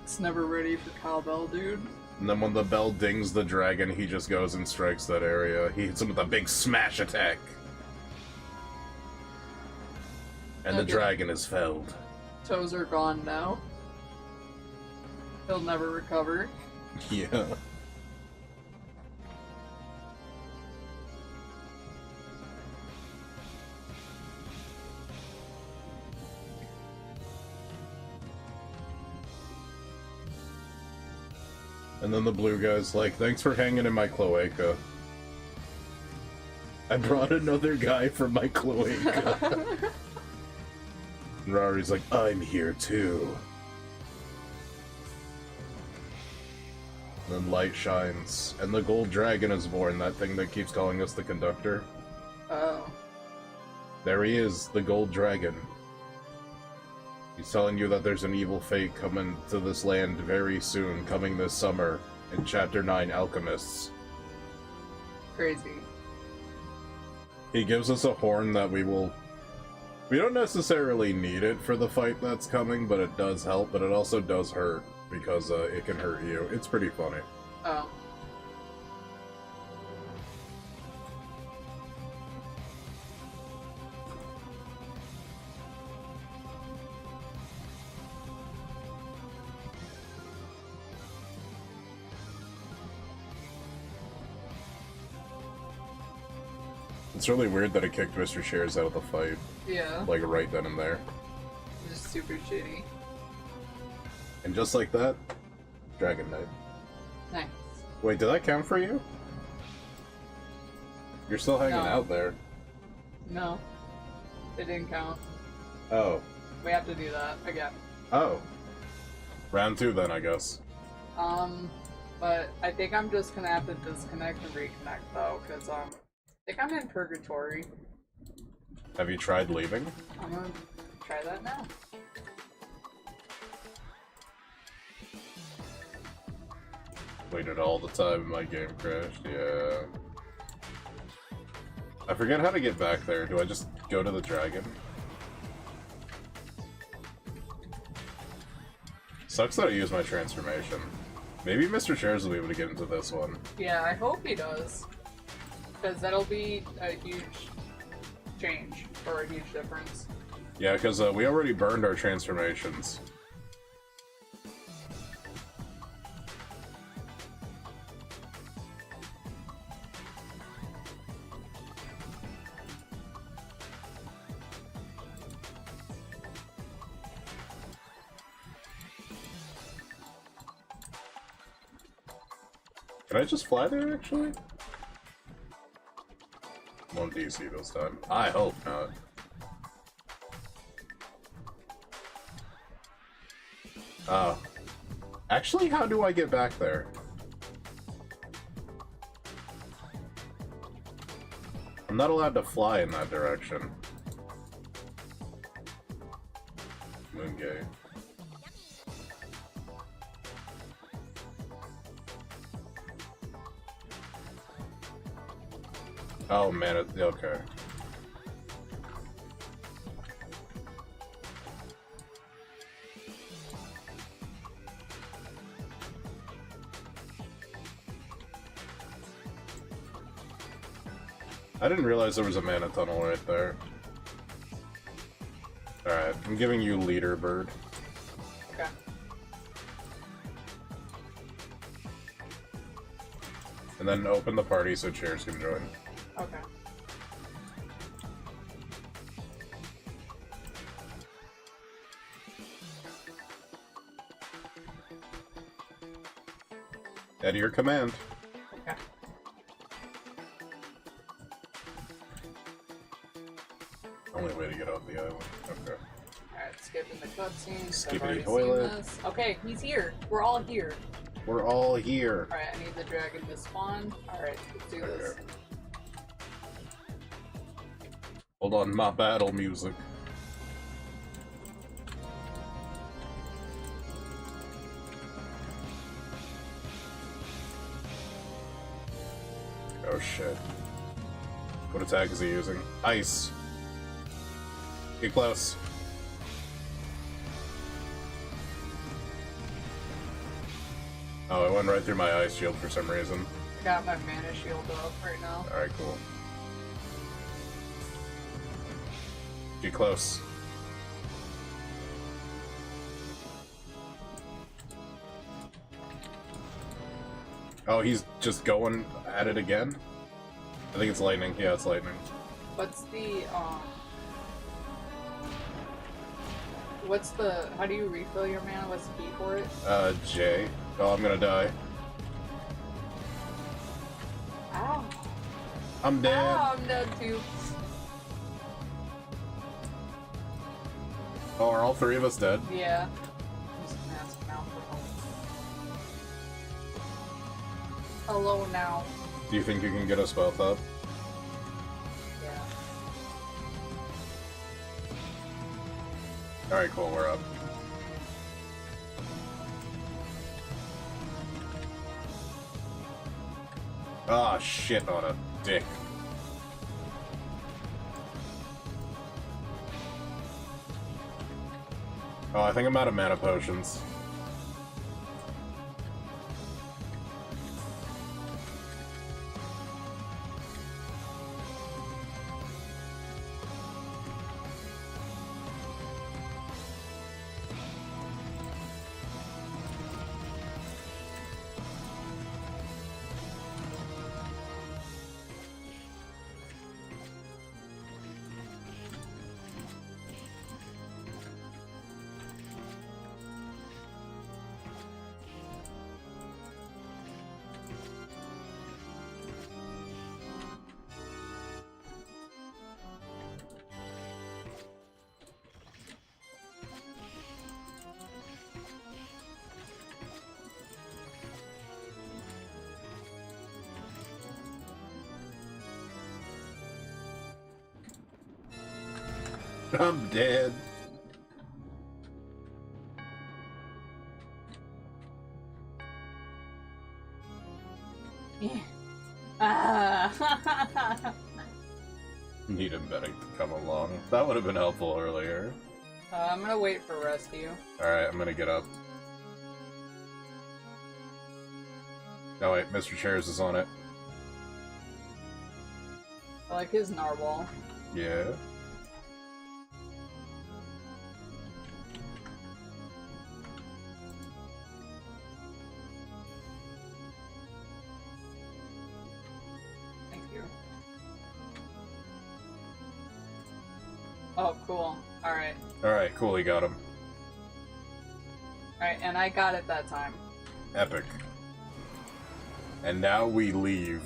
It's never ready for cowbell, dude. And then when the bell dings the dragon, he just goes and strikes that area. He hits him with a big smash attack. And the Okay. dragon is felled. Toes are gone now. He'll never recover. Yeah. And then the blue guy's like, thanks for hanging in my cloaca. I brought another guy from my cloaca. And Rari's like, I'm here too. And then light shines, and the gold dragon is born, that thing that keeps calling us the conductor. Oh. There he is, the gold dragon. He's telling you that there's an evil fate coming to this land very soon, coming this summer, in Chapter 9, Alchemists. Crazy. He gives us a horn that we don't necessarily need it for the fight that's coming, but it does help, but it also does hurt, because it can hurt you. It's pretty funny. Oh. It's really weird that it kicked Mr. Chairs out of the fight, Yeah. like right then and there. Just super shitty. And just like that, Dragon Knight. Nice. Wait, did that count for you? You're still hanging No. out there. No. It didn't count. Oh. We have to do that again. Oh. Round 2 then, I guess. But I think I'm just gonna have to disconnect and reconnect though, because I think I'm in purgatory. Have you tried leaving? I'm gonna try that now. Waited all the time and my game crashed, yeah. I forget how to get back there. Do I just go to the dragon? Sucks that I use my transformation. Maybe Mr. Chairs will be able to get into this one. Yeah, I hope he does. Because that'll be a huge change, or a huge difference. Yeah, because we already burned our transformations. Can I just fly there, actually? Won't DC this time. I hope not. Actually, how do I get back there? I'm not allowed to fly in that direction. Moongate. Oh man, okay. I didn't realize there was a mana tunnel right there. Alright, I'm giving you leader, bird. Okay. And then open the party so Chairs can join. Okay. At your command. Okay. Only way to get off the island. Okay. Alright, skipping the cutscene. Skippity toilet. Okay, he's here. We're all here. We're all here. Alright, I need the dragon to spawn. Alright, let's do this. Okay. Hold on, my battle music. Oh shit. What attack is he using? Ice. Get close. Oh, it went right through my ice shield for some reason. I got my mana shield up right now. Alright, cool. Get close. Oh, he's just going at it again? I think it's lightning. Yeah, it's lightning. What's the, how do you refill your mana? What's the key for it? J. Oh, I'm gonna die. Ow. I'm dead. Ow, I'm dead too. Oh, are all three of us dead? Yeah. I'm just gonna ask now for help. Hello now. Do you think you can get us both up? Yeah. Alright, cool, we're up. Ah, shit on a dick. Oh, I think I'm out of mana potions. I'm dead. Yeah. Ah. Need him better come along. That would have been helpful earlier. I'm gonna wait for rescue. Alright, I'm gonna get up. Oh wait, Mr. Chairs is on it. I like his narwhal. Yeah. Thank you. Oh, cool. Alright. Alright, cool, he got him. Alright, and I got it that time. Epic. And now we leave.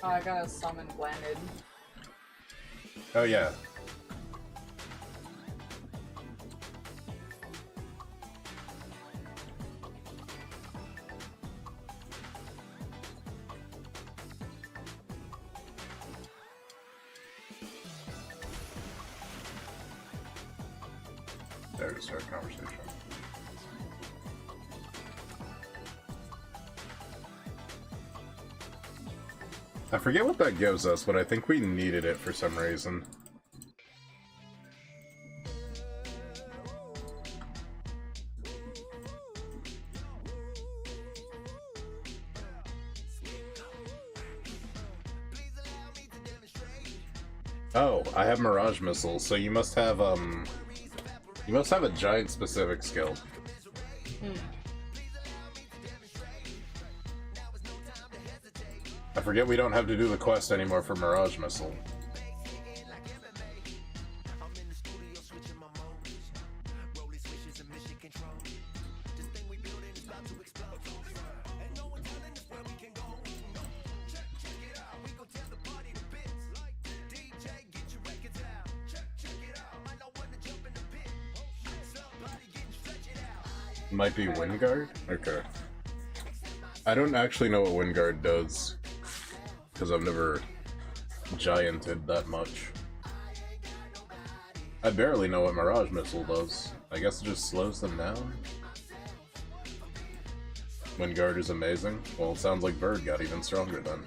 Oh, I gotta summon Blanded. Oh yeah. There to start conversation. I forget what that gives us, but I think we needed it for some reason. Oh, I have Mirage Missile, so you must have a giant specific skill. I forget we don't have to do the quest anymore for Mirage Missile. Might be Windguard? Okay. I don't actually know what Windguard does, because I've never gianted that much. I barely know what Mirage Missile does. I guess it just slows them down? Windguard is amazing. Well, it sounds like Bird got even stronger then.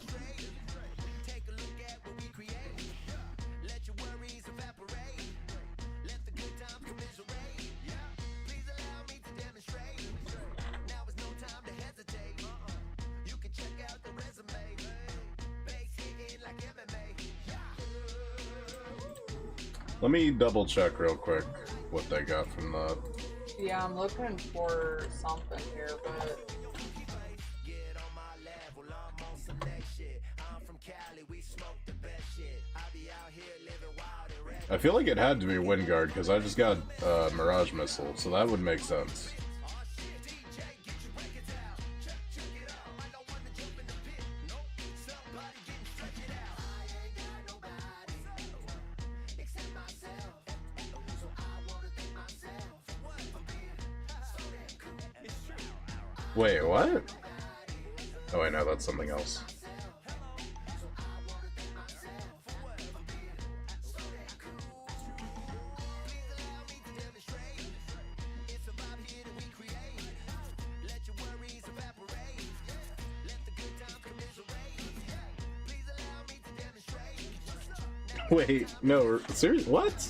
Let me double check real quick what they got from that. Yeah, I'm looking for something here, but... I feel like it had to be Windguard, because I just got Mirage Missile, so that would make sense. Wait, what? Oh, I know, that's something else. Wait, no, seriously, what?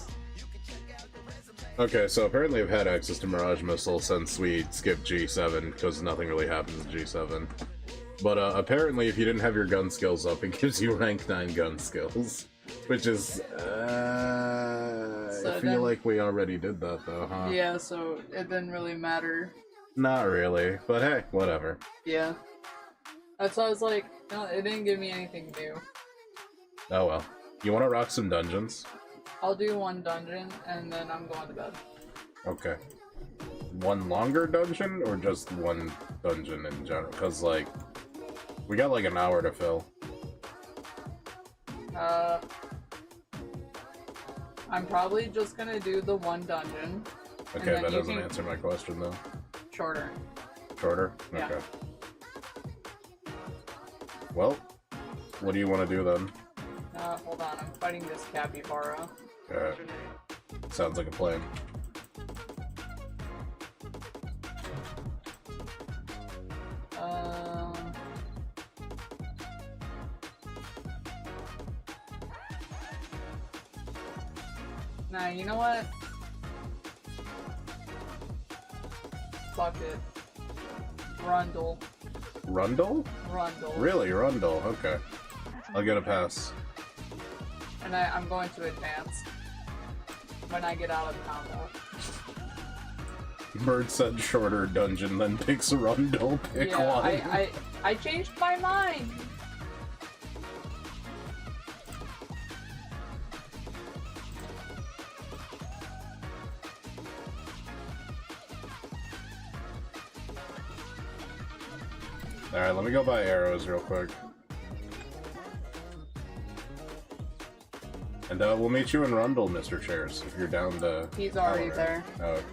Okay, so apparently I've had access to Mirage Missile since we skipped G7, because nothing really happens in G7. But apparently if you didn't have your gun skills up, it gives you rank 9 gun skills. Which is, I feel like we already did that though, huh? Yeah, so it didn't really matter. Not really, but hey, whatever. Yeah. That's why I was like, no, it didn't give me anything new. Oh well. You want to rock some dungeons? I'll do one dungeon, and then I'm going to bed. Okay. One longer dungeon, or just one dungeon in general? Because, like, we got like an hour to fill. I'm probably just gonna do the one dungeon. Okay, that doesn't answer my question though. Shorter. Shorter? Yeah. Okay. Well, what do you want to do then? Hold on, I'm fighting this capybara. Sounds like a plan. Nah, you know what? Fuck it. Rundle. Rundle? Rundle. Really, Rundle? Okay. I'll get a pass. And I'm going to advance when I get out of the combat. Bird said shorter dungeon, then picks Rundle. Pick one. I changed my mind. Alright, let me go buy arrows real quick. And we'll meet you in Rundle, Mr. Chairs, if you're down to... He's already there. Oh, okay.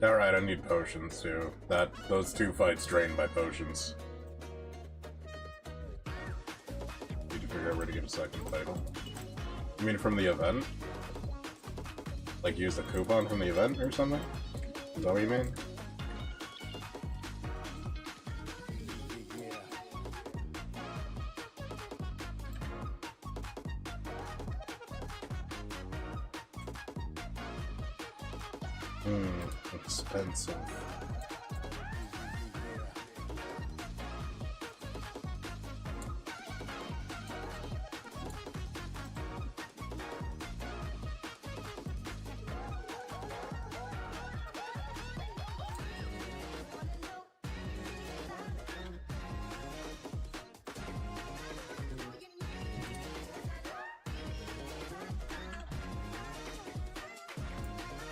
Alright, I need potions too. Those two fights drained my potions. Need to figure out where to get a second title. You mean from the event? Like use the coupon from the event or something? Is that what you mean? Expensive.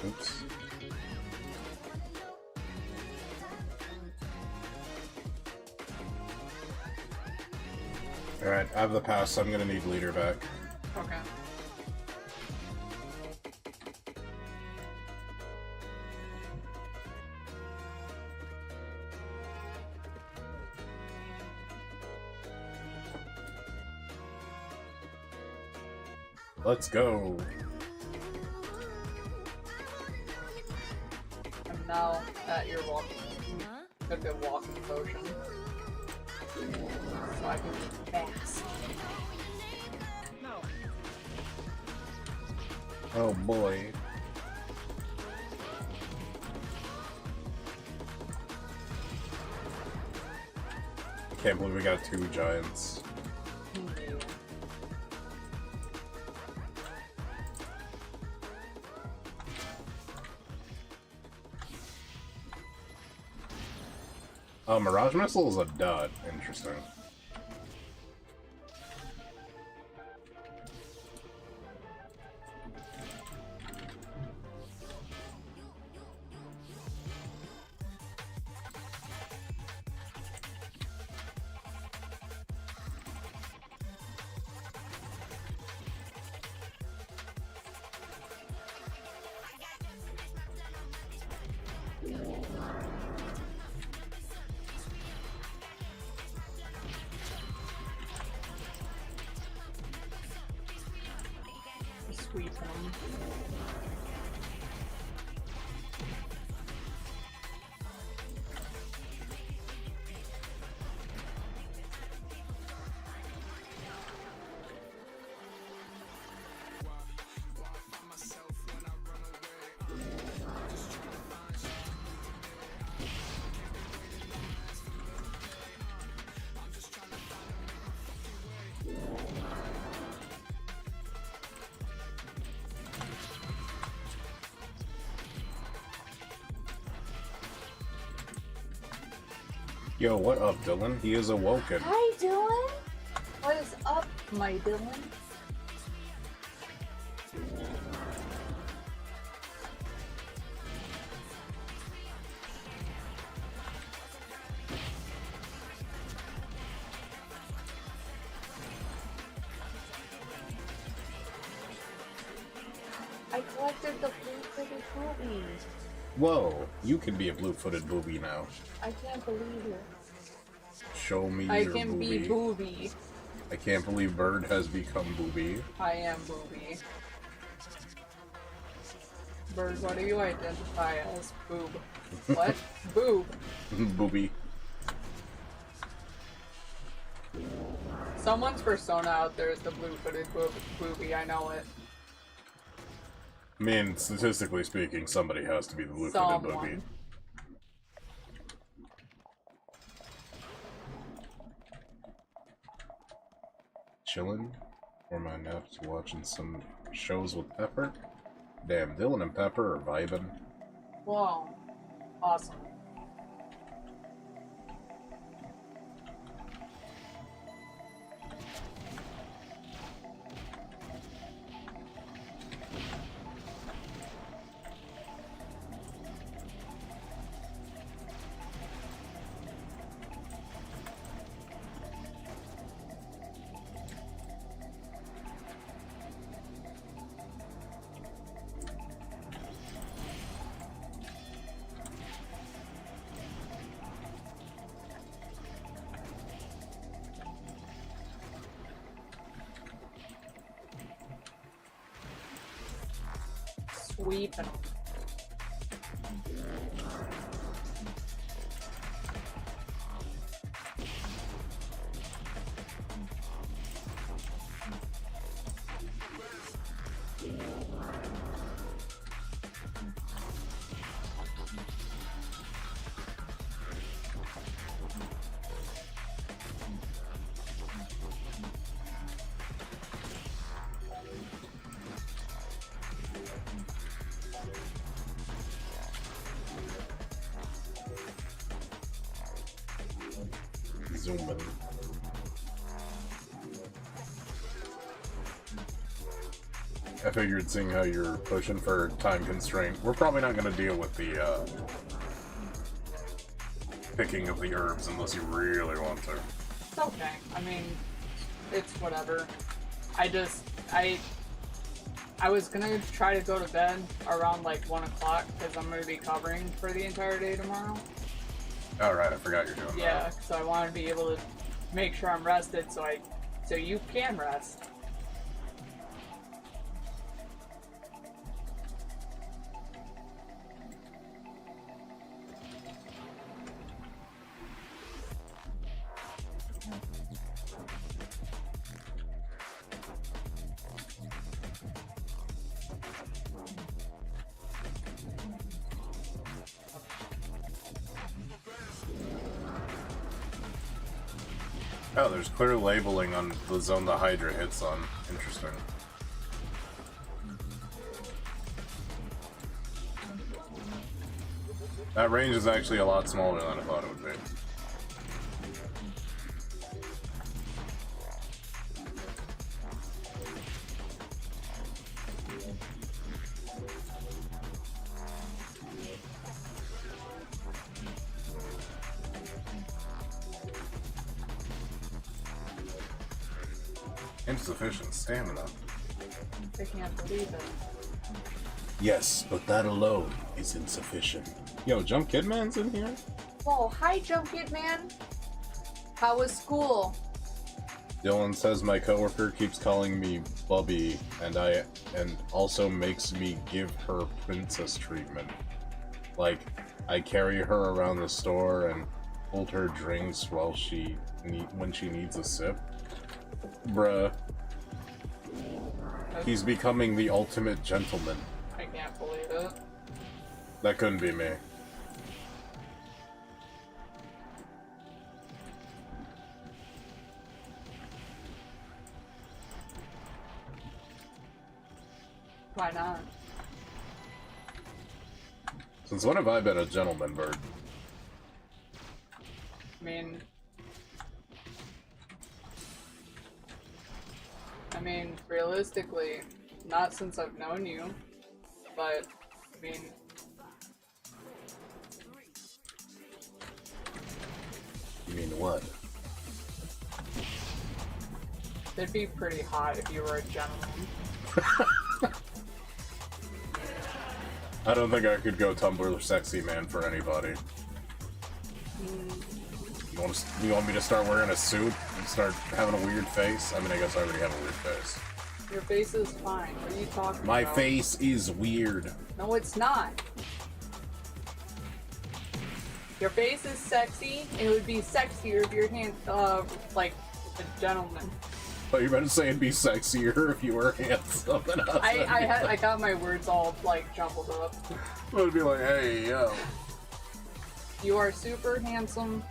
Oops. Alright, I have the pass, so I'm gonna need leader back. Okay. Let's go. I'm now at your walking. Took a walking potion. So I can be fast. Oh boy. Can't believe we got two giants. Oh, Mirage Missile is a dud. Interesting. Sweet one. Yo, what up, Dylan? He is awoken. Hi, Dylan. What is up, my Dylan? I collected the blue-footed boobies. Whoa, you can be a blue-footed booby now. I can't believe it. Show me I your can booby. be booby. I can't believe Bird has become booby. I am booby. Bird, what do you identify as? Boob. What? Boob. Booby. Someone's persona out there is the blue-footed booby, I know it. I mean, statistically speaking, somebody has to be the blue-footed booby. Someone. Chillin'? Or my naps watching some shows with Pepper? Damn, Dylan and Pepper are vibing. Whoa. Awesome. Sweeping. Zooming. I figured, seeing how you're pushing for time constraint, we're probably not going to deal with the picking of the herbs unless you really want to. It's okay. I mean, it's whatever. I was gonna try to go to bed around like 1 o'clock because I'm gonna be covering for the entire day tomorrow. Alright, I forgot you're doing Yeah, that. so I want to be able to make sure I'm rested so you can rest. Oh, there's clear labeling on the zone the Hydra hits on. Interesting. That range is actually a lot smaller than I thought it would be. Insufficient stamina. I can't believe it. Yes, but that alone is insufficient. Yo, Jump Kidman's in here? Whoa, hi Jump Kid Man. How was school? Dylan says my coworker keeps calling me Bubby, and also makes me give her princess treatment. Like, I carry her around the store and hold her drinks while when she needs a sip. Bruh. He's becoming the ultimate gentleman. I can't believe it. That couldn't be me. Why not? Since when have I been a gentleman, Bird? I mean, realistically, not since I've known you, but, I mean... You mean what? It'd be pretty hot if you were a gentleman. I don't think I could go Tumblr sexy man for anybody. You want me to start wearing a suit and start having a weird face? I mean, I guess I already have a weird face. Your face is fine. What are you talking about? My face is weird. No, it's not. Your face is sexy, and it would be sexier if your hand, like a gentleman. But you better say it'd be sexier if you were handsome. I got my words all like jumbled up. I'd be like, hey, yo. You are super handsome.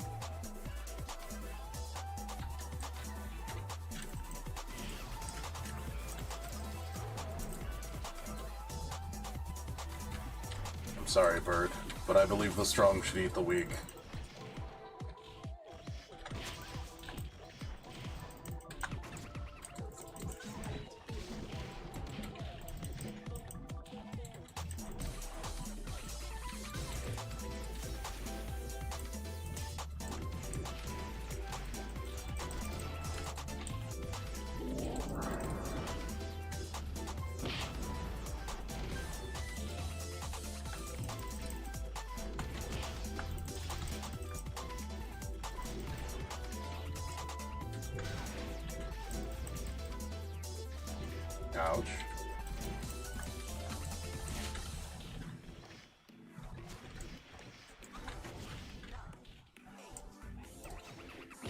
I'm sorry, Bird, but I believe the strong should eat the weak. Ouch. I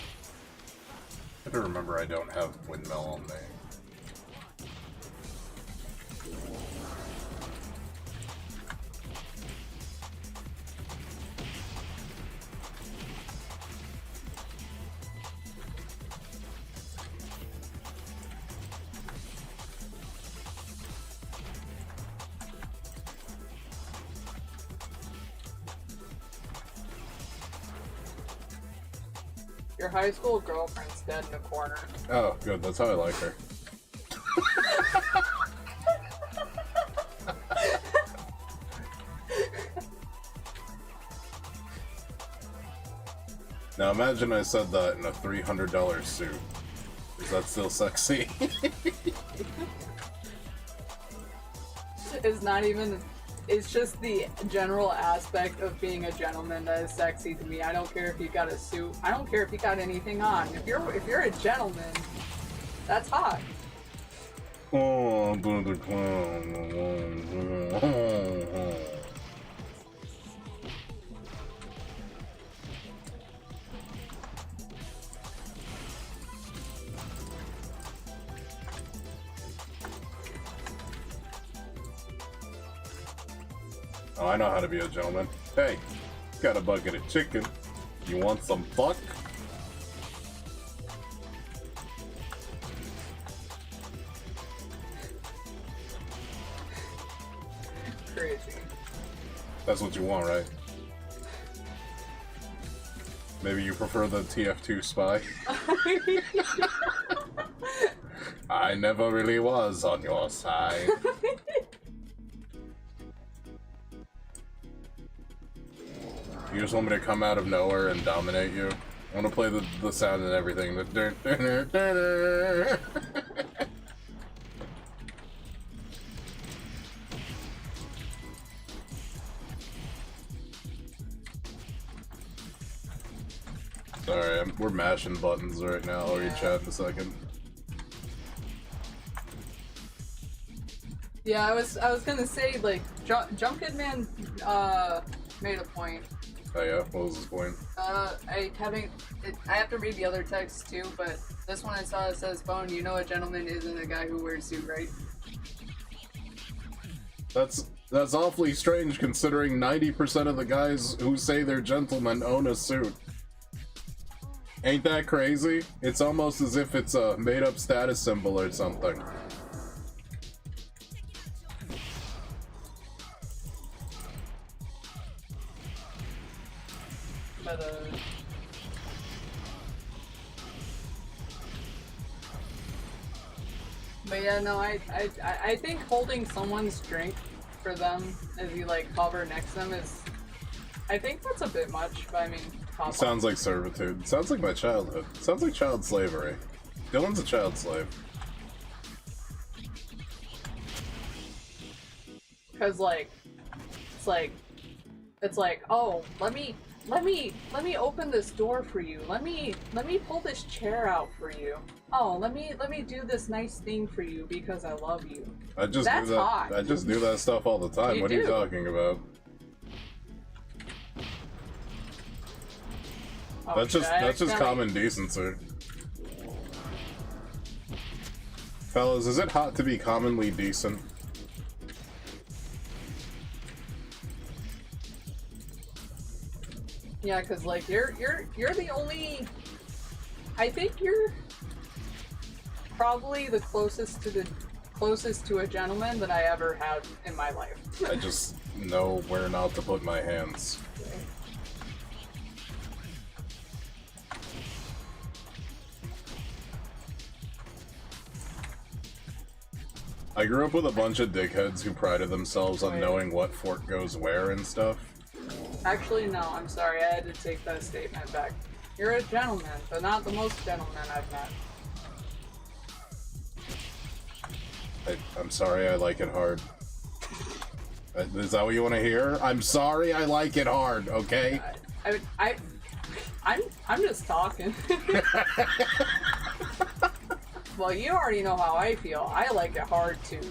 have to remember I don't have windmill on me. Your high school girlfriend's dead in the corner. Oh, good. That's how I like her. Now imagine I said that in a $300 suit. Is that still sexy? It's not even... It's just the general aspect of being a gentleman that is sexy to me. I don't care if you got a suit. I don't care if you got anything on. If you're a gentleman, that's hot. Oh, I'm doing the clown. Oh, I know how to be a gentleman. Hey, got a bucket of chicken. You want some fuck? Crazy. That's what you want, right? Maybe you prefer the TF2 spy? I never really was on your side. You just want me to come out of nowhere and dominate you? I want to play the sound and everything. Sorry, we're mashing buttons right now. I'll reach out in a second. Yeah, I was gonna say, like, Junkhead Man made a point. Oh yeah, what was his point? I have to read the other text too, but this one I saw, it says, "Bone, you know a gentleman isn't a guy who wears suit, right?" That's awfully strange considering 90% of the guys who say they're gentlemen own a suit. Ain't that crazy? It's almost as if it's a made-up status symbol or something. But But yeah, no, I think holding someone's drink for them as you like hover next to them is, I think that's a bit much. But I mean, pop Sounds like servitude. Sounds like my childhood. Sounds like child slavery. Dylan's a child slave. Because like, it's like, oh, let me open this door for you. Let me pull this chair out for you. Oh, let me do this nice thing for you because I love you. I just That's do that. hot. I just do that stuff all the time. You What are you do. talking about? Oh, That's just shit, I accidentally- common decency. Fellas, is it hot to be commonly decent? Yeah, because like you're the only. I think you're probably the closest to a gentleman that I ever had in my life. I just know where not to put my hands. I grew up with a bunch of dickheads who prided themselves on Wait. knowing what fork goes where and stuff. Actually, no. I'm sorry. I had to take that statement back. You're a gentleman, but not the most gentleman I've met. I'm sorry I like it hard. Is that what you want to hear? I'm sorry I like it hard, okay? I'm just talking. Well, you already know how I feel. I like it hard too.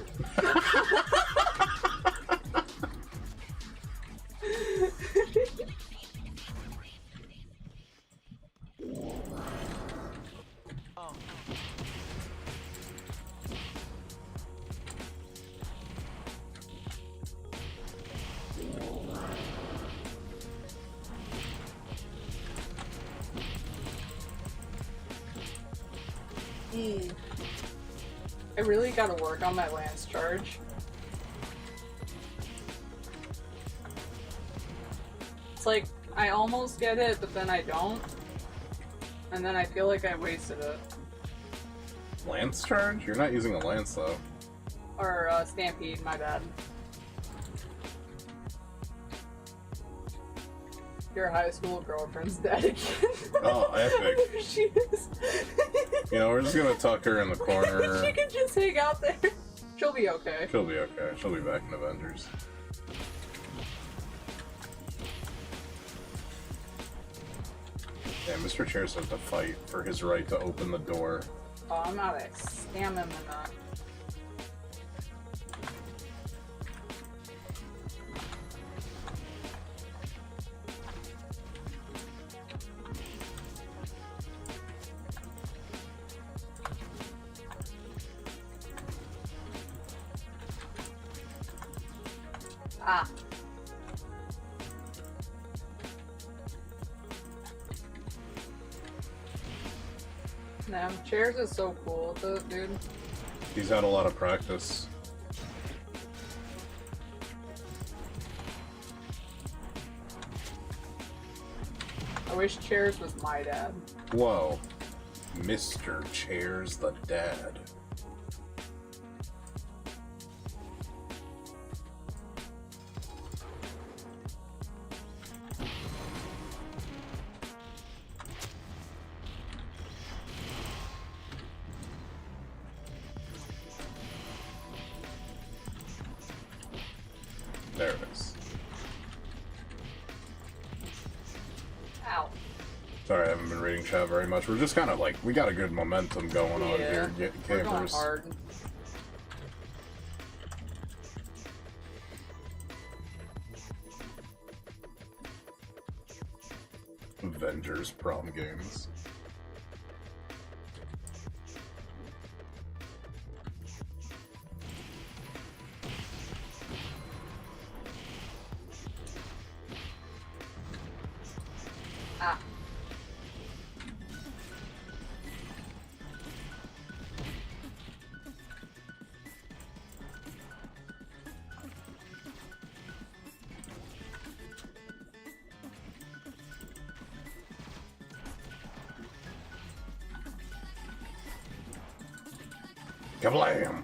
I really gotta work on my lance charge. It's like, I almost get it, but then I don't. And then I feel like I wasted it. Lance charge? You're not using a lance, though. Or, Stampede, my bad. Your high school girlfriend's dead again. Oh, epic. There she is. You know, we're just gonna tuck her in the corner. She can just hang out there. She'll be okay. She'll be okay. She'll be back in Avengers. Yeah, Mr. Chairs has to fight for his right to open the door. Oh, I'm out of stamina. Ah. No, Chairs is so cool, dude. He's had a lot of practice. I wish Chairs was my dad. Whoa. Mr. Chairs the dad. There it is. Ow. Sorry, I haven't been reading chat very much. We're just kind of like, we got a good momentum going on here, getting We're going campers. hard. Avengers prom games. Ah. Kablam!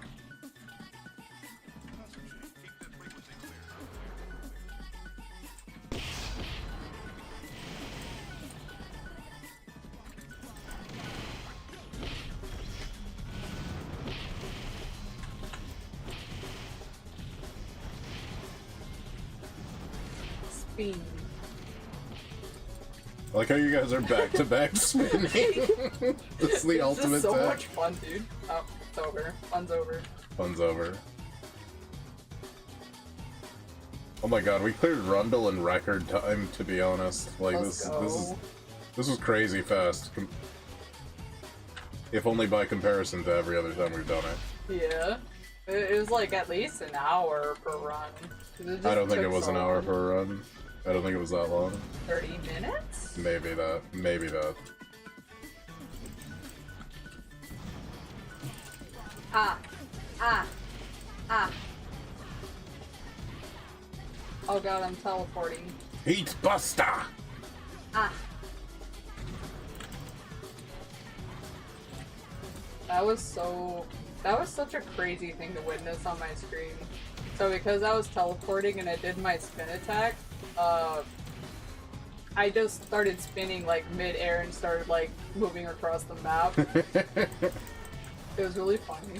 Speed. I like how you guys are back-to-back spinning. This is the ultimate This is so tech. much fun, dude. Oh, it's over. Fun's over. Fun's over. Oh my god, we cleared Rundle in record time, to be honest. Like, Let's go. this is crazy fast. If only by comparison to every other time we've done it. Yeah. It was like at least an hour per run. I don't think it took was so an hour long. per run. I don't think it was that long. 30 minutes? Maybe that. Maybe that. Ah. Ah. Ah. Oh god, I'm teleporting. Heat Buster! Ah. That was such a crazy thing to witness on my screen. So because I was teleporting and I did my spin attack, I just started spinning like mid-air and started like moving across the map. It was really funny.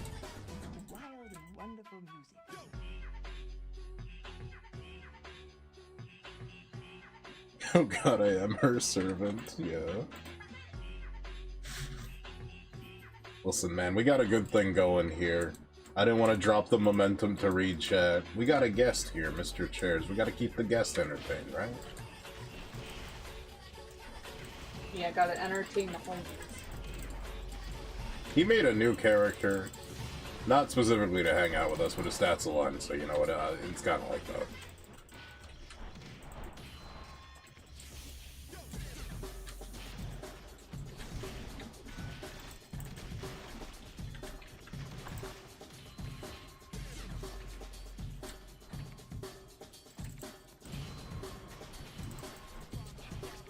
Wild and wonderful music. Oh god, I am her servant, yeah. Listen, man, we got a good thing going here. I didn't want to drop the momentum to read chat. We got a guest here, Mr. Chairs. We gotta keep the guest entertained, right? Yeah, gotta entertain the homies. He made a new character, not specifically to hang out with us, but his stats align, so you know what, it's kind of like that.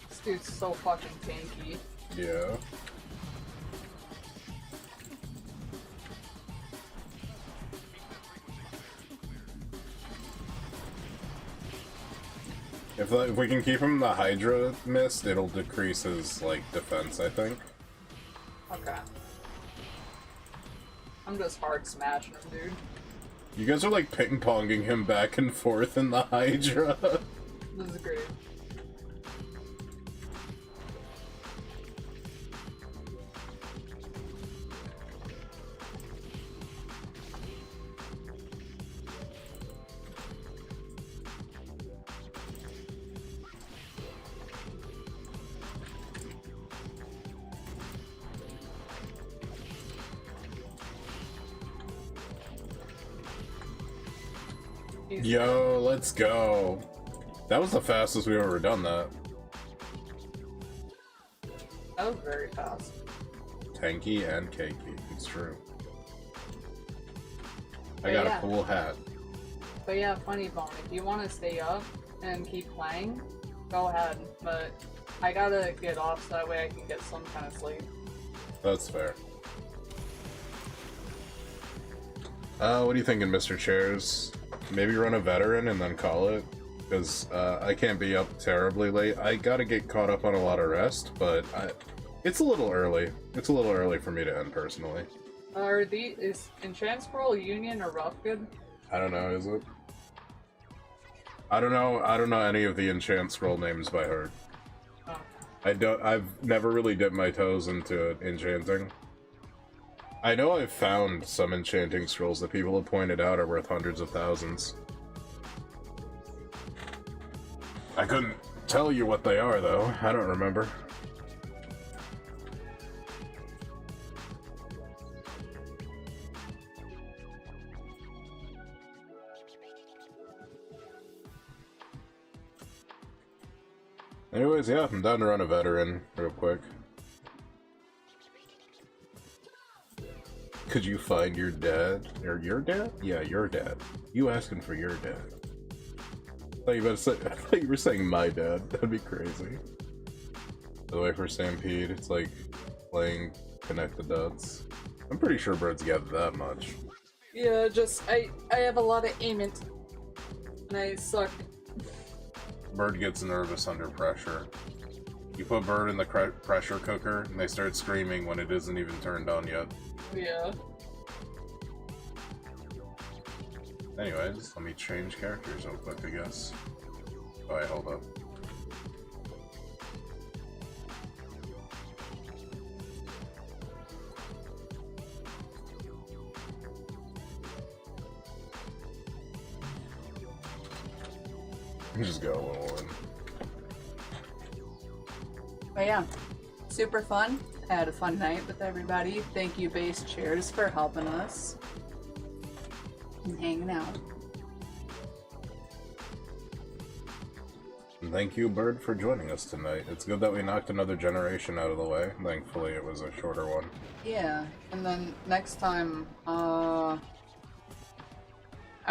This dude's so fucking tanky. Yeah. If we can keep him the Hydra mist, it'll decrease his, like, defense, I think. Okay. I'm just hard smashing him, dude. You guys are, like, ping-ponging him back and forth in the Hydra. This is great. Yo, let's go. That was the fastest we've ever done that. That was very fast. Tanky and cakey, it's true. I But got yeah. a cool hat. But yeah, funny bone. If you want to stay up and keep playing, go ahead. But I gotta get off so that way I can get some kind of sleep. That's fair. What are you thinking, Mr. Chairs? Maybe run a veteran and then call it? Because I can't be up terribly late. I gotta get caught up on a lot of rest, but it's a little early. It's a little early for me to end, personally. Is Enchant Scroll Union or Rough Good? I don't know, is it? I don't know any of the Enchant Scroll names by heart. Oh. I've never really dipped my toes into enchanting. I know I've found some enchanting scrolls that people have pointed out are worth hundreds of thousands. I couldn't tell you what they are, though. I don't remember. Anyways, yeah, I'm down to run a veteran real quick. Could you find your dad? Or your dad? Yeah, your dad. You asking for your dad. I thought you were saying my dad. That'd be crazy. By the way, for Stampede, it's like playing Connect the Dots. I'm pretty sure birds get that much. Yeah, just I have a lot of aimant, and I suck. Bird gets nervous under pressure. You put bird in the pressure cooker, and they start screaming when it isn't even turned on yet. Yeah. Anyways, let me change characters real quick, I guess. Alright, hold up. Just go all in. But yeah, super fun. I had a fun night with everybody. Thank you, Base Chairs, for helping us and hanging out. And thank you, Bird, for joining us tonight. It's good that we knocked another generation out of the way. Thankfully, it was a shorter one. Yeah, and then next time, I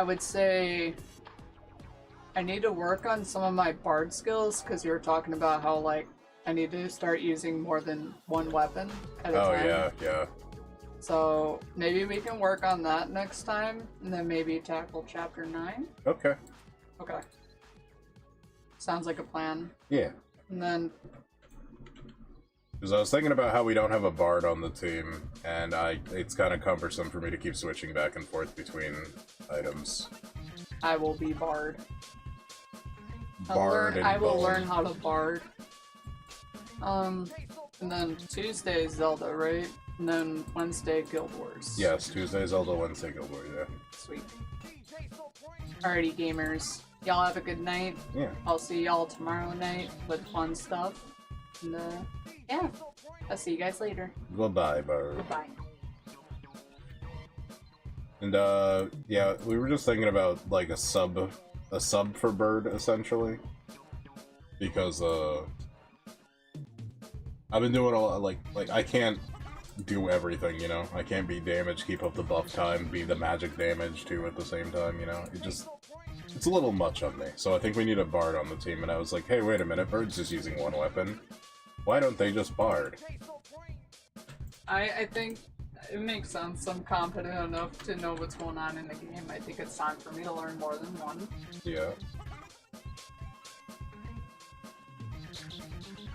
would say I need to work on some of my bard skills, because you were talking about how, like, I need to start using more than one weapon at a time. Oh, yeah. So maybe we can work on that next time, and then maybe tackle Chapter 9. Okay. Okay. Sounds like a plan. Yeah. And then, Because I was thinking about how we don't have a bard on the team, and it's kind of cumbersome for me to keep switching back and forth between items. I will be bard. Bard and I will bone. learn how to bard. And then Tuesday Zelda, right? And then Wednesday Guild Wars. Yes, Tuesday, Zelda, Wednesday, Guild Wars, yeah. Sweet. Alrighty, gamers. Y'all have a good night. Yeah. I'll see y'all tomorrow night with fun stuff. And yeah. I'll see you guys later. Goodbye, Bird. Goodbye. And yeah, we were just thinking about like a sub for Bird essentially, because I've been doing a lot, like I can't do everything, you know. I can't be damage, keep up the buff time, be the magic damage too at the same time, you know. It's a little much on me. So I think we need a bard on the team. And I was like, hey, wait a minute, Bird's just using one weapon. Why don't they just bard? I think it makes sense. I'm confident enough to know what's going on in the game. I think it's time for me to learn more than one. Yeah.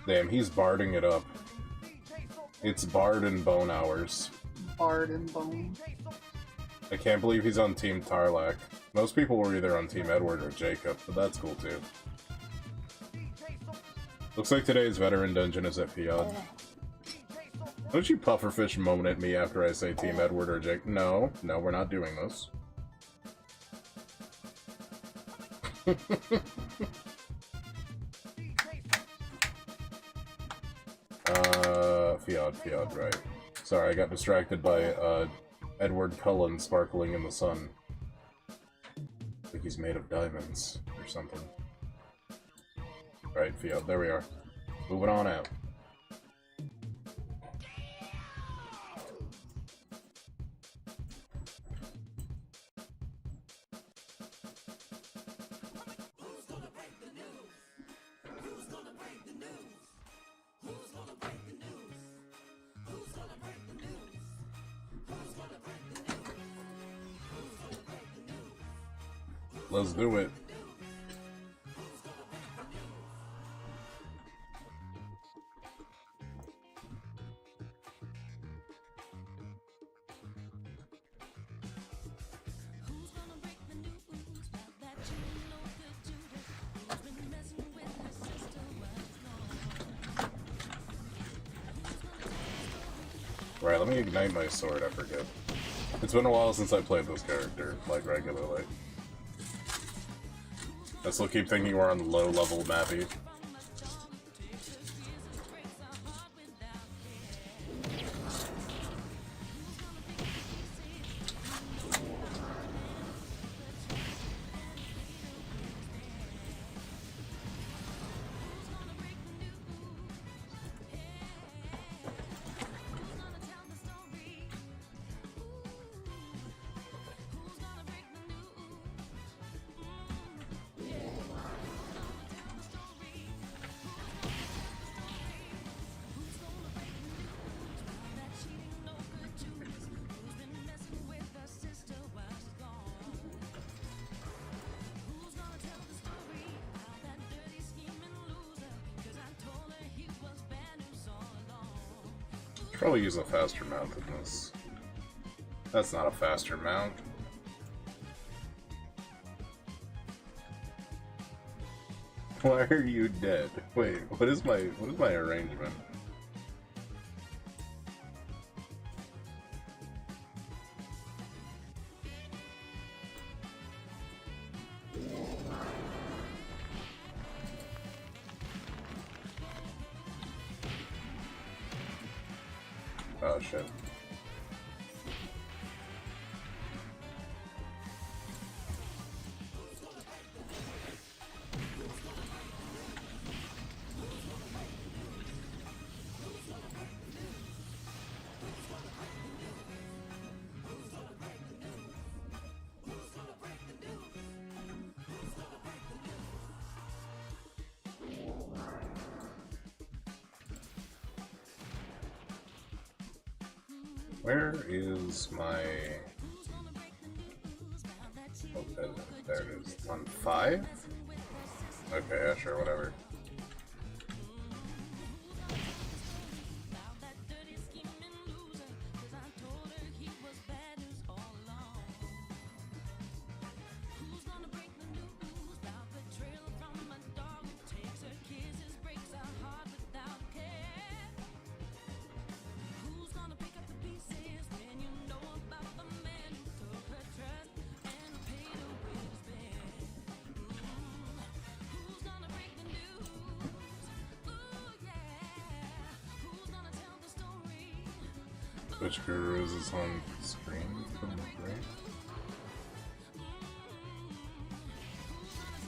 Damn, he's barding it up. It's Bard and Bone hours. Bard and Bone. I can't believe he's on Team Tarlac. Most people were either on Team Edward or Jacob, but that's cool too. Looks like today's veteran dungeon is at Fiat. Don't you pufferfish moan at me after I say Team Edward or Jacob? No, we're not doing this. Fiat, right. Sorry, I got distracted by, Edward Cullen sparkling in the sun. I think he's made of diamonds, or something. Right, Fiat, there we are. Moving on out. Let's do it. Right, let me ignite my sword, I forget. It's been a while since I played this character, like, regularly. I still keep thinking we're on low-level Mappy. Probably use a faster mount than this. That's not a faster mount. Why are you dead? Wait, what is my arrangement? Oh shit. Where is my... Oh, there it is. On 5? Okay, yeah, sure, whatever. Which gurus is on screen from the right?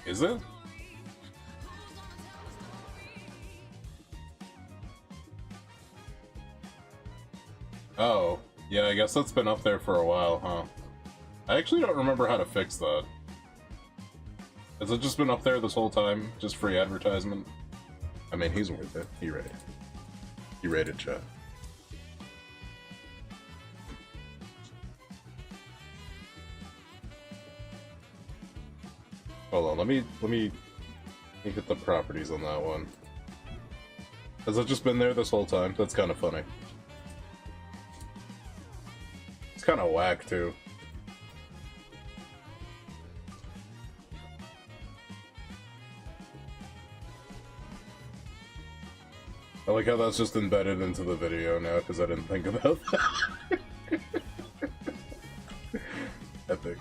Is it? Oh, yeah, I guess that's been up there for a while, huh? I actually don't remember how to fix that. Has it just been up there this whole time? Just free advertisement? I mean, he's worth it. He rated. He rated chat. Hold on, let me hit the properties on that one. Has it just been there this whole time? That's kind of funny. It's kind of whack, too. I like how that's just embedded into the video now, because I didn't think about that. Epic.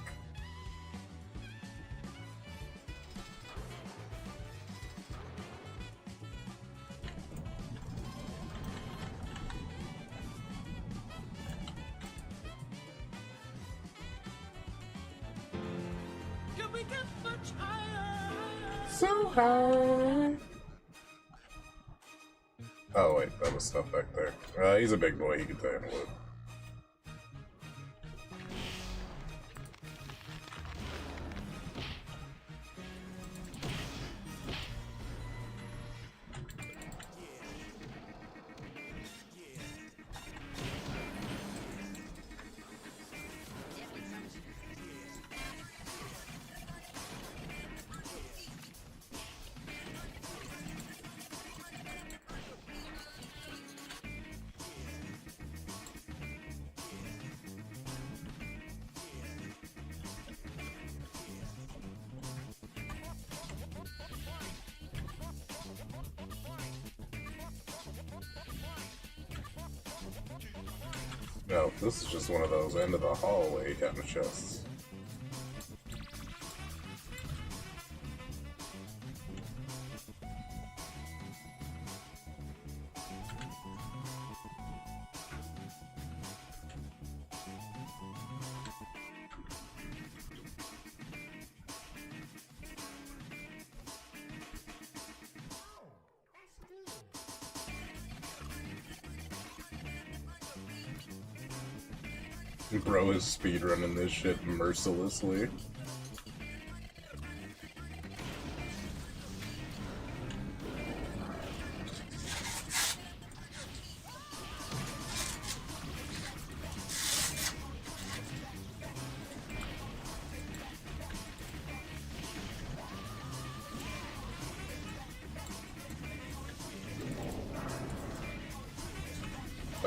So high. Oh wait, that was stuff back there. He's a big boy, he can handle it. No, this is just one of those end of the hallway kind of chests. Bro is speedrunning this shit mercilessly.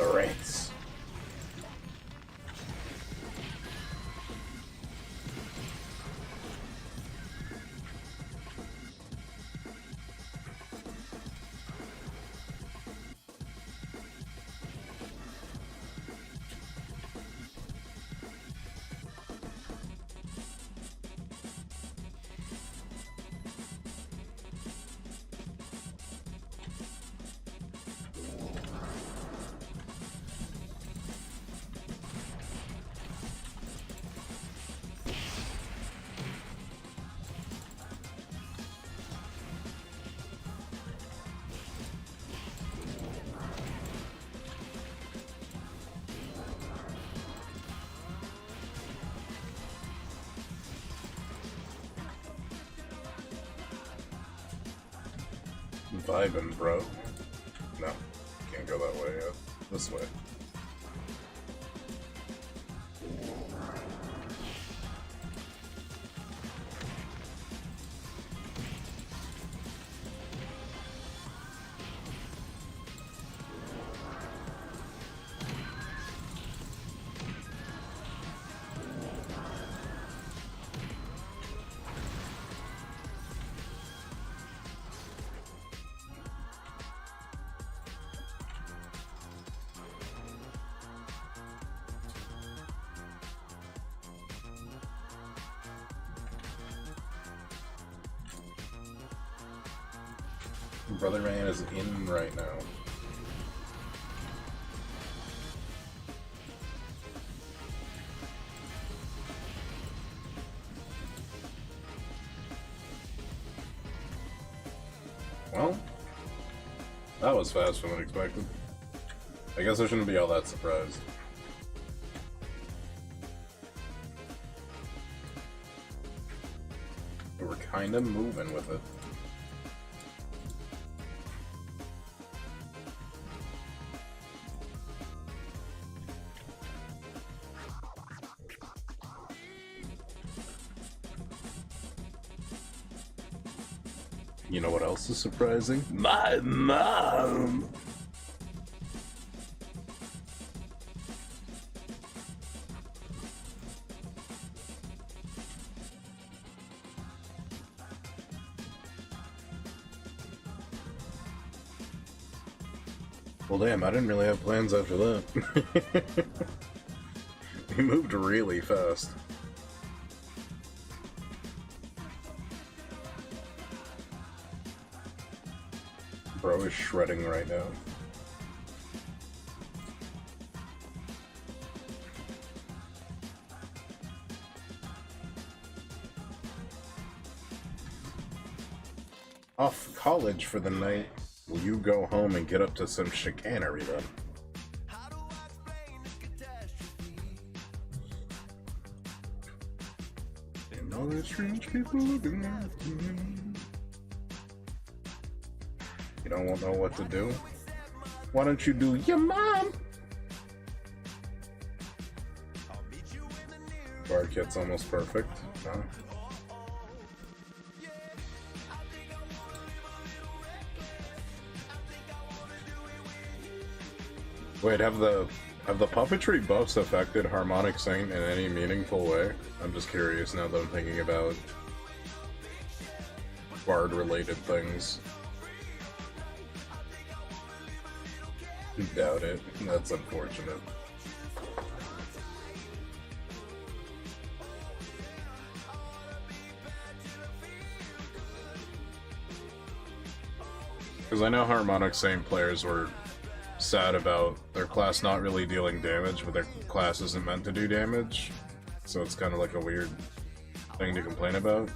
The ranks. Vibin', bro. No, can't go that way. This way. Brother Man is in right now. Well, that was faster than expected. I guess I shouldn't be all that surprised. We're kind of moving with it. You know what else is surprising? My mom! Well, damn, I didn't really have plans after that. We moved really fast. Bro is shredding right now. Off college for the night. Will you go home and get up to some chicanery then? And all the strange people looking at me. You don't know what to do? Why don't you do your mom? Bar kit's almost perfect. Huh? Wait, have the puppetry buffs affected Harmonic Saint in any meaningful way? I'm just curious now that I'm thinking about Bard-related things. Doubt it. That's unfortunate. Because I know Harmonic Saint players were sad about their class not really dealing damage, but their class isn't meant to do damage. So it's kind of like a weird thing to complain about.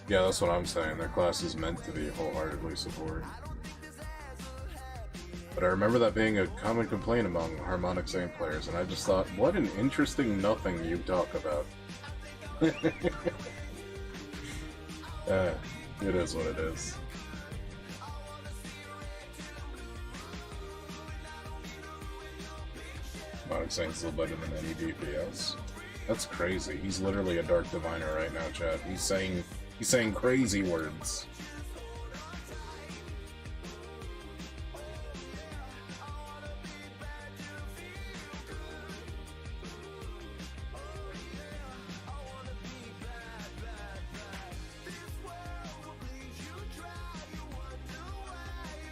Yeah, that's what I'm saying. Their class is meant to be wholeheartedly support. But I remember that being a common complaint among Harmonic Saint players, and I just thought, what an interesting nothing you talk about. It is what it is. Harmonic Saint's still better than any DPS. That's crazy. He's literally a Dark Diviner right now, chat. He's saying He's saying crazy words.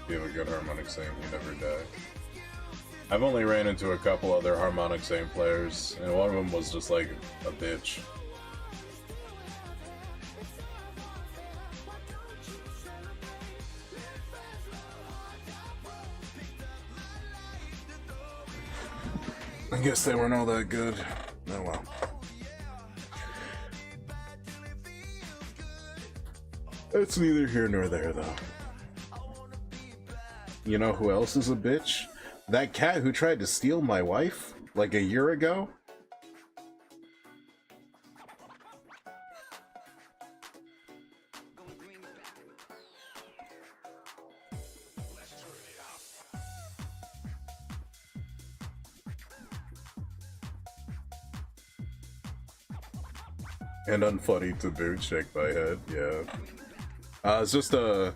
You have a good harmonic same, you never die. I've only ran into a couple other harmonic same players, and one of them was just like a bitch. I guess they weren't all that good. Oh well. It's neither here nor there, though. You know who else is a bitch? That cat who tried to steal my wife, like a year ago? And unfunny to boot, shake my head, yeah. It's just, so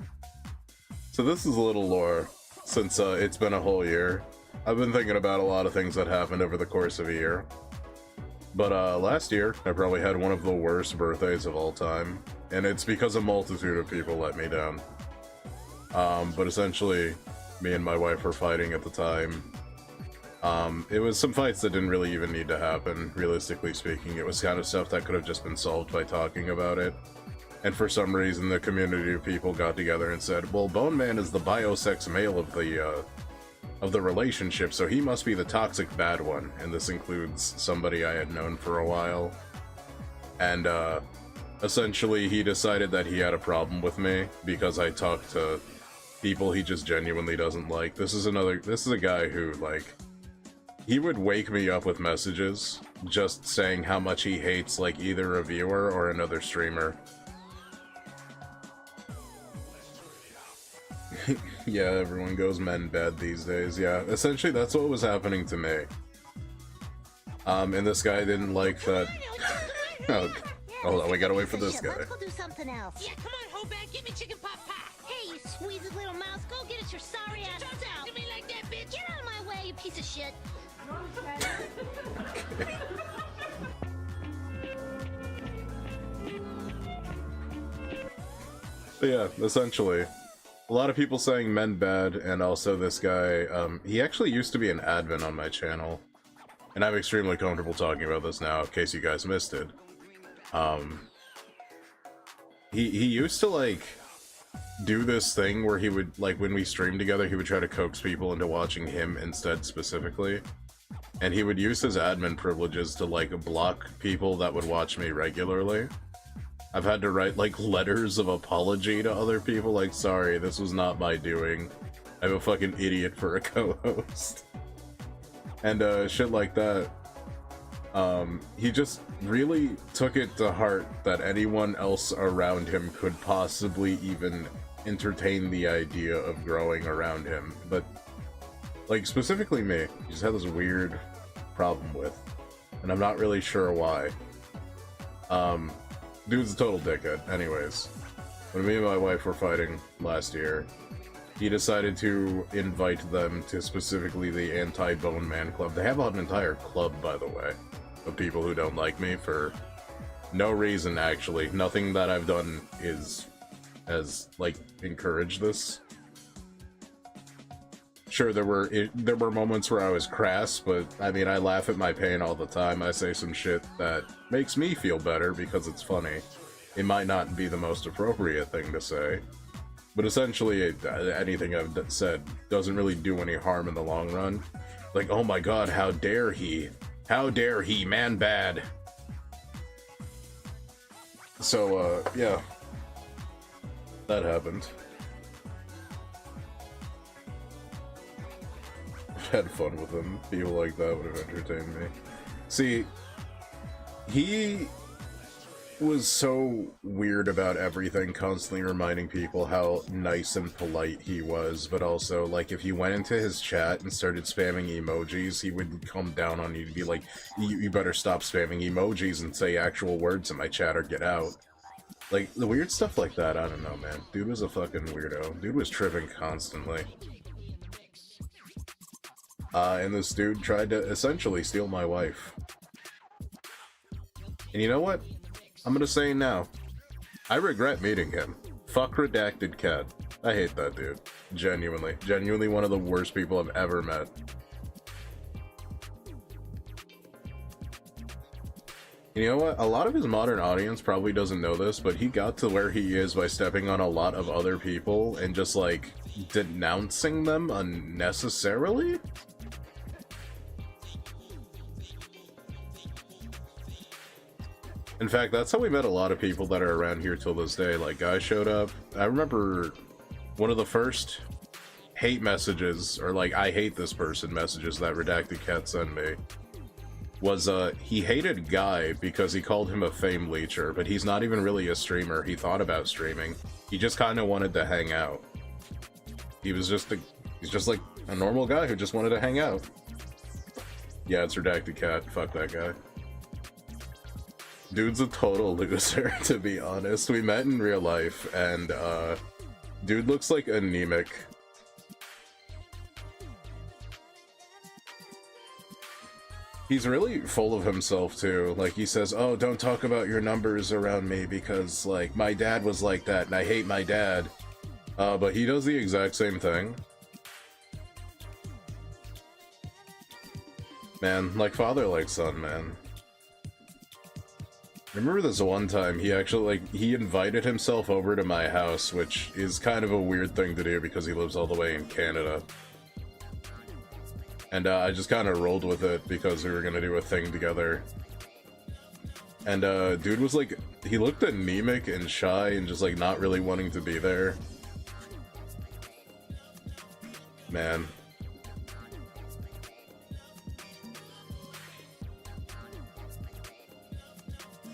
this is a little lore, since, it's been a whole year. I've been thinking about a lot of things that happened over the course of a year. But, last year, I probably had one of the worst birthdays of all time, and it's because a multitude of people let me down. But essentially, me and my wife were fighting at the time. It was some fights that didn't really even need to happen, realistically speaking. It was kind of stuff that could have just been solved by talking about it. And for some reason, the community of people got together and said, well, Bone Man is the biosex male of the relationship, so he must be the toxic bad one. And this includes somebody I had known for a while. And, essentially, he decided that he had a problem with me because I talked to people he just genuinely doesn't like. This is a guy who, like, he would wake me up with messages just saying how much he hates, like, either a viewer or another streamer. Yeah, everyone goes men bad these days. Yeah, essentially that's what was happening to me. And this guy didn't like that. Oh, hold on, we gotta wait for this guy. Let's go do something else. Yeah, come on, Hoback, give me chicken pot pie. Hey, you squeezy little mouse, go get it your sorry ass Don't talk self. to me like that, bitch. Get out of my way, you piece of shit. But yeah, essentially, a lot of people saying men bad, and also this guy, he actually used to be an admin on my channel, and I'm extremely comfortable talking about this now, in case you guys missed it. He used to, like, do this thing where he would, like, when we streamed together, he would try to coax people into watching him instead, specifically. And he would use his admin privileges to, like, block people that would watch me regularly. I've had to write, like, letters of apology to other people, like, sorry, this was not my doing. I'm a fucking idiot for a co-host. And, shit like that. He just really took it to heart that anyone else around him could possibly even entertain the idea of growing around him. But, like, specifically me, he just had this weird problem with. And I'm not really sure why. Dude's a total dickhead. Anyways, when me and my wife were fighting last year, he decided to invite them to specifically the Anti-Bone Man Club. They have an entire club, by the way, of people who don't like me for no reason, actually. Nothing that I've done has, like, encouraged this. Sure, there were moments where I was crass, but, I mean, I laugh at my pain all the time. I say some shit that makes me feel better because it's funny. It might not be the most appropriate thing to say, but essentially, anything I've said doesn't really do any harm in the long run. Like, oh my god, how dare he? How dare he, man bad. So, yeah. That happened. Had fun with him. People like that would have entertained me. See, he was so weird about everything, constantly reminding people how nice and polite he was, but also, like, if you went into his chat and started spamming emojis, he would come down on you to be like, you better stop spamming emojis and say actual words in my chat or get out. Like, the weird stuff like that, I don't know, man. Dude was a fucking weirdo. Dude was tripping constantly. And this dude tried to essentially steal my wife. And you know what? I'm gonna say now. I regret meeting him. Fuck Redacted Cat. I hate that dude. Genuinely. Genuinely one of the worst people I've ever met. You know what? A lot of his modern audience probably doesn't know this, but he got to where he is by stepping on a lot of other people and just, like, denouncing them unnecessarily? In fact, that's how we met a lot of people that are around here till this day. Like, guys showed up. I remember one of the first hate messages, or like, I hate this person messages that Redacted Cat sent me, was, he hated Guy because he called him a fame leecher, but he's not even really a streamer. He thought about streaming. He just kind of wanted to hang out. He's just like a normal guy who just wanted to hang out. Yeah, it's Redacted Cat. Fuck that guy. Dude's a total loser, to be honest. We met in real life, and, dude looks like anemic. He's really full of himself, too. Like, he says, oh, don't talk about your numbers around me because, like, my dad was like that, and I hate my dad. But he does the exact same thing. Man, like father, like son, man. I remember this one time, he actually, like, he invited himself over to my house, which is kind of a weird thing to do because he lives all the way in Canada. And I just kind of rolled with it because we were gonna do a thing together. And dude was like, he looked anemic and shy and just like not really wanting to be there. Man.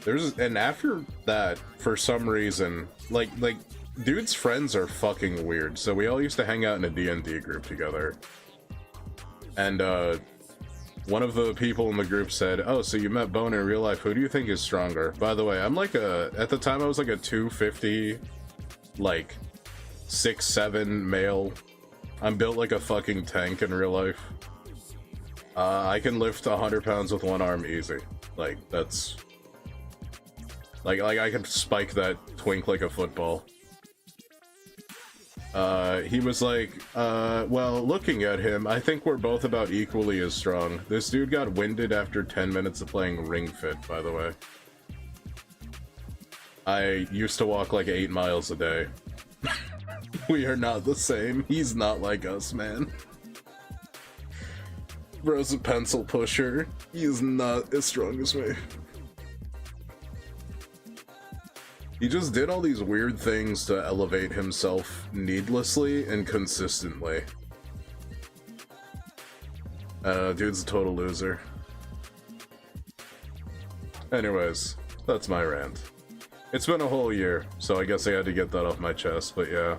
And after that, for some reason, like dude's friends are fucking weird. So we all used to hang out in a D&D group together. And, one of the people in the group said, oh, so you met Bone in real life, who do you think is stronger? By the way, I'm like at the time I was like a 250, like, 6'7" male. I'm built like a fucking tank in real life. I can lift 100 pounds with one arm easy. Like, that's... Like I can spike that twink like a football. He was like, well, looking at him, I think we're both about equally as strong. This dude got winded after 10 minutes of playing Ring Fit, by the way. I used to walk like 8 miles a day. We are not the same. He's not like us, man. Bro's a pencil pusher. He's not as strong as me. He just did all these weird things to elevate himself needlessly and consistently. Dude's a total loser. Anyways, that's my rant. It's been a whole year, so I guess I had to get that off my chest, but yeah.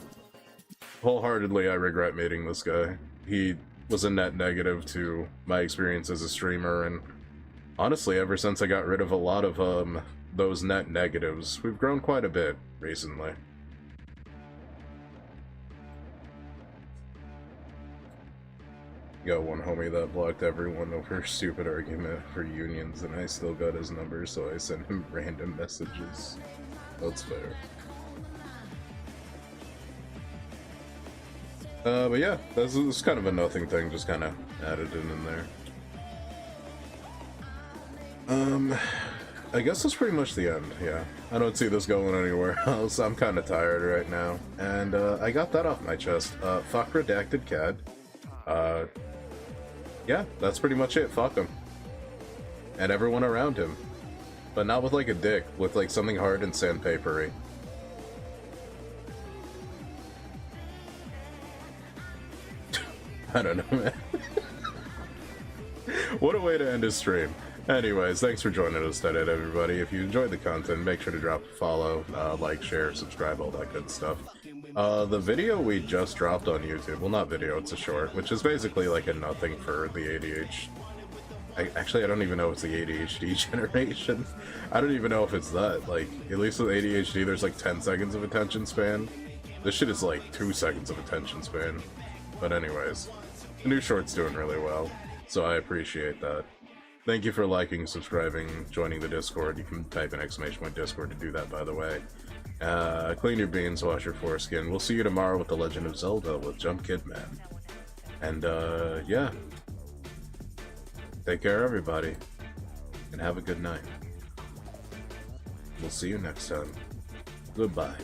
Wholeheartedly, I regret meeting this guy. He was a net negative to my experience as a streamer, and honestly, ever since I got rid of a lot of, those net negatives, we've grown quite a bit recently. Got one homie that blocked everyone over a stupid argument for unions, and I still got his number, so I sent him random messages. That's fair. But yeah, this is kind of a nothing thing, just kind of added it in there. I guess that's pretty much the end, yeah. I don't see this going anywhere else. I'm kind of tired right now. And, I got that off my chest. Fuck Redacted Cat. Yeah, that's pretty much it. Fuck him. And everyone around him. But not with, like, a dick. With, like, something hard and sandpapery. I don't know, man. What a way to end a stream. Anyways, thanks for joining us today, everybody. If you enjoyed the content, make sure to drop a follow, like, share, subscribe, all that good stuff. The video we just dropped on YouTube, well, not video, it's a short, which is basically like a nothing for the Actually, I don't even know if it's the ADHD generation. I don't even know if it's that. Like, at least with ADHD, there's like 10 seconds of attention span. This shit is like 2 seconds of attention span. But anyways, the new short's doing really well, so I appreciate that. Thank you for liking, subscribing, joining the Discord. You can type in !Discord to do that, by the way. Clean your beans, wash your foreskin. We'll see you tomorrow with The Legend of Zelda with Jump Kid Man. And, yeah. Take care, everybody. And have a good night. We'll see you next time. Goodbye.